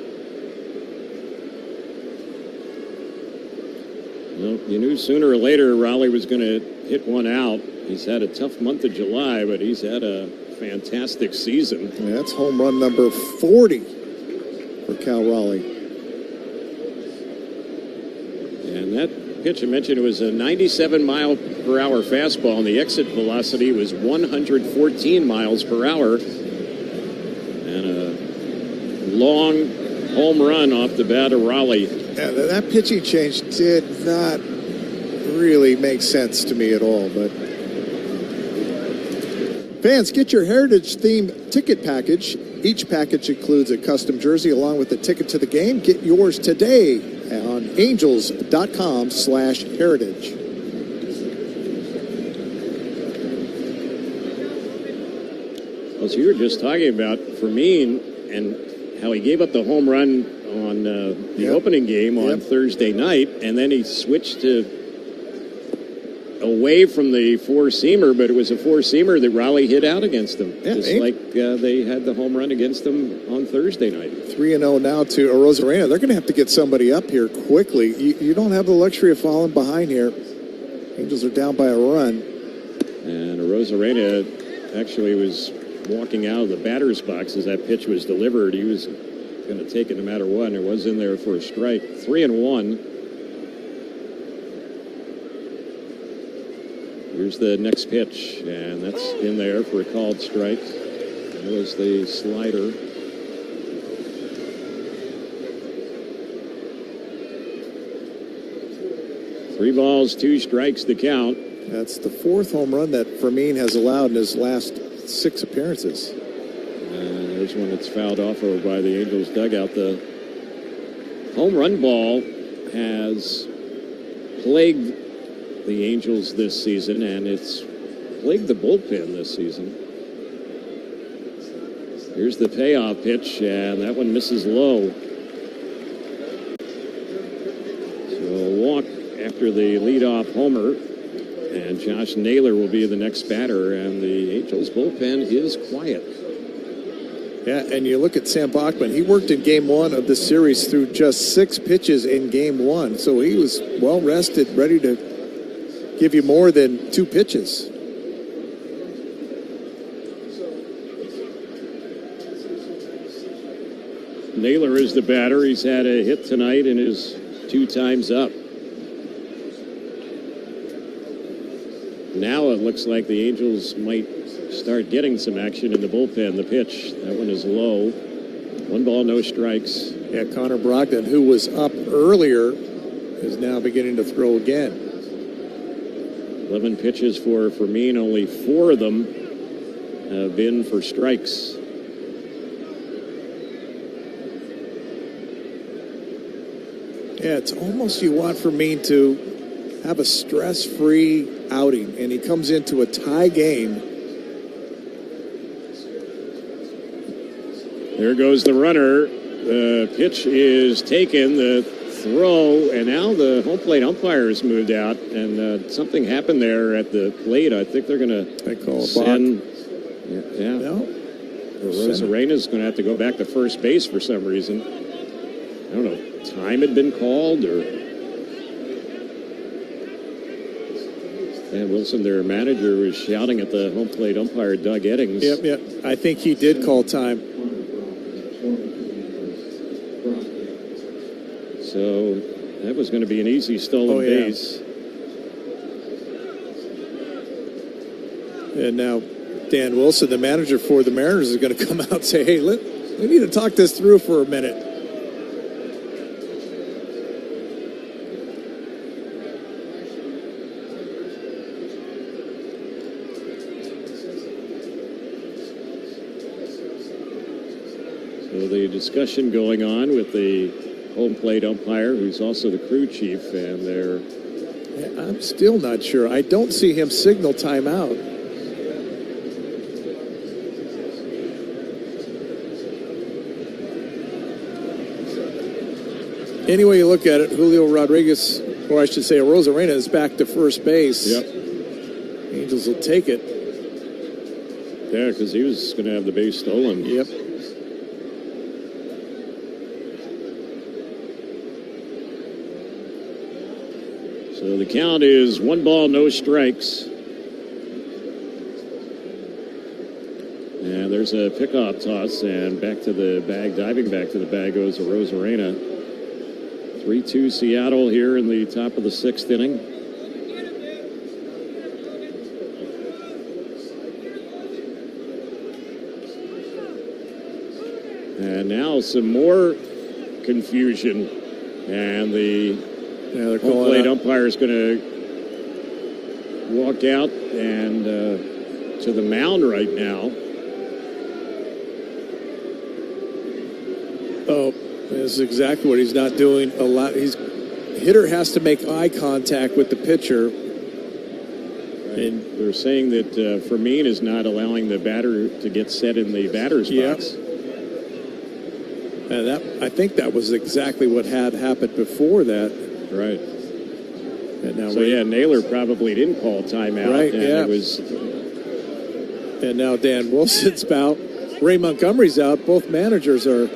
Well, you knew sooner or later Raleigh was going to hit one out. He's had a tough month of July, but he's had a fantastic season. Yeah, that's home run number 40 for Cal Raleigh. And that pitch I mentioned, it was a 97-mile-per-hour fastball, and the exit velocity was 114 miles per hour. And a long home run off the bat of Raleigh. Yeah, that pitching change did not really make sense to me at all, but fans, get your Heritage-themed ticket package. Each package includes a custom jersey along with a ticket to the game. Get yours today on angels.com/heritage. Well, so you were just talking about Fermin and how he gave up the home run on the opening game on Thursday night, and then he switched to away from the four-seamer, but it was a four-seamer that Raleigh hit out against them, just like they had the home run against them on Thursday night. 3-0 now to Rosarena. They're going to have to get somebody up here quickly. You don't have the luxury of falling behind here. Angels are down by a run. And Rosarena actually was walking out of the batter's box as that pitch was delivered. He was going to take it no matter what, and it was in there for a strike. 3-1. Here's the next pitch, and that's in there for a called strike. That was the slider. Three balls, two strikes to count. That's the 4th home run that Fermin has allowed in his last 6 appearances. And there's one that's fouled off over by the Angels dugout. The home run ball has plagued the Angels this season, and it's plagued the bullpen this season. Here's the payoff pitch, and that one misses low. So a walk after the leadoff homer, and Josh Naylor will be the next batter, and the Angels bullpen is quiet. Yeah, and you look at Sam Bachman. He worked in Game 1 of the series through just 6 pitches in Game 1, so he was well rested, ready to give you more than 2 pitches. Naylor is the batter. He's had a hit tonight and is 2 times up. Now it looks like the Angels might start getting some action in the bullpen. The pitch, that one is low. 1 ball, no strikes. Yeah, Connor Brogdon, who was up earlier, is now beginning to throw again. 11 pitches for Fermin, only 4 of them have been for strikes. Yeah, it's almost you want Fermin to have a stress-free outing, and he comes into a tie game. There goes the runner. The pitch is taken, the throw, and now the home plate umpire has moved out, and something happened there at the plate. I think they're going to send... Yeah. No. Rosarena's going to have to go back to first base for some reason. I don't know if time had been called or... And Wilson, their manager, was shouting at the home plate umpire, Doug Eddings. Yep. I think he did call time. So that was going to be an easy stolen base. And now Dan Wilson, the manager for the Mariners, is going to come out and say, hey, we need to talk this through for a minute. So the discussion going on with the home plate umpire, who's also the crew chief, and they're... I'm still not sure. I don't see him signal timeout. Any way you look at it, Julio Rodriguez, or I should say Rosarena, is back to first base. Yep. Angels will take it. Yeah, because he was going to have the base stolen. Yep. So the count is 1 ball, no strikes. And there's a pickoff toss, and back to the bag, diving back to the bag goes Rosarena. 3-2 Seattle here in the top of the 6th inning. And now some more confusion, and the home plate umpire is going to walk out and to the mound right now. Oh, this is exactly what he's not doing a lot. Hitter has to make eye contact with the pitcher. And they're saying that Fermin is not allowing the batter to get set in the batter's box. And I think that was exactly what had happened before that. Right. And now Naylor probably didn't call timeout. Right, and yeah. It was... And now Dan Wilson's out. Ray Montgomery's out. Both managers are...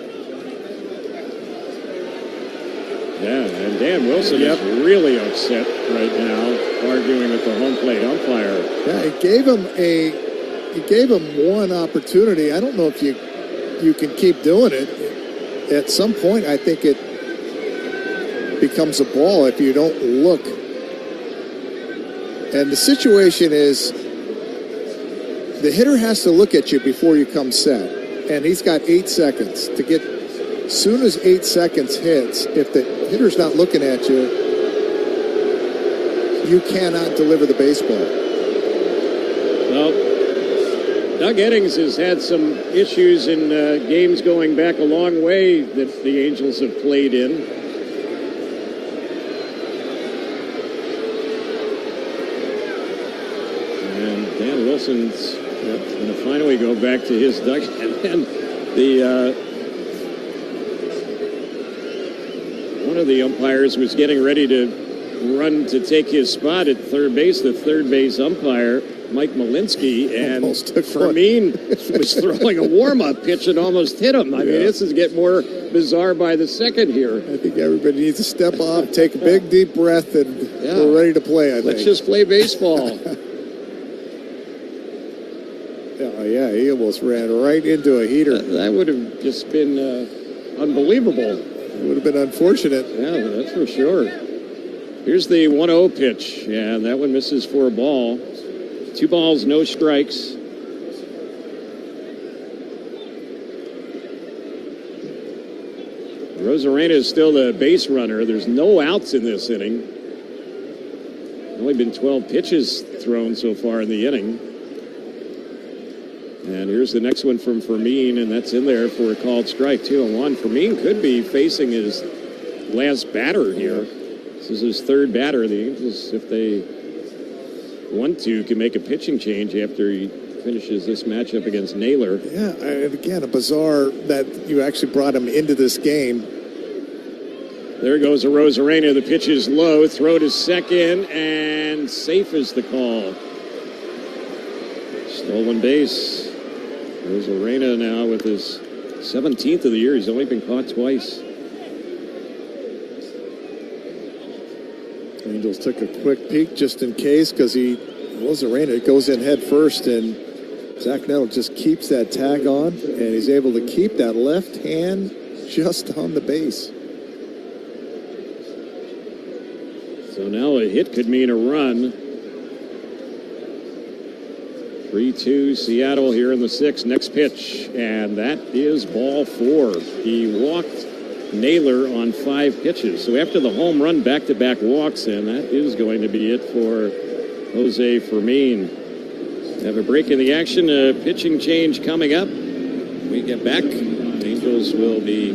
Yeah, and Dan Wilson is really upset right now, arguing with the home plate umpire. Yeah, he gave him one opportunity. I don't know if you can keep doing it. At some point, I think it becomes a ball if you don't look. And the situation is, the hitter has to look at you before you come set. And he's got 8 seconds to get. As soon as 8 seconds hits, if the hitter's not looking at you, you cannot deliver the baseball. Well, Doug Eddings has had some issues in games going back a long way that the Angels have played in. And Dan Wilson's going to finally go back to his dugout. And one of the umpires was getting ready to run to take his spot at third base, the third base umpire, Mike Malinsky, and Fermin was throwing a warm-up pitch and almost hit him. I mean, this is getting more bizarre by the second here. I think everybody needs to step off, take a big, deep breath, and we're ready to play, I think. Let's just play baseball. He almost ran right into a heater. That would have just been unbelievable. It would have been unfortunate. Yeah, that's for sure. Here's the 1-0 pitch, and that one misses for a ball. 2 balls, no strikes. Rosarena is still the base runner. There's no outs in this inning. Only been 12 pitches thrown so far in the inning. And here's the next one from Fermin, and that's in there for a called strike, 2-1. Fermin could be facing his last batter here. So is his third batter. The Angels, if they want to, can make a pitching change after he finishes this matchup against Naylor. Yeah, and again, a bizarre that you actually brought him into this game. There goes Arozarena. The pitch is low. Throw to second, and safe is the call. Stolen base. Arozarena now with his 17th of the year. He's only been caught twice. Angels took a quick peek just in case because Arozarena goes in head first, and Zach Nettle just keeps that tag on, and he's able to keep that left hand just on the base. So now a hit could mean a run. 3-2 Seattle here in the sixth. Next pitch, and that is ball 4. He walked Naylor on 5 pitches. So after the home run, back-to-back walks, and that is going to be it for Jose Fermin. Have a break in the action. A pitching change coming up. When we get back, the Angels will be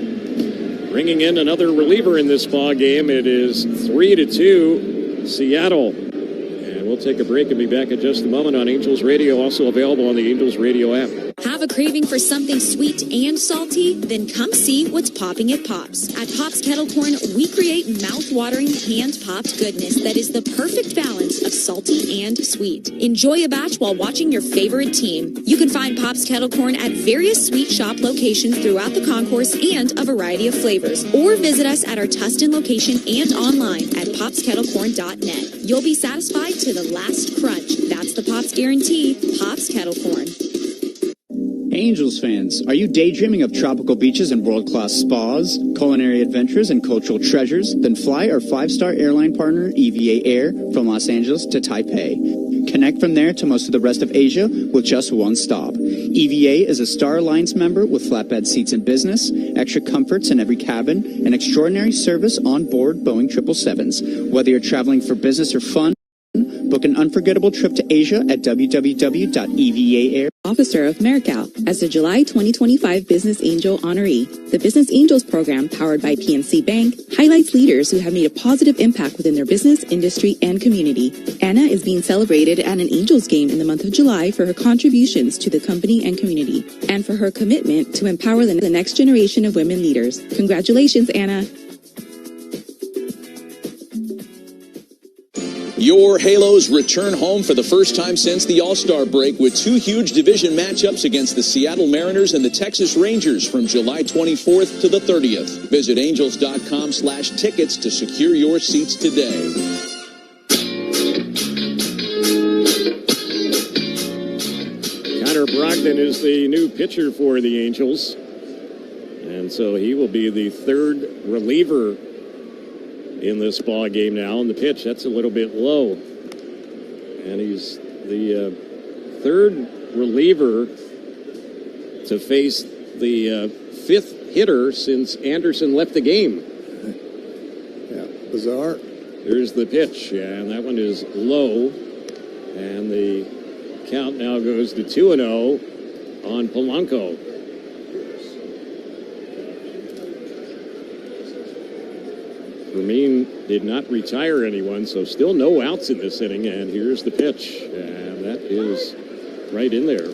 bringing in another reliever in this ball game. It is 3-2 Seattle. And we'll take a break and be back in just a moment on Angels Radio, also available on the Angels Radio app. Have a craving for something sweet and salty? Then come see what's popping at Pops. At Pops Kettle Corn, we create mouth-watering, hand-popped goodness that is the perfect balance of salty and sweet. Enjoy a batch while watching your favorite team. You can find Pops Kettle Corn at various sweet shop locations throughout the concourse and a variety of flavors. Or visit us at our Tustin location and online at popskettlcorn.net. You'll be satisfied to the last crunch. That's the Pops guarantee. Pops Kettle Corn. Angels fans, are you daydreaming of tropical beaches and world-class spas, culinary adventures, and cultural treasures? Then fly our 5-star airline partner, EVA Air, from Los Angeles to Taipei. Connect from there to most of the rest of Asia with just one stop. EVA is a Star Alliance member with flatbed seats in business, extra comforts in every cabin, and extraordinary service on board Boeing 777s. Whether you're traveling for business or fun, book an unforgettable trip to Asia at www.evaAir. Officer of Marical as the July 2025 Business Angel honoree. The Business Angels program, powered by PNC Bank, highlights leaders who have made a positive impact within their business, industry, and community. Anna is being celebrated at an Angels game in the month of July for her contributions to the company and community, and for her commitment to empower the next generation of women leaders. Congratulations, Anna. Your Halos return home for the first time since the All-Star break with 2 huge division matchups against the Seattle Mariners and the Texas Rangers from July 24th to the 30th. Visit angels.com/tickets to secure your seats today. Connor Brogdon is the new pitcher for the Angels. And so he will be the third reliever in this ball game now. And the pitch, that's a little bit low. And he's the third reliever to face the 5th hitter since Anderson left the game. Yeah, bizarre. There's the pitch, and that one is low. And the count now goes to 2-0 on Polanco. Fermin did not retire anyone, so still no outs in this inning, and here's the pitch, and that is right in there.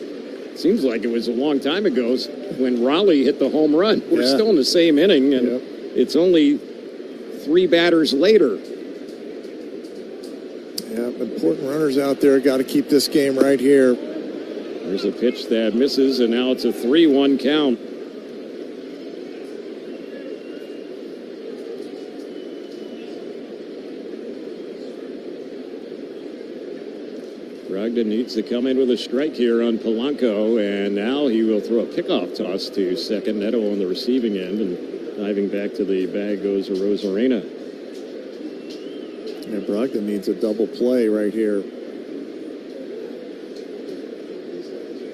Seems like it was a long time ago when Raleigh hit the home run. We're still in the same inning, and it's only 3 batters later. Yeah, important runners out there. Got to keep this game right here. There's a pitch that misses, and now it's a 3-1 count. Brogdon needs to come in with a strike here on Polanco, and now he will throw a pickoff toss to second. Neto on the receiving end, and diving back to the bag goes Arozarena. Yeah, Brogdon needs a double play right here.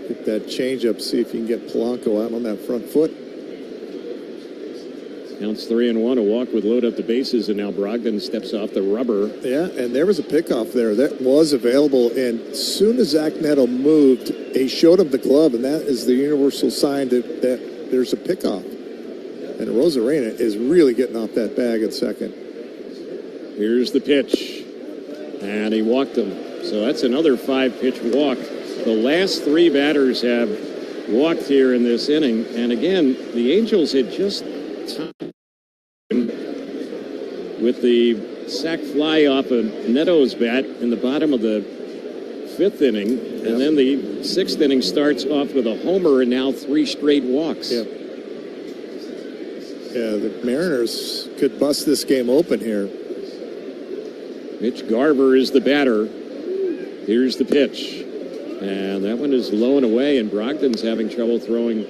Get that changeup, see if you can get Polanco out on that front foot. Counts 3-1, a walk with load up the bases, and now Brogdon steps off the rubber. Yeah, and there was a pickoff there that was available, and as soon as Zach Neto moved, he showed him the glove, and that is the universal sign that there's a pickoff. And Arozarena is really getting off that bag at second. Here's the pitch. And he walked him. So that's another 5-pitch walk. The last 3 batters have walked here in this inning. And again, the Angels had just timed with the sac fly off of Neto's bat in the bottom of the 5th inning. And then the 6th inning starts off with a homer and now 3 straight walks. Yep. Yeah, the Mariners could bust this game open here. Mitch Garver is the batter. Here's the pitch. And that one is low and away, and Brogdon's having trouble throwing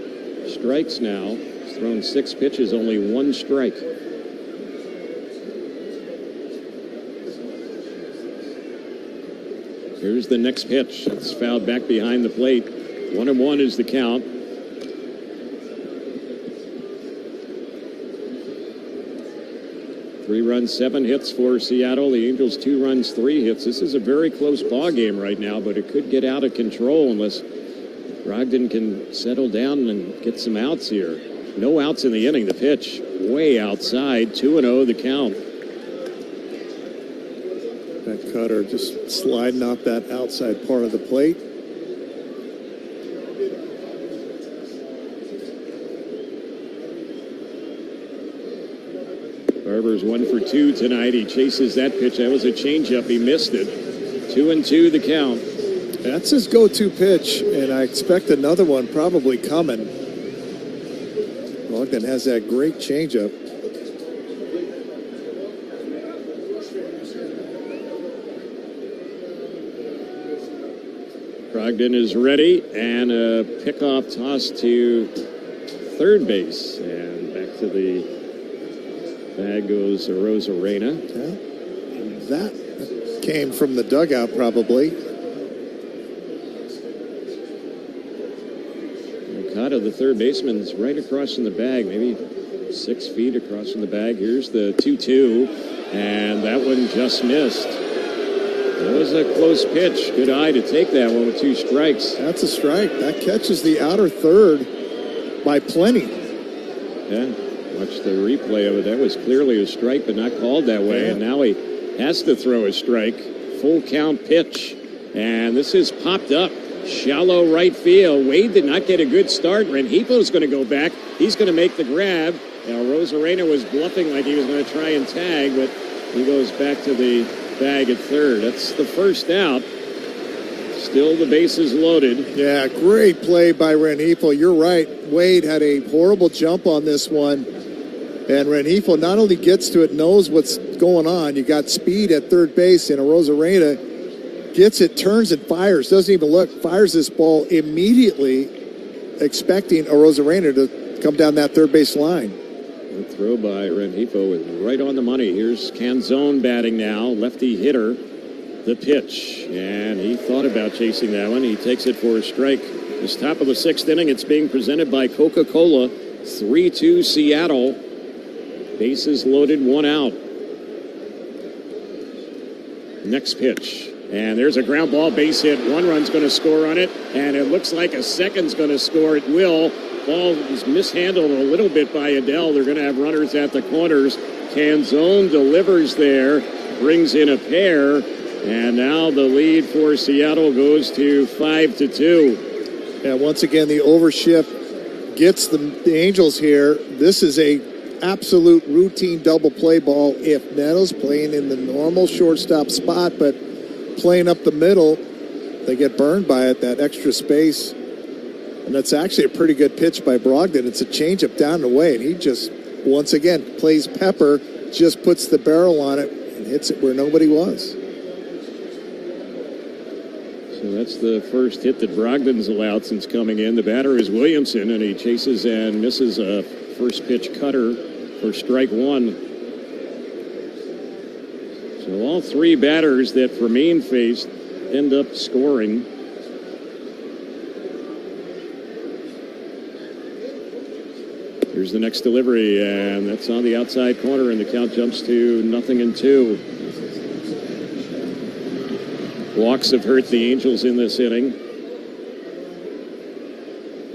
strikes now. He's thrown 6 pitches, only 1 strike. Here's the next pitch. It's fouled back behind the plate. 1-1 is the count. Three runs, 7 hits for Seattle. The Angels 2 runs, 3 hits. This is a very close ball game right now, but it could get out of control unless Brogdon can settle down and get some outs here. No outs in the inning. The pitch way outside. 2-0 the count. That cutter just sliding off that outside part of the plate. Garver's 1 for 2 tonight. He chases that pitch. That was a changeup. He missed it. 2-2 the count. That's his go-to pitch, and I expect another one probably coming. Brogdon has that great changeup. Brogdon is ready, and a pickoff toss to third base. And back to the bag goes Arozarena. Okay. That came from the dugout, probably. Okada, the third baseman, is right across from the bag, maybe 6 feet across from the bag. Here's the 2-2, and that one just missed. That was a close pitch. Good eye to take that one with 2 strikes. That's a strike. That catches the outer third by plenty. Yeah, watch the replay of it. That was clearly a strike, but not called that way. Yeah. And now he has to throw a strike. Full count pitch. And this is popped up. Shallow right field. Wade did not get a good start. Rengifo's going to go back. He's going to make the grab. Now, Arozarena was bluffing like he was going to try and tag, but he goes back to the bag at third. That's the first out. Still the bases loaded. Yeah, great play by Rengifo. You're right. Wade had a horrible jump on this one. And Rengifo not only gets to it, knows what's going on. You got speed at third base, and Arozarena gets it, turns and fires. Doesn't even look. Fires this ball immediately, expecting Arozarena to come down that third base line. The throw by Rengifo is right on the money. Here's Canzone batting now, lefty hitter. The pitch, and he thought about chasing that one. He takes it for a strike. This top of the 6th inning, it's being presented by Coca-Cola. 3-2 Seattle. Bases loaded, 1 out. Next pitch. And there's a ground ball, base hit. 1 run's going to score on it, and it looks like a second's going to score. It will. Ball was mishandled a little bit by Adele. They're going to have runners at the corners. Canzone delivers there, brings in a pair, and now the lead for Seattle goes to 5-2. Yeah, once again, the overshift gets the Angels here. This is a absolute routine double play ball. If Neto's playing in the normal shortstop spot, but playing up the middle, they get burned by it, that extra space. And that's actually a pretty good pitch by Brogdon. It's a changeup down the way, and he just, once again, plays pepper, just puts the barrel on it and hits it where nobody was. So that's the first hit that Brogdon's allowed since coming in. The batter is Williamson, and he chases and misses a first pitch cutter for strike 1. So all 3 batters that Fermin faced end up scoring. Here's the next delivery, and that's on the outside corner, and the count jumps to 0-2. Walks have hurt the Angels in this inning.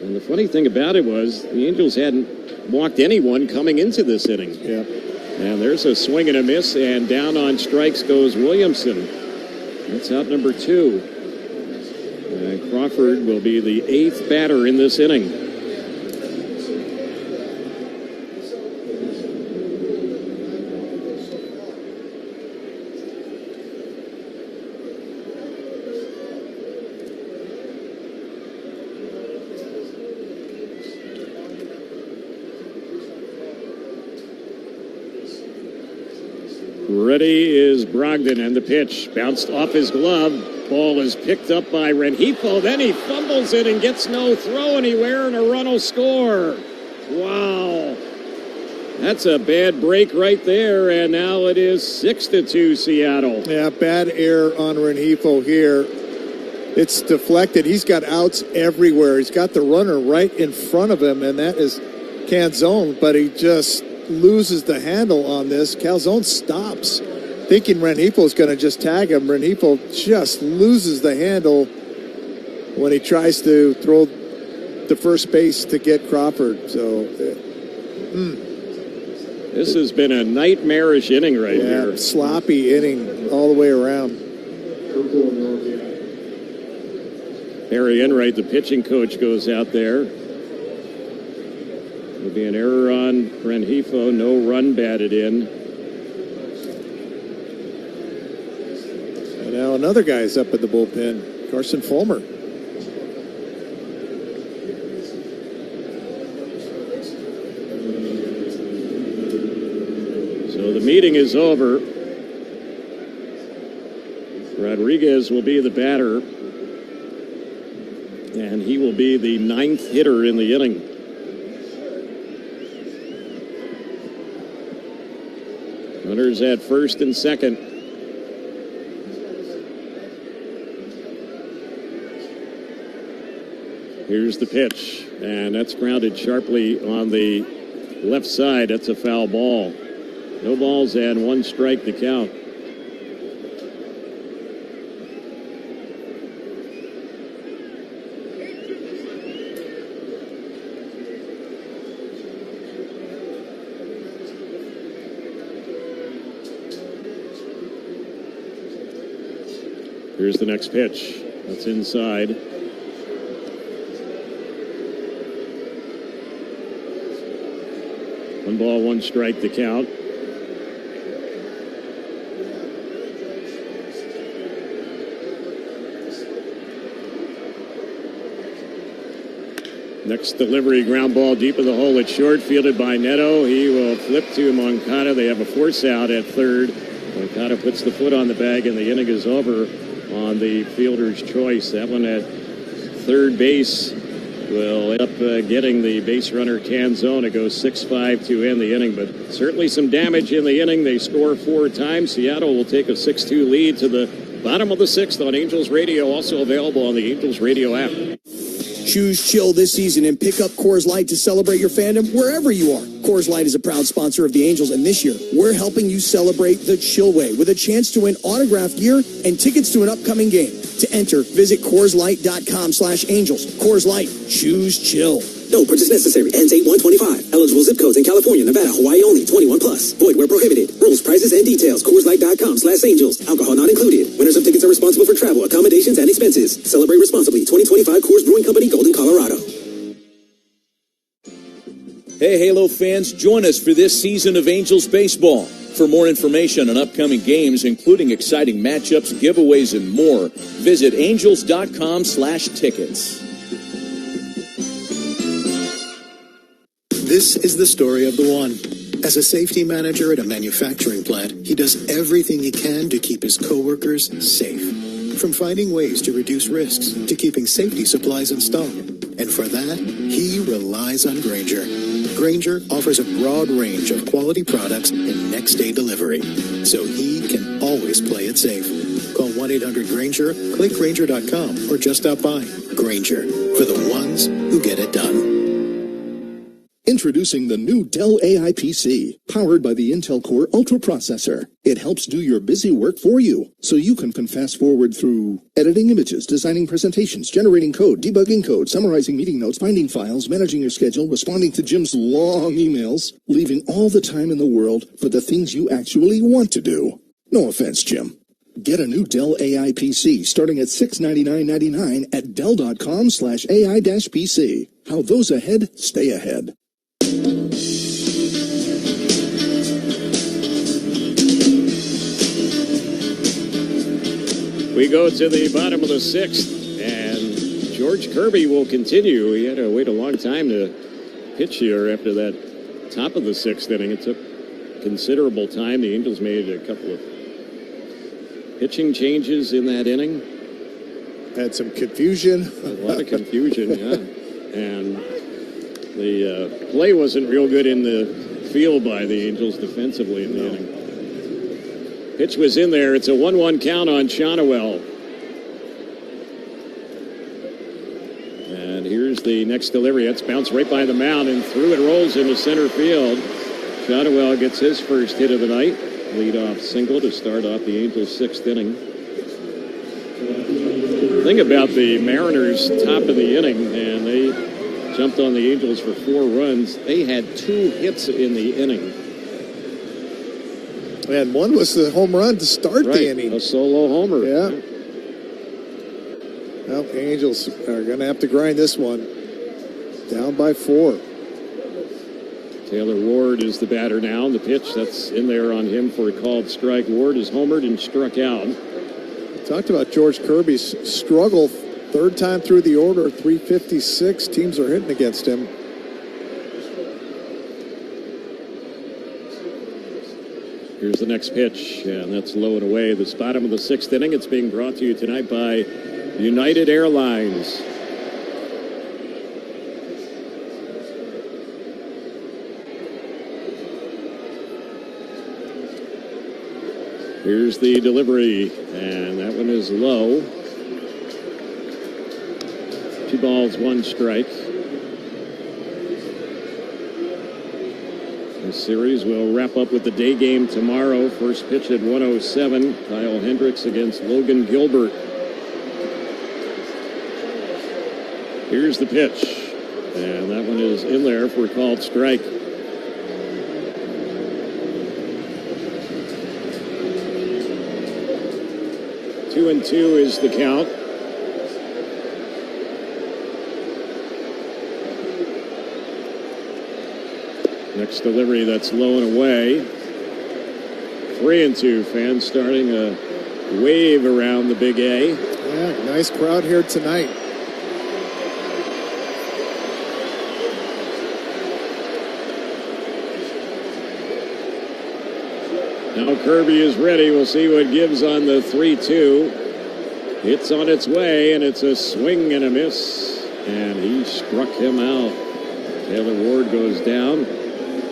And the funny thing about it was the Angels hadn't walked anyone coming into this inning. Yeah. And there's a swing and a miss, and down on strikes goes Williamson. That's out number 2. And Crawford will be the 8th batter in this inning. Ready is Brogdon, and the pitch bounced off his glove. Ball is picked up by Rengifo. Then he fumbles it and gets no throw anywhere, and a run will score. Wow. That's a bad break right there, and now it is 6-2 Seattle. Yeah, bad error on Rengifo here. It's deflected. He's got outs everywhere. He's got the runner right in front of him, and that is Canzone, but he just loses the handle on this. Calzone stops, thinking Rengifo is going to just tag him. Rengifo just loses the handle when he tries to throw the first base to get Crawford. So, this has been a nightmarish inning right here. Sloppy inning all the way around. Harry Enright, the pitching coach, goes out there. There'll be an error on Rengifo. No run batted in. And now another guy's up in the bullpen, Carson Fulmer. So the meeting is over. Rodriguez will be the batter, and he will be the 9th hitter in the inning. Runners at first and second. Here's the pitch, and that's grounded sharply on the left side. That's a foul ball. No balls and 1 strike to count. Here's the next pitch. That's inside. One ball, 1 strike to count. Next delivery, ground ball deep in the hole at short, fielded by Neto. He will flip to Moncada. They have a force out at third. Moncada puts the foot on the bag, and the inning is over on the fielder's choice. That one at third base will end up getting the base runner Canzone. It goes 6-5 to end the inning, but certainly some damage in the inning. They score 4 times. Seattle will take a 6-2 lead to the bottom of the 6th on Angels Radio, also available on the Angels Radio app. Choose chill this season and pick up Coors Light to celebrate your fandom wherever you are. Coors Light is a proud sponsor of the Angels, and this year, we're helping you celebrate the chill way with a chance to win autographed gear and tickets to an upcoming game. To enter, visit CoorsLight.com/Angels. Coors Light, choose chill. No purchase necessary. Ends 8/1/25. Eligible zip codes in California, Nevada, Hawaii only. 21 plus. Void where prohibited. Rules, prices, and details. CoorsLight.com/Angels. Alcohol not included. Winners of tickets are responsible for travel, accommodations, and expenses. Celebrate responsibly. 2025 Coors Brewing Company, Golden, Colorado. Hey, Halo fans, join us for this season of Angels baseball. For more information on upcoming games, including exciting matchups, giveaways, and more, visit angels.com/tickets. This is the story of the one. As a safety manager at a manufacturing plant, he does everything he can to keep his coworkers safe. From finding ways to reduce risks to keeping safety supplies in stock. And for that, he relies on Grainger. Grainger offers a broad range of quality products and next-day delivery, so he can always play it safe. Call 1-800-GRAINGER, click Grainger.com, or just stop by. Grainger, for the ones who get it done. Introducing the new Dell AI PC, powered by the Intel Core Ultra processor. It helps do your busy work for you, so you can fast forward through editing images, designing presentations, generating code, debugging code, summarizing meeting notes, finding files, managing your schedule, responding to Jim's long emails, leaving all the time in the world for the things you actually want to do. No offense, Jim. Get a new Dell AI PC starting at $699.99 at Dell.com/AI-PC. How those ahead stay ahead. We go to the bottom of the sixth, and George Kirby will continue. He had to wait a long time to pitch here after that top of the sixth inning. It took considerable time. The Angels made a couple of pitching changes in that inning. Had some confusion. A lot of confusion, yeah. And the play wasn't real good in the field by the Angels defensively in the inning. Pitch was in there. It's a 1-1 count on Shonowell. And here's the next delivery. That's bounced right by the mound and through it rolls into center field. Shonowell gets his first hit of the night. Leadoff single to start off the Angels' sixth inning. Thing about the Mariners' top of the inning, and they jumped on the Angels for 4 runs. They had 2 hits in the inning. And one was the home run to start the inning. A solo homer. Yeah. Well, the Angels are going to have to grind this one. Down by 4. Taylor Ward is the batter now. The pitch that's in there on him for a called strike. Ward is homered and struck out. We talked about George Kirby's struggle. 3rd time through the order, 356. Teams are hitting against him. Here's the next pitch, and that's low and away. This bottom of the 6th inning. It's being brought to you tonight by United Airlines. Here's the delivery, and that one is low. 2 balls, 1 strike. The series will wrap up with the day game tomorrow. First pitch at 1:07. Kyle Hendricks against Logan Gilbert. Here's the pitch, and that one is in there for a called strike. Two and two is the count. Next delivery, that's low and away. 3-2. Fans starting a wave around the Big A. Yeah, nice crowd here tonight. Now Kirby is ready. We'll see what gives on the 3-2. It's on its way, and it's a swing and a miss. And he struck him out. Taylor Ward goes down.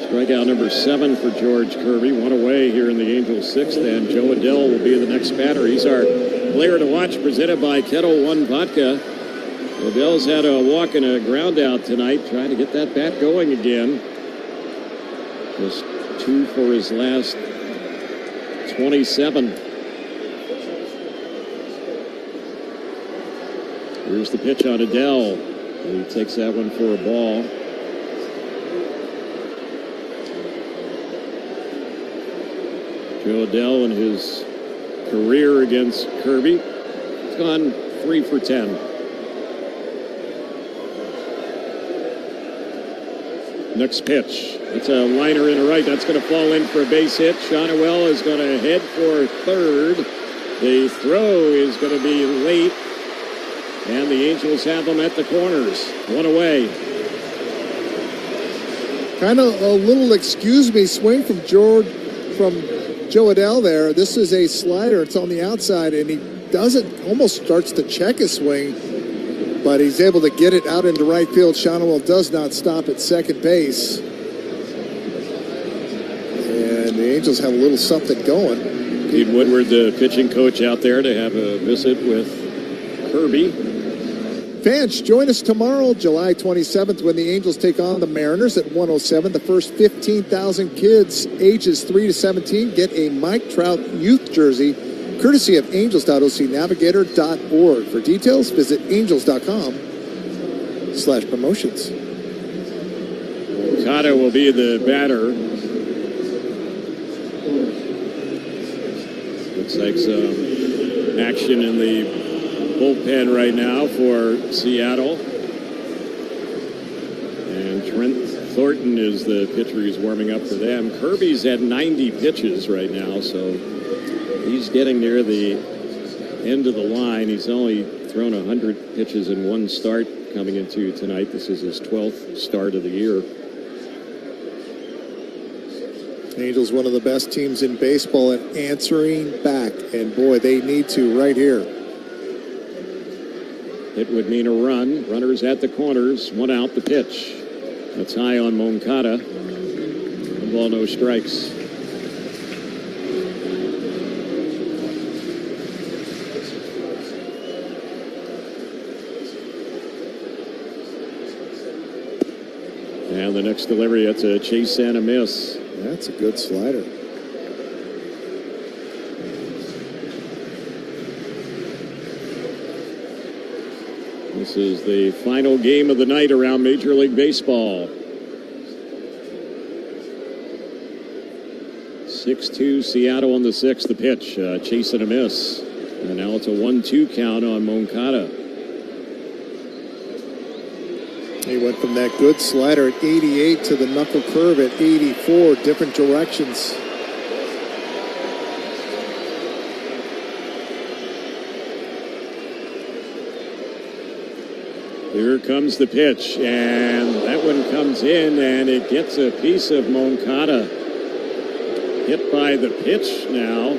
Strikeout number 7 for George Kirby. 1 away here in the Angels' 6th, and Joe Adell will be the next batter. He's our player to watch, presented by Kettle One Vodka. Adell's had a walk and a ground out tonight, trying to get that bat going again. Just 2 for his last 27. Here's the pitch on Adell. He takes that one for a ball. Joe Adell in his career against Kirby, it's gone 3 for 10. Next pitch. It's a liner in the right. That's going to fall in for a base hit. Shonowell is going to head for third. The throw is going to be late. And the Angels have them at the corners. 1 away. Kind of a little excuse me swing from Joe Adell there. This is a slider. It's on the outside, and he almost starts to check his swing, but he's able to get it out into right field. Shonowell does not stop at second base. And the Angels have a little something going. Pete Woodward, the pitching coach, out there to have a visit with Kirby. Fans, join us tomorrow, July 27th, when the Angels take on the Mariners at 107. The first 15,000 kids ages 3 to 17 get a Mike Trout youth jersey, courtesy of angels.ocnavigator.org. For details, visit angels.com/promotions. Okada will be the batter. Looks like some action in the bullpen right now for Seattle. And Trent Thornton is the pitcher who's warming up for them. Kirby's at 90 pitches right now, so he's getting near the end of the line. He's only thrown 100 pitches in one start coming into tonight. This is his 12th start of the year. Angels, one of the best teams in baseball at answering back, and boy, they need to right here. It would mean a run. Runners at the corners. One out, the pitch. That's high on Moncada. One ball, no strikes. And the next delivery, that's a chase and a miss. That's a good slider. This is the final game of the night around Major League Baseball. 6-2 Seattle on the sixth. The pitch, chase and a miss. And now it's a 1-2 count on Moncada. He went from that good slider at 88 to the knuckle curve at 84, different directions. Here comes the pitch, and that one comes in, and it gets a piece of Moncada. Hit by the pitch now.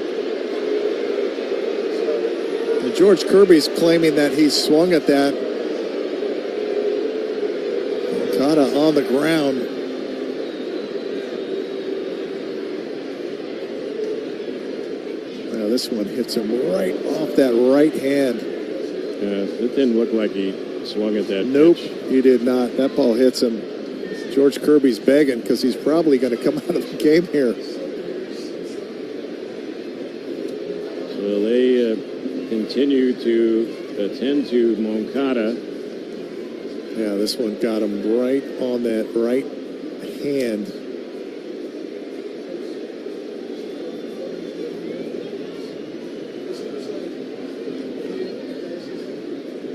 And George Kirby's claiming that he swung at that. Moncada on the ground. Now this one hits him right off that right hand. It didn't look like he swung at that Nope, pitch. he did not. That ball hits him. George Kirby's begging because he's probably going to come out of the game here. So they continue to attend to Moncada. Yeah, this one got him right on that right hand.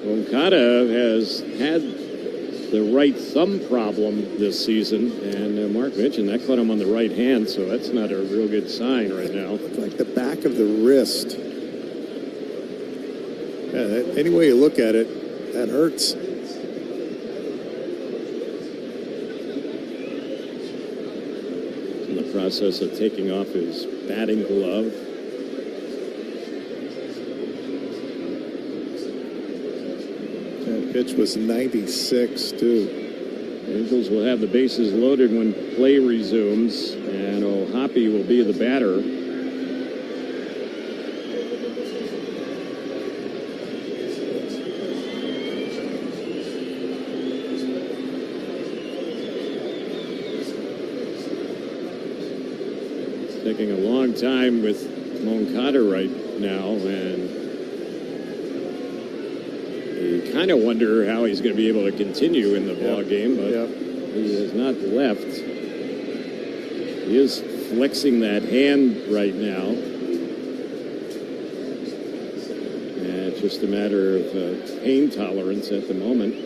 Moncada has had the right thumb problem this season, and Mark mentioned that caught him on the right hand, so that's not a real good sign right now. Like the back of the wrist. Yeah, any way you look at it, that hurts. In the process of taking off his batting glove. That pitch was 96, too. Angels will have the bases loaded when play resumes, and O'Hoppe will be the batter. Taking a long time with Moncada right now, and you kind of wonder how he's going to be able to continue in the ball game, but he has not left. He is flexing that hand right now. And it's just a matter of pain tolerance at the moment.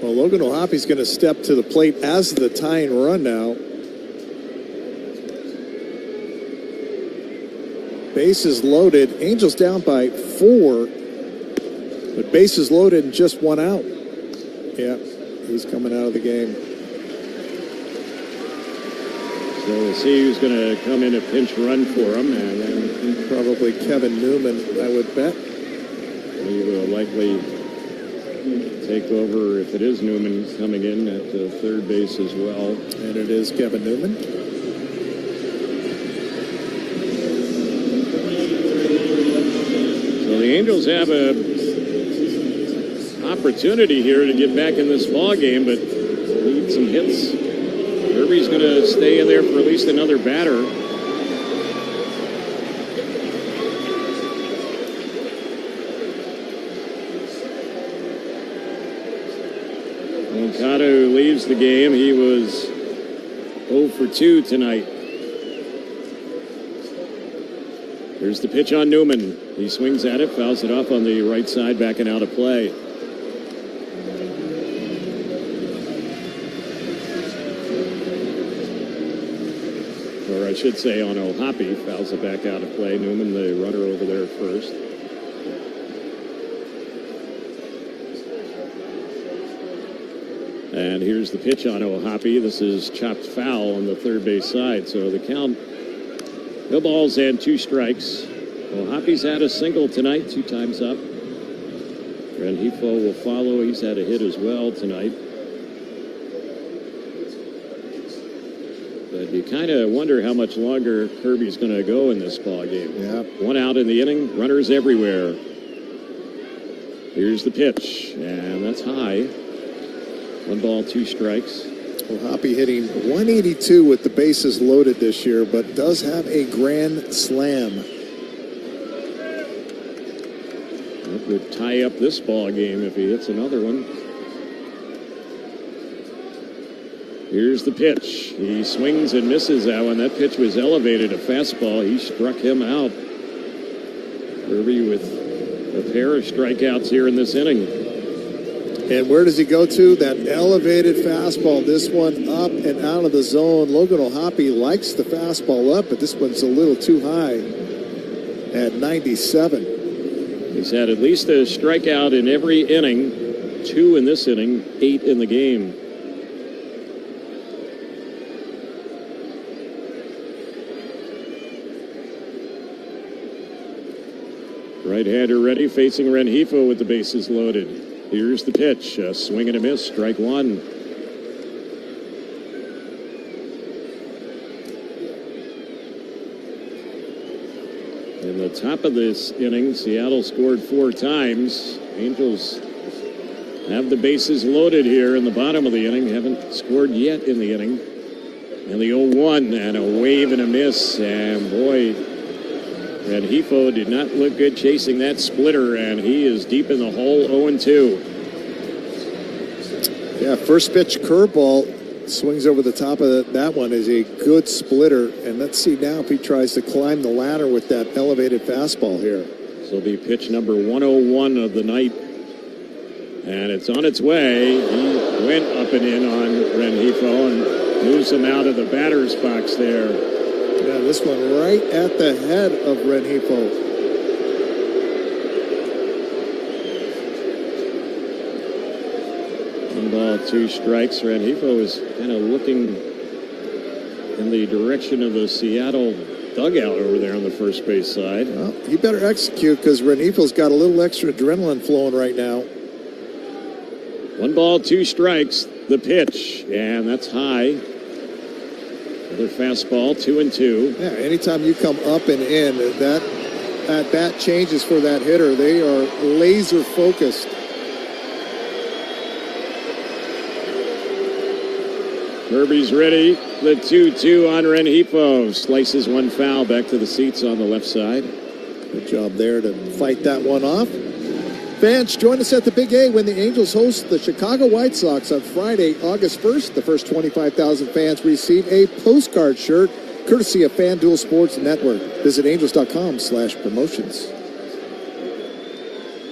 Well, Logan O'Hoppe's going to step to the plate as the tying run now. Bases loaded. Angels down by 4. But bases loaded and just one out. Yeah, he's coming out of the game. So we'll see who's going to come in a pinch run for him. And then probably Kevin Newman, I would bet. He will likely take over if it is Newman coming in at third base as well. And it is Kevin Newman. So the Angels have a opportunity here to get back in this ball game, but need some hits. Kirby's going to stay in there for at least another batter. Moncada leaves the game. He was 0 for 2 tonight. Here's the pitch on Newman. He swings at it, fouls it off on the right side, backing out of play. Or I should say on O'Hoppe, fouls it back out of play. Newman, the runner over there first. And here's the pitch on O'Hoppe. This is chopped foul on the third base side. So the count, no balls and 2 strikes. O'Hoppe's had a single tonight, 2 times up. Rengifo will follow. He's had a hit as well tonight. But you kind of wonder how much longer Kirby's going to go in this ball game. Yeah. 1 out in the inning, runners everywhere. Here's the pitch, and that's high. 1 ball, 2 strikes. O'Hoppe hitting 182 with the bases loaded this year, but does have a grand slam. That would tie up this ball game if he hits another one. Here's the pitch. He swings and misses that one. That pitch was elevated, a fastball. He struck him out. Kirby with a pair of strikeouts here in this inning. And where does he go to? That elevated fastball. This one up and out of the zone. Logan O'Hoppe likes the fastball up, but this one's a little too high at 97. He's had at least a strikeout in every inning. 2 in this inning, 8 in the game. Right-hander ready, facing Rengifo with the bases loaded. Here's the pitch, a swing and a miss, strike 1. In the top of this inning, Seattle scored 4 times. Angels have the bases loaded here in the bottom of the inning, haven't scored yet in the inning. And the 0-1, and a wave and a miss, and boy, Rengifo did not look good chasing that splitter, and he is deep in the hole, 0-2. Yeah, first pitch curveball swings over the top of that one is a good splitter. And let's see now if he tries to climb the ladder with that elevated fastball here. This will be pitch number 101 of the night. And it's on its way. He went up and in on Rengifo and moves him out of the batter's box there. Yeah, this one right at the head of Rengifo. 1 ball, 2 strikes. Rengifo is kind of looking in the direction of the Seattle dugout over there on the first base side. Well, he better execute because Renifo's got a little extra adrenaline flowing right now. 1 ball, 2 strikes. The pitch, and that's high. Another fastball, 2-2. Yeah, anytime you come up and in, that changes for that hitter. They are laser focused. Kirby's ready. The 2-2 on Rengifo. Slices one foul back to the seats on the left side. Good job there to fight that one off. Fans, join us at the Big A when the Angels host the Chicago White Sox on Friday, August 1st. The first 25,000 fans receive a postcard shirt courtesy of FanDuel Sports Network. Visit angels.com/promotions.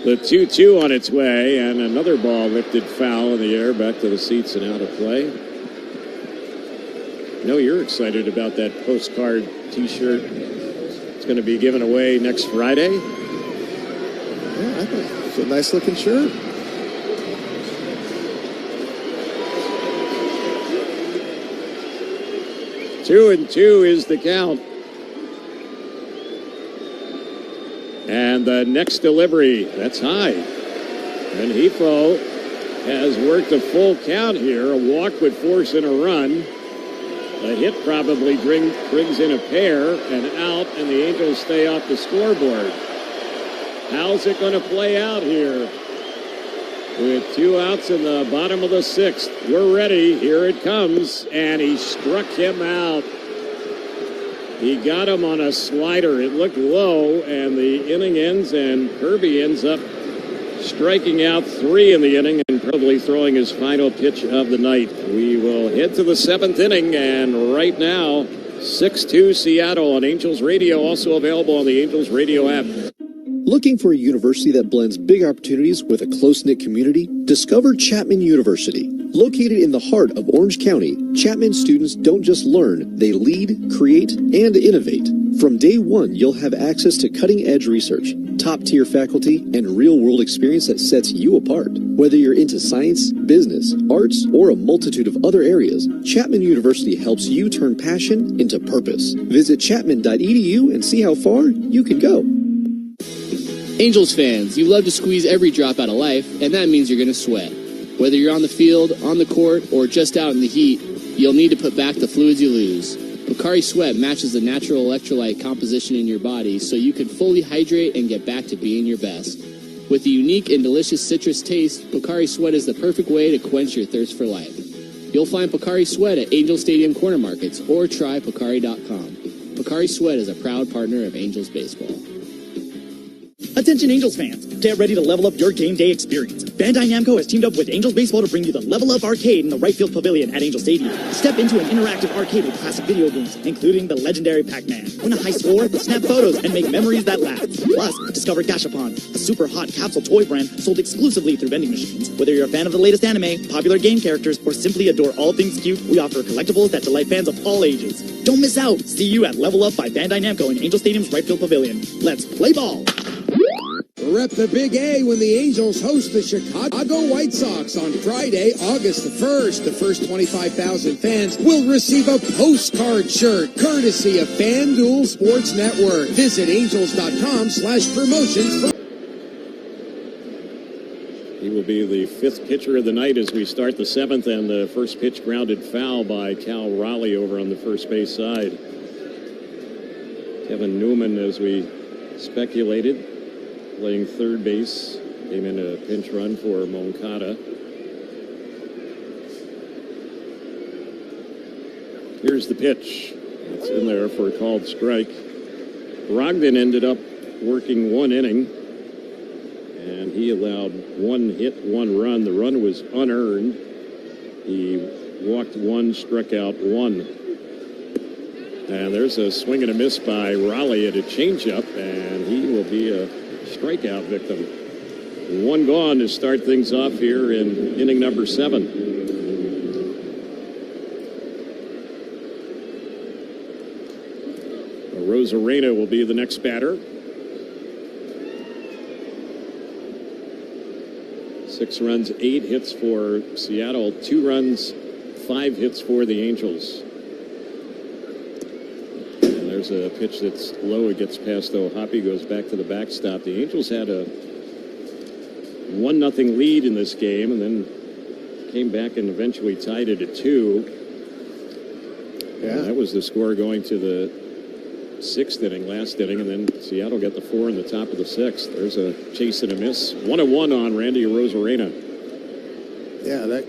The 2-2 on its way, and another ball lifted foul in the air back to the seats and out of play. I know you're excited about that postcard T-shirt. It's going to be given away next Friday. Yeah, I think it's a nice looking shirt. Two and two is the count. And the next delivery, that's high. And Rengifo has worked a full count here. A walk would force in a run. A hit probably brings in a pair and out, and the Angels stay off the scoreboard. How's it going to play out here? with 2 outs in the bottom of the 6th. We're ready. Here it comes. And he struck him out. He got him on a slider. It looked low, and the inning ends, and Kirby ends up striking out 3 in the inning and probably throwing his final pitch of the night. We will head to the 7th inning, and right now, 6-2 Seattle on Angels Radio, also available on the Angels Radio app. Looking for a university that blends big opportunities with a close-knit community? Discover Chapman University. Located in the heart of Orange County, Chapman students don't just learn, they lead, create, and innovate. From day one, you'll have access to cutting-edge research, top-tier faculty, and real-world experience that sets you apart. Whether you're into science, business, arts, or a multitude of other areas, Chapman University helps you turn passion into purpose. Visit chapman.edu and see how far you can go. Angels fans, you love to squeeze every drop out of life, and that means you're going to sweat. Whether you're on the field, on the court, or just out in the heat, you'll need to put back the fluids you lose. Pocari Sweat matches the natural electrolyte composition in your body so you can fully hydrate and get back to being your best. With the unique and delicious citrus taste, Pocari Sweat is the perfect way to quench your thirst for life. You'll find Pocari Sweat at Angel Stadium corner markets or try Pocari.com. Pocari Sweat is a proud partner of Angels Baseball. Attention Angels fans, get ready to level up your game day experience. Bandai Namco has teamed up with Angels Baseball to bring you the Level Up Arcade in the right field pavilion at Angel Stadium. Step into an interactive arcade with classic video games, including the legendary Pac-Man. Win a high score, snap photos, and make memories that last. Plus, discover Gashapon, a super hot capsule toy brand sold exclusively through vending machines. Whether you're a fan of the latest anime, popular game characters, or simply adore all things cute, we offer collectibles that delight fans of all ages. Don't miss out. See you at Level Up by Bandai Namco in Angel Stadium's right field pavilion. Let's play ball. Rep the Big A when the Angels host the Chicago White Sox on Friday, August the 1st. The first 25,000 fans will receive a postcard shirt, courtesy of FanDuel Sports Network. Visit angels.com/promotions. He will be the 5th pitcher of the night as we start the 7th, and the first pitch grounded foul by Cal Raleigh over on the first base side. Kevin Newman, as we speculated, playing third base, came in a pinch run for Moncada. Here's the pitch. It's in there for a called strike. Brogdon ended up working 1 inning, and he allowed 1 hit, 1 run. The run was unearned. He walked 1, struck out 1. And there's a swing and a miss by Raleigh at a changeup, and he will be a strikeout victim. 1 gone to start things off here in inning number 7. Rosarena will be the next batter. 6 runs, 8 hits for Seattle, 2 runs, 5 hits for the Angels. There's a pitch that's low. It gets past O'Hoppe, goes back to the backstop. The Angels had a 1-0 lead in this game and then came back and eventually tied it at 2. Yeah, and that was the score going to the 6th inning, last inning, and then Seattle got the 4 in the top of the 6th. There's a chase and a miss. 1-1 on Randy Rosarena. Yeah, that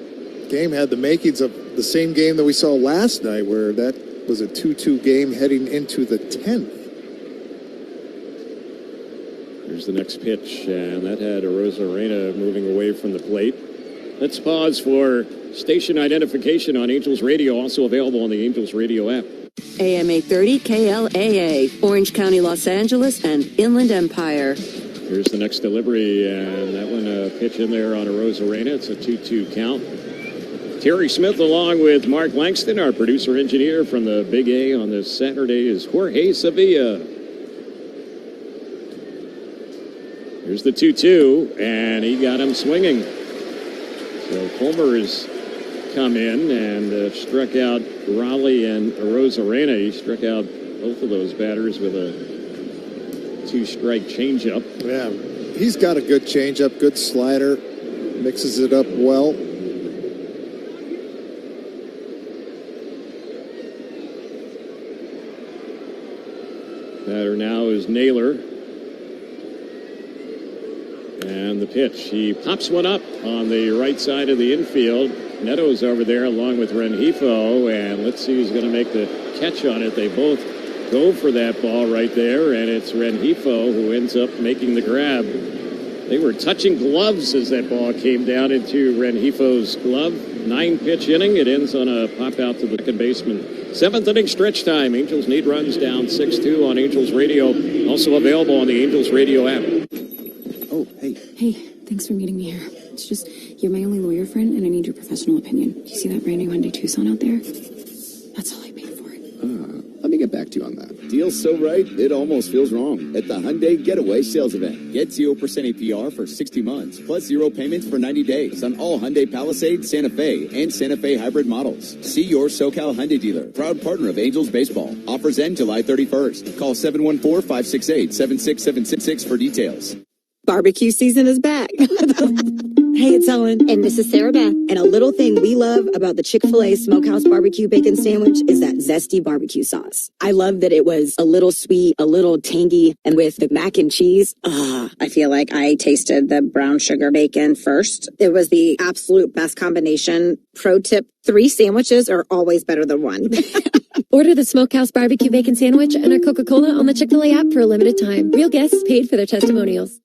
game had the makings of the same game that we saw last night, where that was a 2-2 game heading into the 10th. Here's the next pitch, and that had Rosarena moving away from the plate. Let's pause for station identification on Angels Radio, also available on the Angels Radio app. AM 830 KLAA, Orange County, Los Angeles, and Inland Empire. Here's the next delivery, and that one a pitch in there on a Rosarena. It's a 2-2 count. Terry Smith along with Mark Langston, our producer-engineer from the Big A on this Saturday is Jorge Sevilla. Here's the 2-2, and he got him swinging. So Fulmer has come in and struck out Raleigh and Rosarena. He struck out both of those batters with a 2-strike changeup. Yeah, he's got a good changeup, good slider, mixes it up well. Batter now is Naylor. And and the pitch. He pops one up on the right side of the infield. Neto's over there along with Rengifo, and let's see who's going to make the catch on it. They both go for that ball right there, and it's Rengifo who ends up making the grab. They were touching gloves as that ball came down into Rengifo's glove. 9-pitch inning. It ends on a pop out to the second baseman. 7th inning stretch time. Angels need runs, down 6-2 on Angels Radio. Also available on the Angels Radio app. Oh, hey. Hey, thanks for meeting me here. It's just, you're my only lawyer friend, and I need your professional opinion. Do you see that brand new Hyundai Tucson out there? That's all I paid for it. Let me get back to you on that. Deal's so right, it almost feels wrong. At the Hyundai Getaway Sales Event. Get 0% APR for 60 months, plus 0 payments for 90 days on all Hyundai Palisade, Santa Fe, and Santa Fe hybrid models. See your SoCal Hyundai dealer. Proud partner of Angels Baseball. Offers end July 31st. Call 714-568-7676 for details. Barbecue season is back. Hey, it's Ellen. And this is Sarah Beth. And a little thing we love about the Chick-fil-A Smokehouse Barbecue Bacon Sandwich is that zesty barbecue sauce. I love that it was a little sweet, a little tangy, and with the mac and cheese, I feel like I tasted the brown sugar bacon first. It was the absolute best combination. Pro tip, 3 sandwiches are always better than 1. Order the Smokehouse Barbecue Bacon Sandwich and a Coca-Cola on the Chick-fil-A app for a limited time. Real guests paid for their testimonials.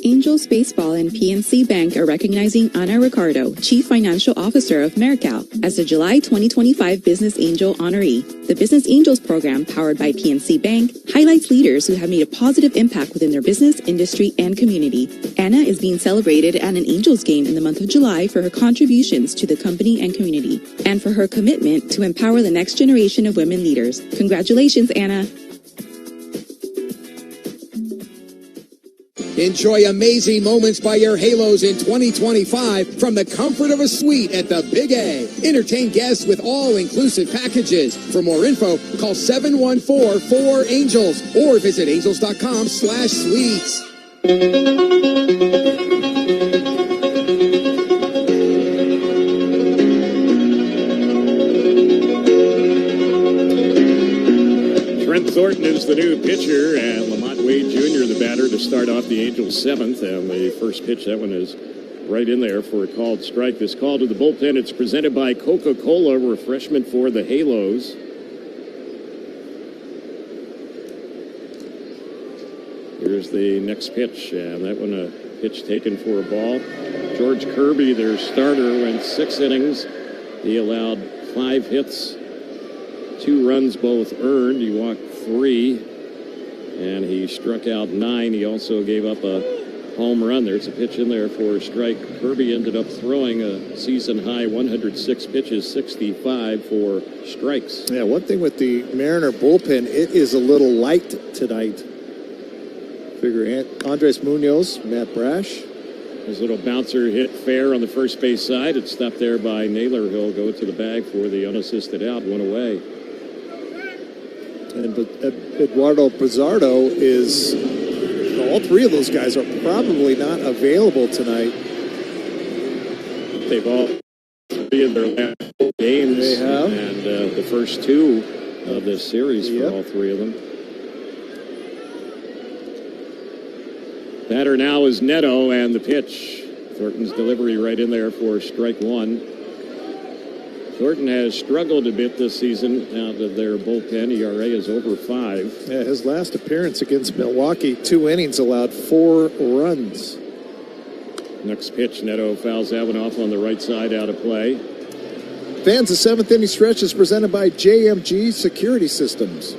Angels Baseball and PNC Bank are recognizing Ana Ricardo, Chief Financial Officer of Mercal, as the July 2025 Business Angel honoree. The Business Angels program, powered by PNC Bank, highlights leaders who have made a positive impact within their business, industry, and community. Anna is being celebrated at an Angels game in the month of July for her contributions to the company and community, and for her commitment to empower the next generation of women leaders. Congratulations, Anna. Enjoy amazing moments by your Halos in 2025 from the comfort of a suite at the Big A. Entertain guests with all-inclusive packages. For more info, call 714-4ANGELS or visit angels.com/suites. Trent Thornton is the new pitcher, and Lamont Wade Jr. the batter to start off the Angels' 7th. And the first pitch, that one is right in there for a called strike. This call to the bullpen, it's presented by Coca-Cola, refreshment for the Halos. Here's the next pitch, and that one a pitch taken for a ball. George Kirby, their starter, went 6 innings. He allowed 5 hits, 2 runs both earned. He walked 3, and he struck out 9. He also gave up a home run. There's a pitch in there for a strike. Kirby ended up throwing a season-high 106 pitches, 65 for strikes. Yeah, one thing with the Mariner bullpen, it is a little light tonight. Figure Andres Munoz, Matt Brash. His little bouncer hit fair on the first base side. It's stopped there by Naylor. He'll go to the bag for the unassisted out, 1 away. And Eduardo Pizarro is, all 3 of those guys are probably not available tonight. They've all been in their last games. They have. And the first 2 of this series for all 3 of them. Batter now is Neto, and the pitch. Thornton's delivery right in there for strike 1. Thornton has struggled a bit this season out of their bullpen. ERA is over 5. Yeah, his last appearance against Milwaukee, 2 innings, allowed 4 runs. Next pitch, Neto fouls that one off on the right side, out of play. Fans, the 7th inning stretch is presented by JMG Security Systems.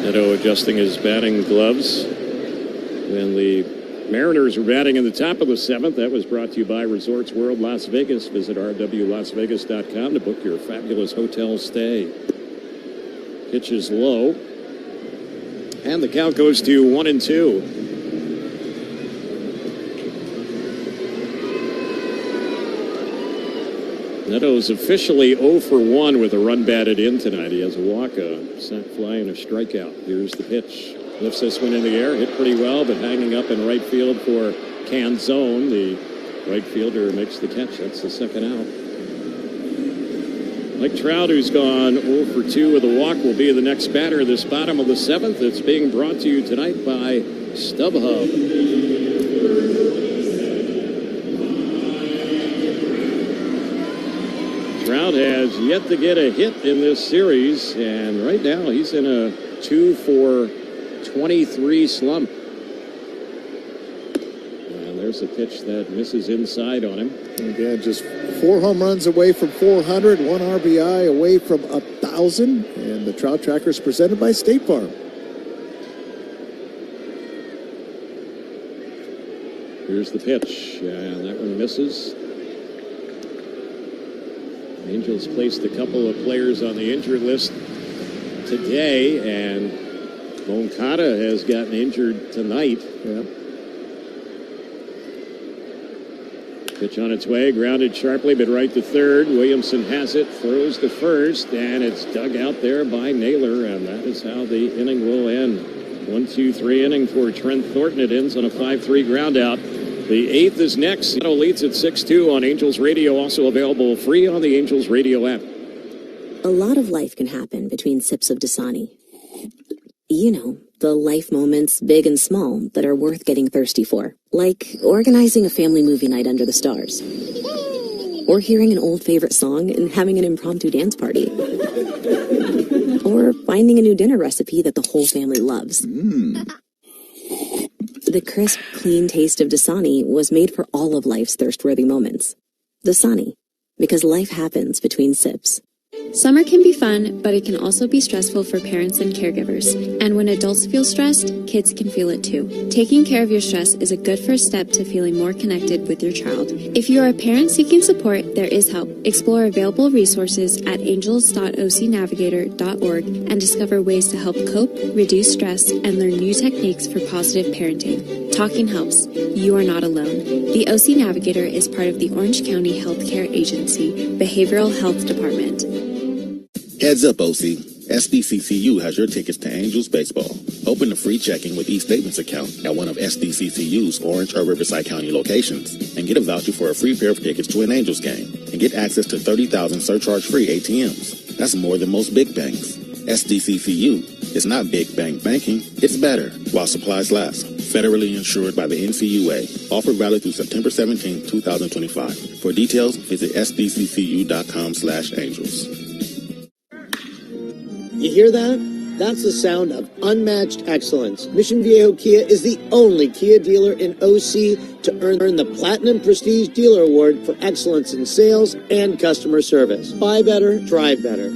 Neto adjusting his batting gloves. When the Mariners are batting in the top of the 7th. That was brought to you by Resorts World Las Vegas. Visit rwlasvegas.com to book your fabulous hotel stay. Pitch is low. And the count goes to 1-2. Neto's officially 0 for 1 with a run batted in tonight. He has a walk, a sac fly, and a strikeout. Here's the pitch. Lifts this one in the air, hit pretty well, but hanging up in right field for Canzone. The right fielder makes the catch. That's the second out. Mike Trout, who's gone 0 for 2 with a walk, will be the next batter this bottom of the 7th. It's being brought to you tonight by StubHub. Trout has yet to get a hit in this series, and right now he's in a 2 for 23 slump. And there's a pitch that misses inside on him. And again, just 4 home runs away from 400, 1 RBI away from 1,000. And the Trout Tracker is presented by State Farm. Here's the pitch, and that one misses. Angels placed a couple of players on the injured list today, and Moncada has gotten injured tonight. Yeah. Pitch on its way, grounded sharply, but right to third. Williamson has it, throws to first, and it's dug out there by Naylor, and that is how the inning will end. 1-2-3 inning for Trent Thornton. It ends on a 5-3 ground out. The 8th is next. Seattle leads at 6-2 on Angels Radio, also available free on the Angels Radio app. A lot of life can happen between sips of Dasani. You know, the life moments, big and small, that are worth getting thirsty for. Like organizing a family movie night under the stars. Or hearing an old favorite song and having an impromptu dance party. Or finding a new dinner recipe that the whole family loves. The crisp, clean taste of Dasani was made for all of life's thirst-worthy moments. Dasani, because life happens between sips. Summer can be fun, but it can also be stressful for parents and caregivers. And when adults feel stressed, kids can feel it too. Taking care of your stress is a good first step to feeling more connected with your child. If you are a parent seeking support, there is help. Explore available resources at angels.ocnavigator.org and discover ways to help cope, reduce stress, and learn new techniques for positive parenting. Talking helps. You are not alone. The OC Navigator is part of the Orange County Healthcare Agency Behavioral Health Department. Heads up, OC. SDCCU has your tickets to Angels Baseball. Open a free checking with eStatements account at one of SDCCU's Orange or Riverside County locations and get a voucher for a free pair of tickets to an Angels game and get access to 30,000 surcharge-free ATMs. That's more than most big banks. SDCCU is not big bank banking, it's better while supplies last. Federally insured by the NCUA. Offer valid through September 17, 2025. For details, visit sdccu.com/angels. You hear that? That's the sound of unmatched excellence. Mission Viejo Kia is the only Kia dealer in OC to earn the Platinum Prestige Dealer Award for excellence in sales and customer service. Buy better, drive better.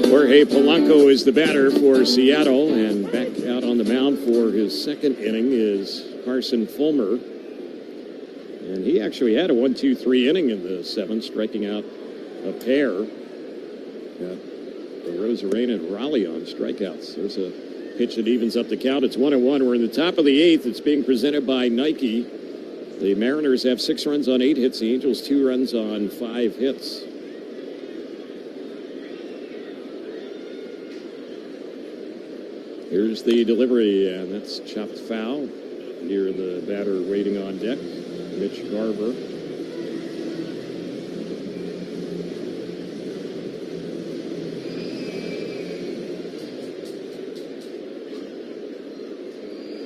Jorge Polanco is the batter for Seattle, and back out on the mound for his second inning is Carson Fulmer. And he actually had a 1-2-3 inning in the 7th, striking out a pair. Rosarena and Raleigh on strikeouts. There's a pitch that evens up the count. It's 1-1. We're in the top of the 8th. It's being presented by Nike. The Mariners have 6 runs on 8 hits. The Angels 2 runs on 5 hits. Here's the delivery, and that's chopped foul. Near the batter waiting on deck, Mitch Garver.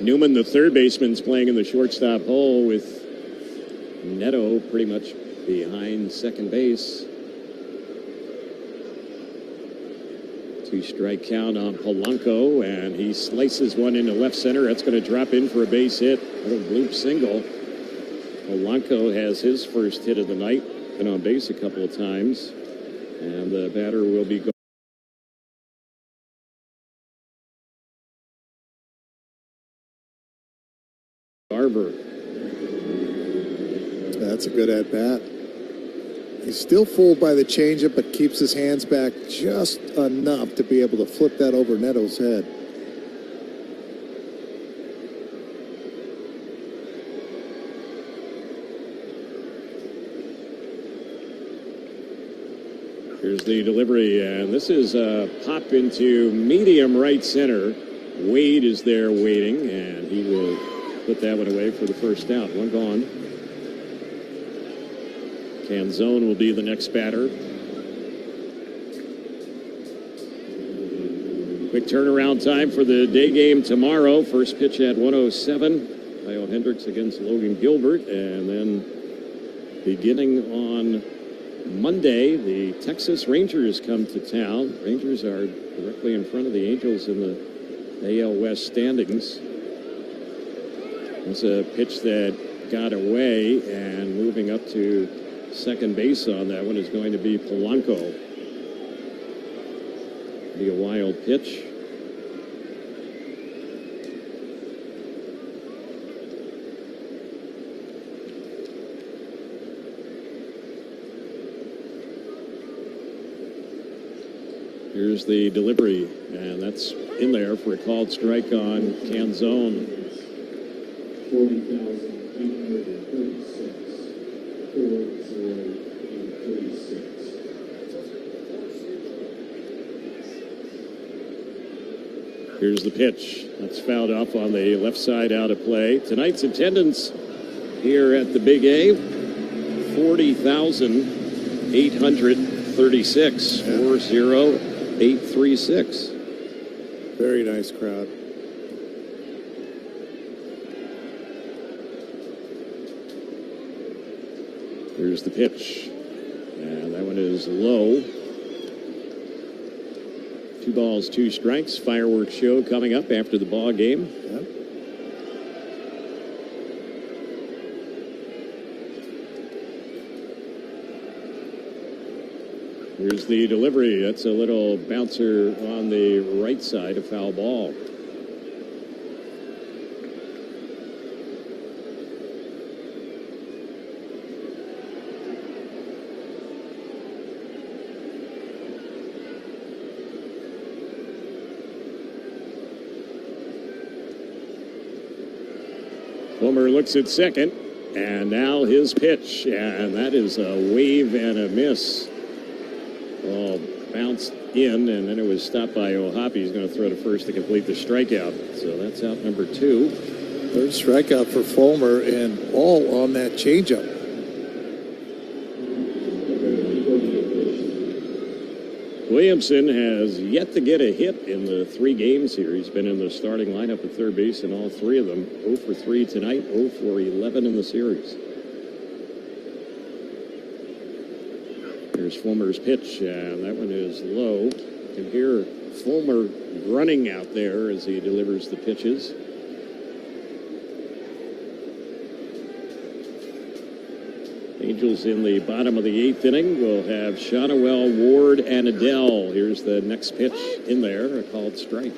Newman, the third baseman, is playing in the shortstop hole with Neto pretty much behind second base. 2-strike count on Polanco, and he slices one into left center. That's going to drop in for a base hit. A little bloop single. Polanco has his first hit of the night. Been on base a couple of times. And the batter will be Garver. That's a good at-bat. He's still fooled by the changeup, but keeps his hands back just enough to be able to flip that over Neto's head. Here's the delivery, and this is a pop into medium right center. Wade is there waiting, and he will put that one away for the first out. One gone. Canzone will be the next batter. Quick turnaround time for the day game tomorrow. First pitch at 1:07. Kyle Hendricks against Logan Gilbert. And then beginning on Monday, the Texas Rangers come to town. Rangers are directly in front of the Angels in the AL West standings. It's a pitch that got away, and moving up to second base on that one is going to be Polanco. Be a wild pitch. Here's the delivery, and that's in there for a called strike on Canzone. 40,836. 40,836. Here's the pitch. That's fouled off on the left side, out of play. Tonight's attendance here at the Big A, 40,836. 40,836. Very nice crowd. Here's the pitch. And that one is low. 2 balls, 2 strikes. Fireworks show coming up after the ball game. Yep. Here's the delivery. That's a little bouncer on the right side, a foul ball. Fulmer looks at second, and now his pitch, and that is a wave and a miss. Ball bounced in, and then it was stopped by O'Hoppe. He's going to throw to first to complete the strikeout. So that's out number 2. Third strikeout for Fulmer, and all on that changeup. Williamson has yet to get a hit in the 3 games here. He's been in the starting lineup at third base in all 3 of them. 0 for 3 tonight, 0 for 11 in the series. Here's Fulmer's pitch, and that one is low. You can hear Fulmer running out there as he delivers the pitches. Angels in the bottom of the 8th inning will have Shotwell, Ward, and Adele. Here's the next pitch in there, a called strike.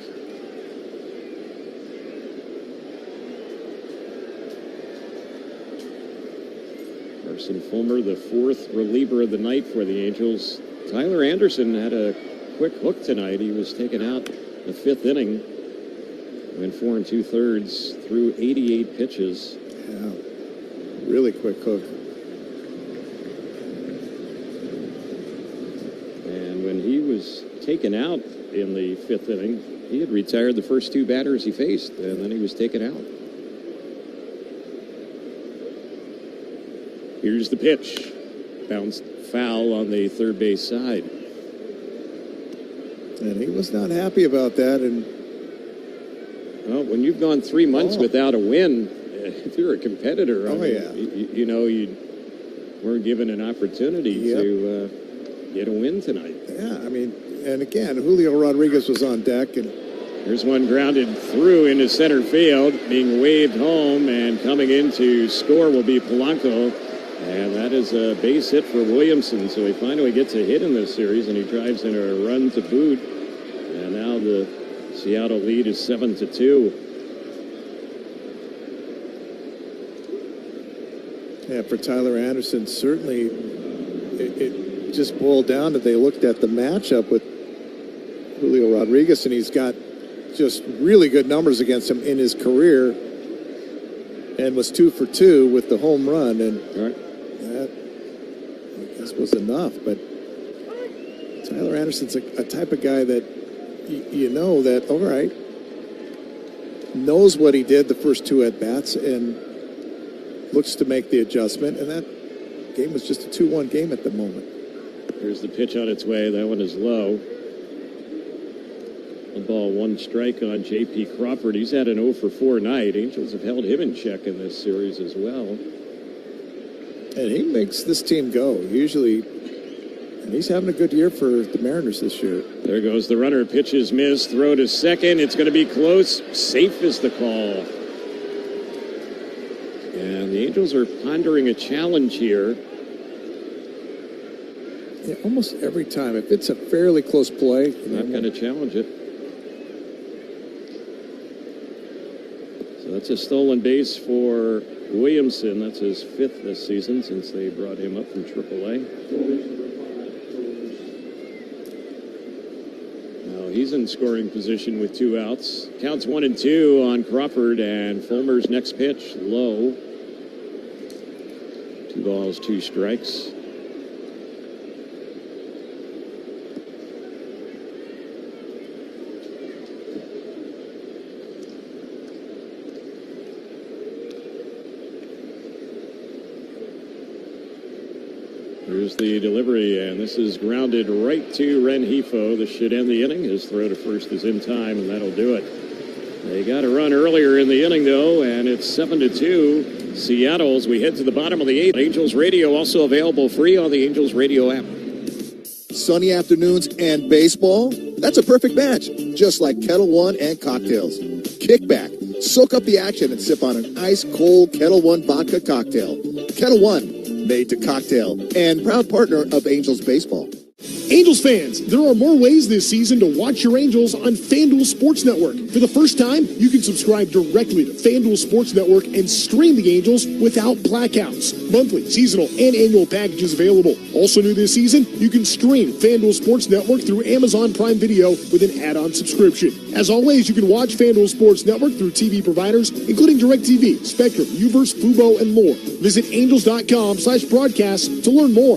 Carson Fulmer, the 4th reliever of the night for the Angels. Tyler Anderson had a quick hook tonight. He was taken out the 5th inning. Went 4 2/3 through 88 pitches. Yeah, really quick hook. He was taken out in the 5th inning. He had retired the first 2 batters he faced, and then he was taken out. Here's the pitch. Bounced foul on the third base side. And he was not happy about that. And well, when you've gone 3 months without a win, if you're a competitor, you know you weren't given an opportunity to get a win tonight. Yeah, I mean, and again, Julio Rodriguez was on deck. And here's one grounded through into center field, being waved home, and coming in to score will be Polanco. And that is a base hit for Williamson. So he finally gets a hit in this series, and he drives in a run to boot. And now the Seattle lead is 7-2. Yeah, for Tyler Anderson, certainly it just boiled down that they looked at the matchup with Julio Rodriguez, and he's got just really good numbers against him in his career, and was 2 for 2 with the home run, and that I guess was enough. But Tyler Anderson's a type of guy that you know that, all right, knows what he did the first 2 at-bats and looks to make the adjustment. And that game was just a 2-1 game at the moment. Here's the pitch on its way. That one is low. 1 ball, 1 strike on J.P. Crawford. He's had an 0 for 4 night. Angels have held him in check in this series as well. And he makes this team go. Usually, and he's having a good year for the Mariners this year. There goes the runner. Pitch is missed. Throw to second. It's going to be close. Safe is the call. And the Angels are pondering a challenge here. Yeah, almost every time. If it's a fairly close play, I'm going to challenge it. So that's a stolen base for Williamson. That's his 5th this season since they brought him up from AAA. Now he's in scoring position with 2 outs. Counts 1-2 on Crawford, and Fulmer's next pitch low. 2 balls, 2 strikes. Here's the delivery, and this is grounded right to Rengifo. This should end the inning. His throw to first is in time, and that'll do it. They got a run earlier in the inning, though, and it's 7-2. Seattle as we head to the bottom of the 8th. Angels Radio also available free on the Angels Radio app. Sunny afternoons and baseball? That's a perfect match, just like Kettle One and cocktails. Kick back, soak up the action, and sip on an ice-cold Kettle One vodka cocktail. Kettle One, made to cocktail, and proud partner of Angels Baseball. Angels fans, there are more ways this season to watch your Angels on FanDuel Sports Network. For the first time, you can subscribe directly to FanDuel Sports Network and stream the Angels without blackouts. Monthly, seasonal, and annual packages available. Also new this season, you can stream FanDuel Sports Network through Amazon Prime Video with an add-on subscription. As always, you can watch FanDuel Sports Network through TV providers, including DirecTV, Spectrum, Uverse, Fubo, and more. Visit angels.com/broadcast to learn more.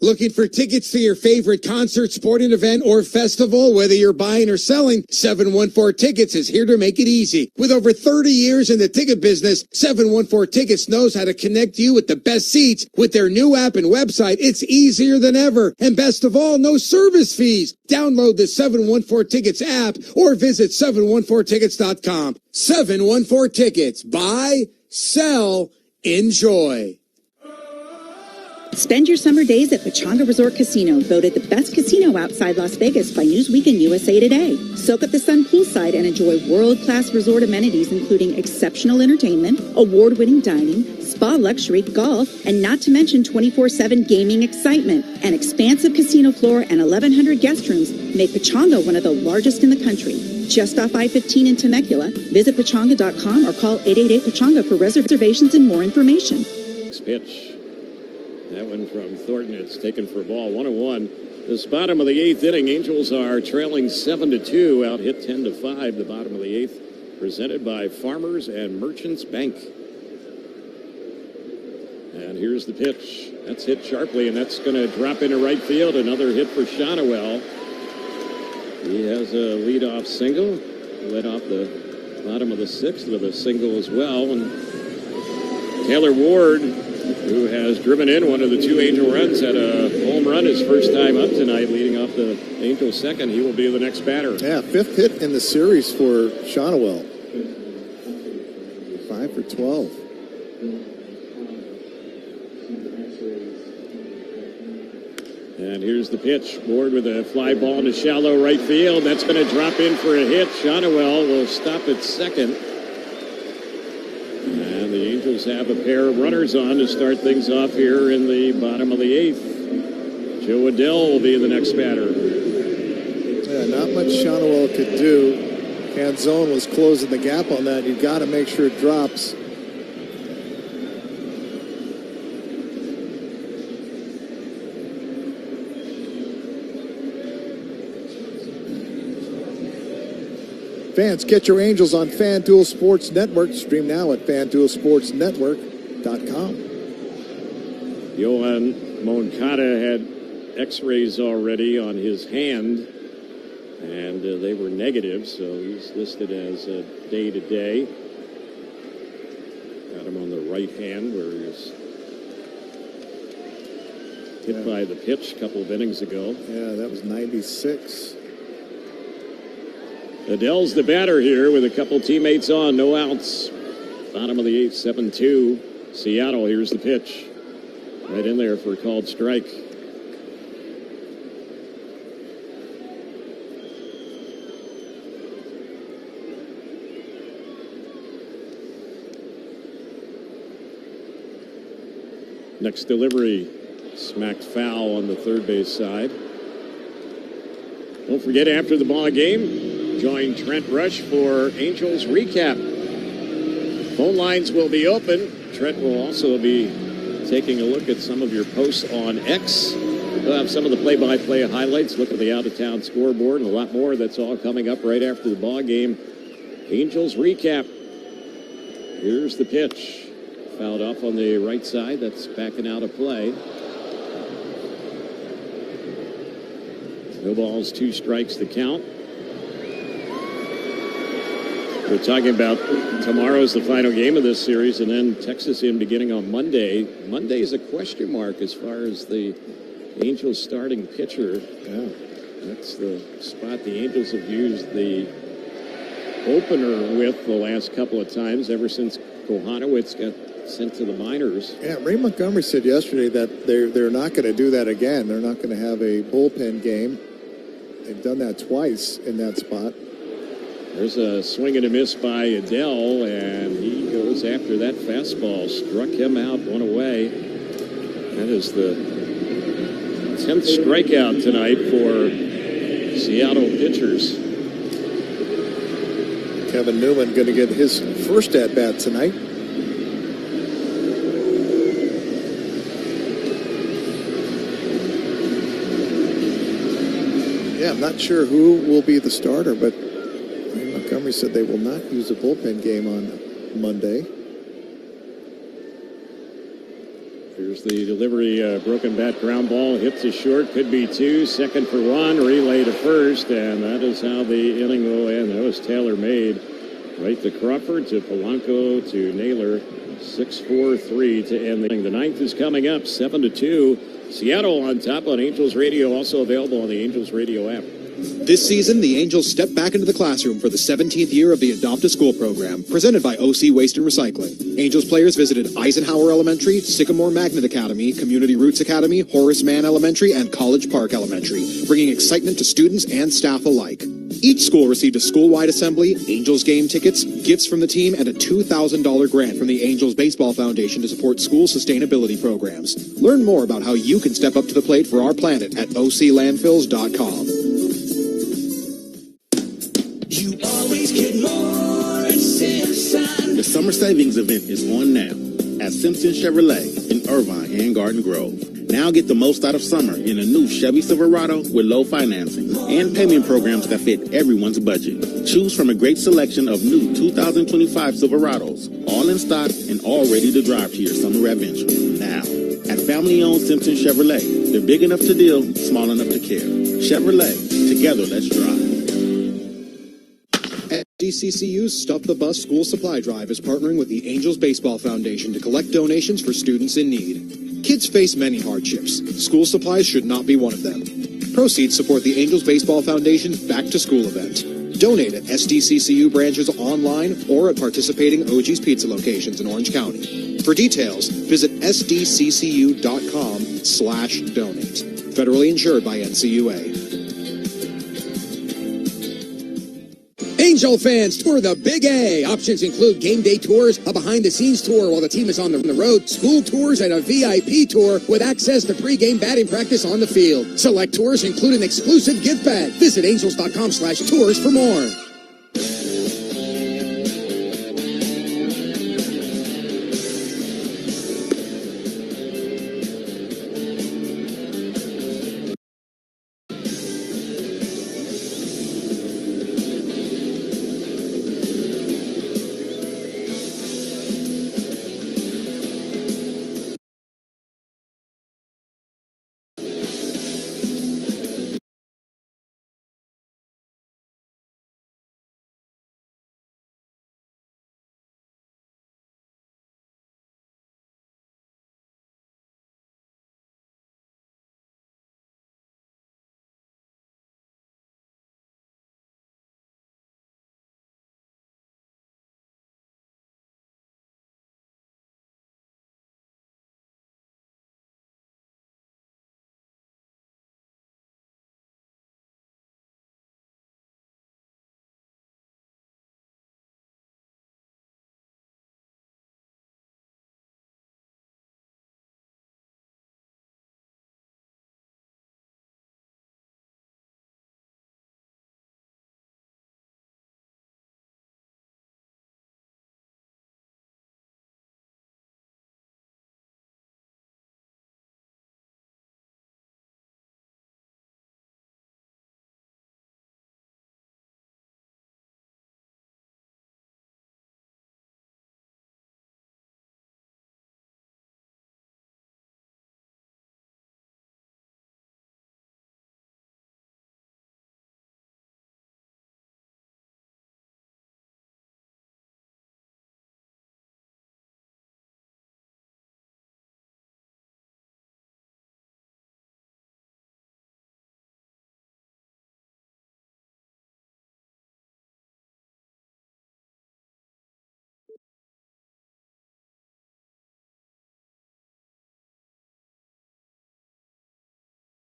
Looking for tickets to your favorite concert, sporting event, or festival? Whether you're buying or selling, 714 Tickets is here to make it easy. With over 30 years in the ticket business, 714 Tickets knows how to connect you with the best seats. With their new app and website, it's easier than ever. And best of all, no service fees. Download the 714 Tickets app or visit 714tickets.com. 714 Tickets. Buy, sell, enjoy. Spend your summer days at Pechanga Resort Casino, voted the best casino outside Las Vegas by Newsweek and USA Today. Soak up the sun poolside and enjoy world-class resort amenities including exceptional entertainment, award-winning dining, spa luxury, golf, and not to mention 24/7 gaming excitement. An expansive casino floor and 1,100 guest rooms make Pechanga one of the largest in the country. Just off I-15 in Temecula, visit Pechanga.com or call 888-PECHANGA for reservations and more information. Next pitch. That one from Thornton. It's taken for a ball. 1-1. This bottom of the 8th inning, Angels are trailing 7-2. Out hit 10-5. The bottom of the 8th, presented by Farmers and Merchants Bank. And here's the pitch. That's hit sharply, and that's going to drop into right field. Another hit for Shonowell. He has a leadoff single. Led off the bottom of the 6th with a single as well. And Taylor Ward, who has driven in one of the 2 Angel runs, had a home run his first time up tonight, leading off the Angel second. He will be the next batter. Yeah, 5th hit in the series for Shonowell. 5 for 12. And here's the pitch. Ward with a fly ball into shallow right field. That's going to drop in for a hit. Shonowell will stop at second. And the Angels have a pair of runners on to start things off here in the bottom of the 8th. Joe Adell will be the next batter. Yeah, not much Shonowell could do. Canzone was closing the gap on that. You've got to make sure it drops. Fans, get your Angels on FanDuel Sports Network. Stream now at FanDuelSportsNetwork.com. Yohan Moncada had x-rays already on his hand And they were negative, so he's listed as day-to-day. Got him on the right hand where he was hit by the pitch a couple of innings ago. Yeah, that was 96. Adele's the batter here with a couple teammates on, no outs. Bottom of the 8th, 7-2. Seattle, here's the pitch. Right in there for a called strike. Next delivery, smacked foul on the third base side. Don't forget, after the ball game, join Trent Rush for Angels Recap. Phone lines will be open. Trent will also be taking a look at some of your posts on X. We'll have some of the play-by-play highlights, look at the out-of-town scoreboard, and a lot more. That's all coming up right after the ball game. Angels Recap. Here's the pitch. Fouled off on the right side. That's backing out of play. No balls, 2 strikes to count. We're talking about tomorrow's the final game of this series, and then Texas in beginning on Monday. Monday is a question mark as far as the Angels starting pitcher. Yeah. That's the spot the Angels have used the opener with the last couple of times ever since Kohanowitz got sent to the minors. Yeah, Ray Montgomery said yesterday that they're not going to do that again. They're not going to have a bullpen game. They've done that twice in that spot. There's a swing and a miss by Adele, and he goes after that fastball. Struck him out, one away. That is the 10th strikeout tonight for Seattle pitchers. Kevin Newman going to get his first at-bat tonight. Yeah, I'm not sure who will be the starter, but Montgomery said they will not use a bullpen game on Monday. Here's the delivery, broken bat ground ball, hits a short, could be 2, second for 1, relay to first, and that is how the inning will end. That was tailor-made. Right to Crawford, to Polanco, to Naylor, 6-4-3 to end the inning. The 9th is coming up, 7-2. Seattle on top on Angels Radio, also available on the Angels Radio app. This season, the Angels step back into the classroom for the 17th year of the Adopt a School program, presented by OC Waste and Recycling. Angels players visited Eisenhower Elementary, Sycamore Magnet Academy, Community Roots Academy, Horace Mann Elementary, and College Park Elementary, bringing excitement to students and staff alike. Each school received a school-wide assembly, Angels game tickets, gifts from the team, and a $2,000 grant from the Angels Baseball Foundation to support school sustainability programs. Learn more about how you can step up to the plate for our planet at oclandfills.com. You always get more at Simpson. The summer savings event is on now at Simpson Chevrolet in Irvine and Garden Grove. Now get the most out of summer in a new Chevy Silverado with low financing and payment programs that fit everyone's budget. Choose from a great selection of new 2025 Silverados, all in stock and all ready to drive to your summer adventure. Now, at family-owned Simpson Chevrolet, they're big enough to deal, small enough to care. Chevrolet, together let's drive. SDCCU's Stop the Bus School Supply Drive is partnering with the Angels Baseball Foundation to collect donations for students in need. Kids face many hardships. School supplies should not be one of them. Proceeds support the Angels Baseball Foundation's Back to School event. Donate at SDCCU branches online or at participating OG's Pizza locations in Orange County. For details, visit sdccu.com/donate. Federally insured by NCUA. Angel fans, tour the Big A. Options include game day tours, a behind-the-scenes tour while the team is on the road, school tours, and a VIP tour with access to pre-game batting practice on the field. Select tours include an exclusive gift bag. Visit angels.com/tours for more.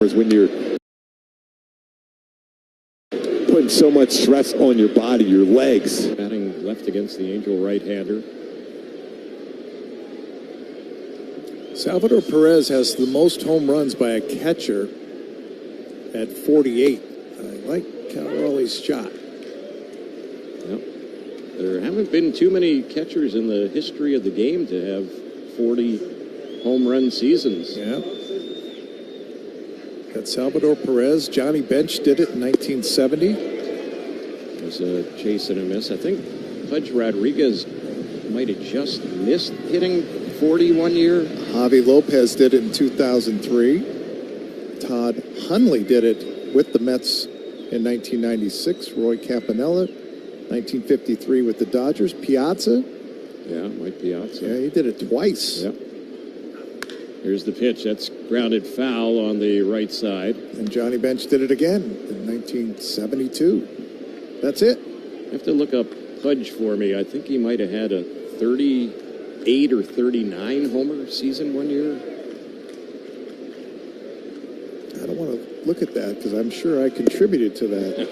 When you're putting so much stress on your body, your legs. Batting left against the Angel right-hander. Salvador Perez has the most home runs by a catcher at 48. I like Calrolli's shot. Yep. There haven't been too many catchers in the history of the game to have 40 home run seasons. Yeah. Got Salvador Perez. Johnny Bench did it in 1970. It was a chase and a miss. I think Pudge Rodriguez might have just missed hitting 40 one year. Javi Lopez did it in 2003. Todd Hundley did it with the Mets in 1996. Roy Campanella, 1953 with the Dodgers. Piazza. Yeah, Mike Piazza. Yeah, he did it twice. Yep. Here's the pitch. That's grounded foul on the right side. And Johnny Bench did it again in 1972. That's it. I have to look up Pudge for me. I think he might have had a 38 or 39 homer season one year. I don't want to look at that because I'm sure I contributed to that.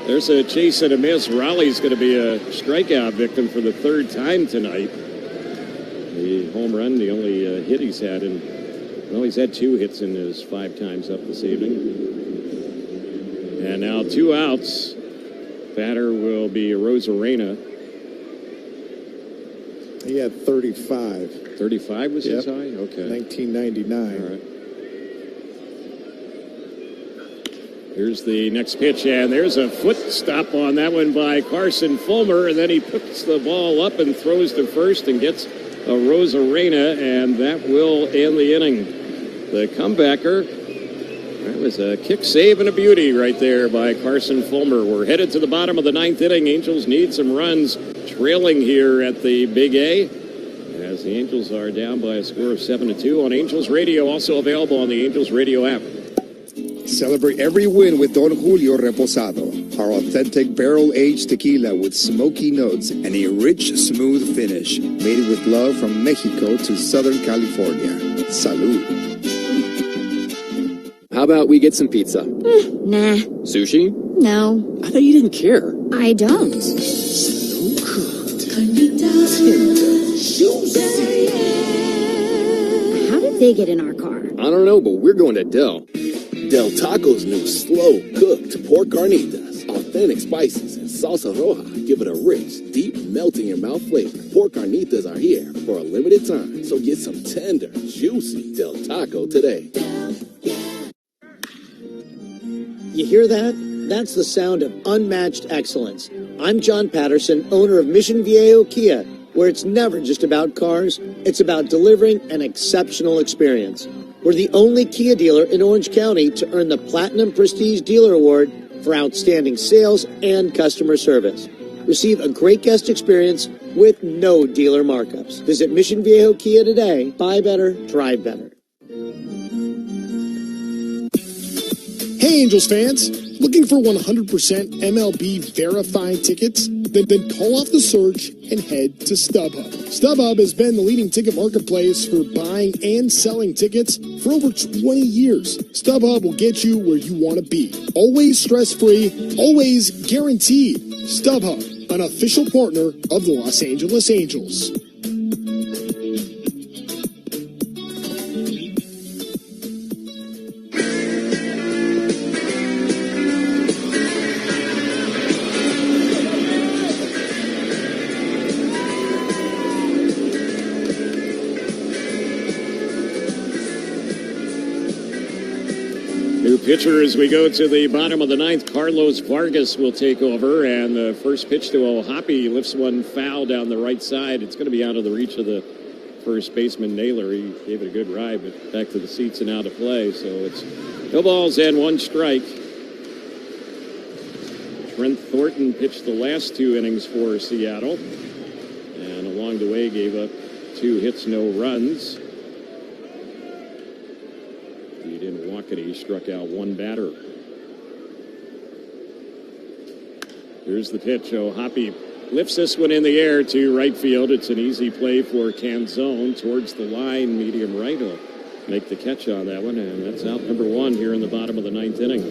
There's a chase and a miss. Raleigh's going to be a strikeout victim for the third time tonight. The home run, the only hit he's had, he's had 2 hits in his 5 times up this evening. And now 2 outs. Batter will be Rosarena. He had 35. 35 was his high? Okay. 1999. All right. Here's the next pitch, and there's a foot stop on that one by Carson Fulmer, and then he picks the ball up and throws to first and gets a Rosarena, and that will end the inning. The comebacker, that was a kick save and a beauty right there by Carson Fulmer. We're headed to the bottom of the 9th inning. Angels need some runs, trailing here at the Big A, as the Angels are down by a score of 7-2 on Angels Radio, also available on the Angels Radio app. Celebrate every win with Don Julio Reposado, our authentic barrel-aged tequila with smoky notes and a rich, smooth finish. Made with love from Mexico to Southern California. Salud. How about we get some pizza? Nah. Sushi? No. I thought you didn't care. I don't. Slow cooked, tender, juicy. How did they get in our car? I don't know, but we're going to Del. Del Taco's new slow-cooked pork carnitas. Authentic spices and salsa roja give it a rich, deep, melt-in-your-mouth flavor. Pork carnitas are here for a limited time, so get some tender, juicy Del Taco today. You hear that? That's the sound of unmatched excellence. I'm John Patterson, owner of Mission Viejo Kia, where it's never just about cars, it's about delivering an exceptional experience. We're the only Kia dealer in Orange County to earn the Platinum Prestige Dealer Award for outstanding sales and customer service. Receive a great guest experience with no dealer markups. Visit Mission Viejo Kia today. Buy better, drive better. Hey, Angels fans. Looking for 100% MLB verified tickets? Then call off the search and head to StubHub. StubHub has been the leading ticket marketplace for buying and selling tickets for over 20 years. StubHub will get you where you want to be. Always stress-free, always guaranteed. StubHub, an official partner of the Los Angeles Angels. Pitcher as we go to the bottom of the 9th, Carlos Vargas will take over, and the first pitch to O'Hoppe lifts one foul down the right side. It's going to be out of the reach of the first baseman Naylor. He gave it a good ride, but back to the seats and out of play. So it's no balls and 1 strike. Trent Thornton pitched the last 2 innings for Seattle, and along the way gave up 2 hits, no runs. He didn't walk it. He struck out 1 batter. Here's the pitch. O'Hoppe lifts this one in the air to right field. It's an easy play for Canzone towards the line, medium right. make the catch on that one, and that's out number 1 here in the bottom of the 9th inning.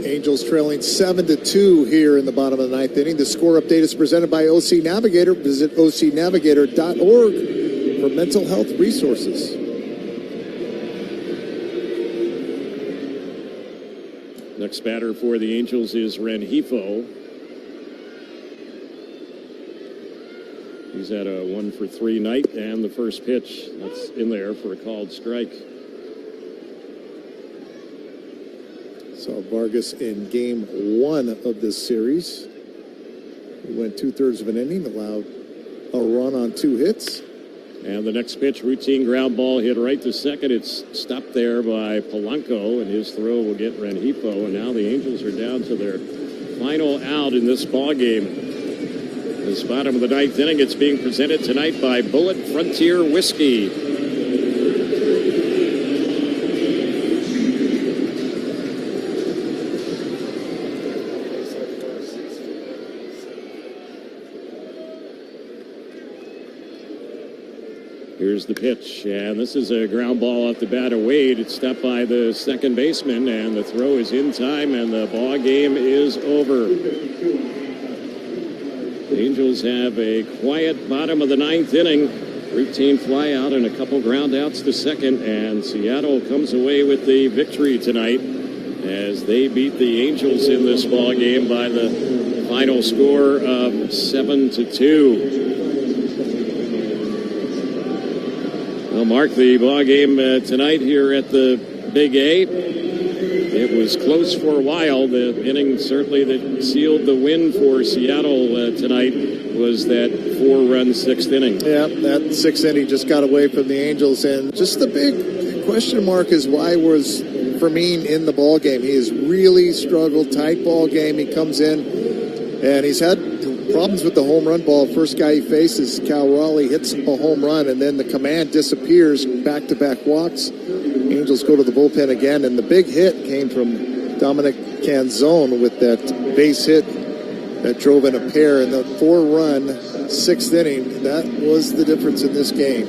Angels trailing 7-2 here in the bottom of the 9th inning. The score update is presented by OC Navigator. Visit ocnavigator.org for mental health resources. Next batter for the Angels is Rengifo. He's had a 1-for-3 night, and the first pitch that's in there for a called strike. Saw Vargas in game 1 of this series. He went 2/3 of an inning, allowed a run on 2 hits. And the next pitch, routine ground ball hit right to second. It's stopped there by Polanco, and his throw will get Rengifo. And now the Angels are down to their final out in this ball game. This bottom of the 9th inning, it's being presented tonight by Bullet Frontier Whiskey. Here's the pitch, and this is a ground ball off the bat of Wade. It's stopped by the second baseman, and the throw is in time, and the ball game is over. The Angels have a quiet bottom of the 9th inning. Routine fly out and a couple ground outs to second, and Seattle comes away with the victory tonight as they beat the Angels in this ball game by the final score of 7-2. Well, Mark, the ball game tonight here at the Big A, it was close for a while. The inning certainly that sealed the win for Seattle tonight was that 4-run 6th inning. Yeah, that 6th inning just got away from the Angels, and just the big question mark is why was Fermin in the ball game? He has really struggled, tight ball game. He comes in, and he's had problems with the home run ball. First guy he faces, Cal Raleigh, hits a home run, and then the command disappears, back-to-back walks. Angels go to the bullpen again, and the big hit came from Dominic Canzone with that base hit that drove in a pair in the 4-run 6th inning. That was the difference in this game.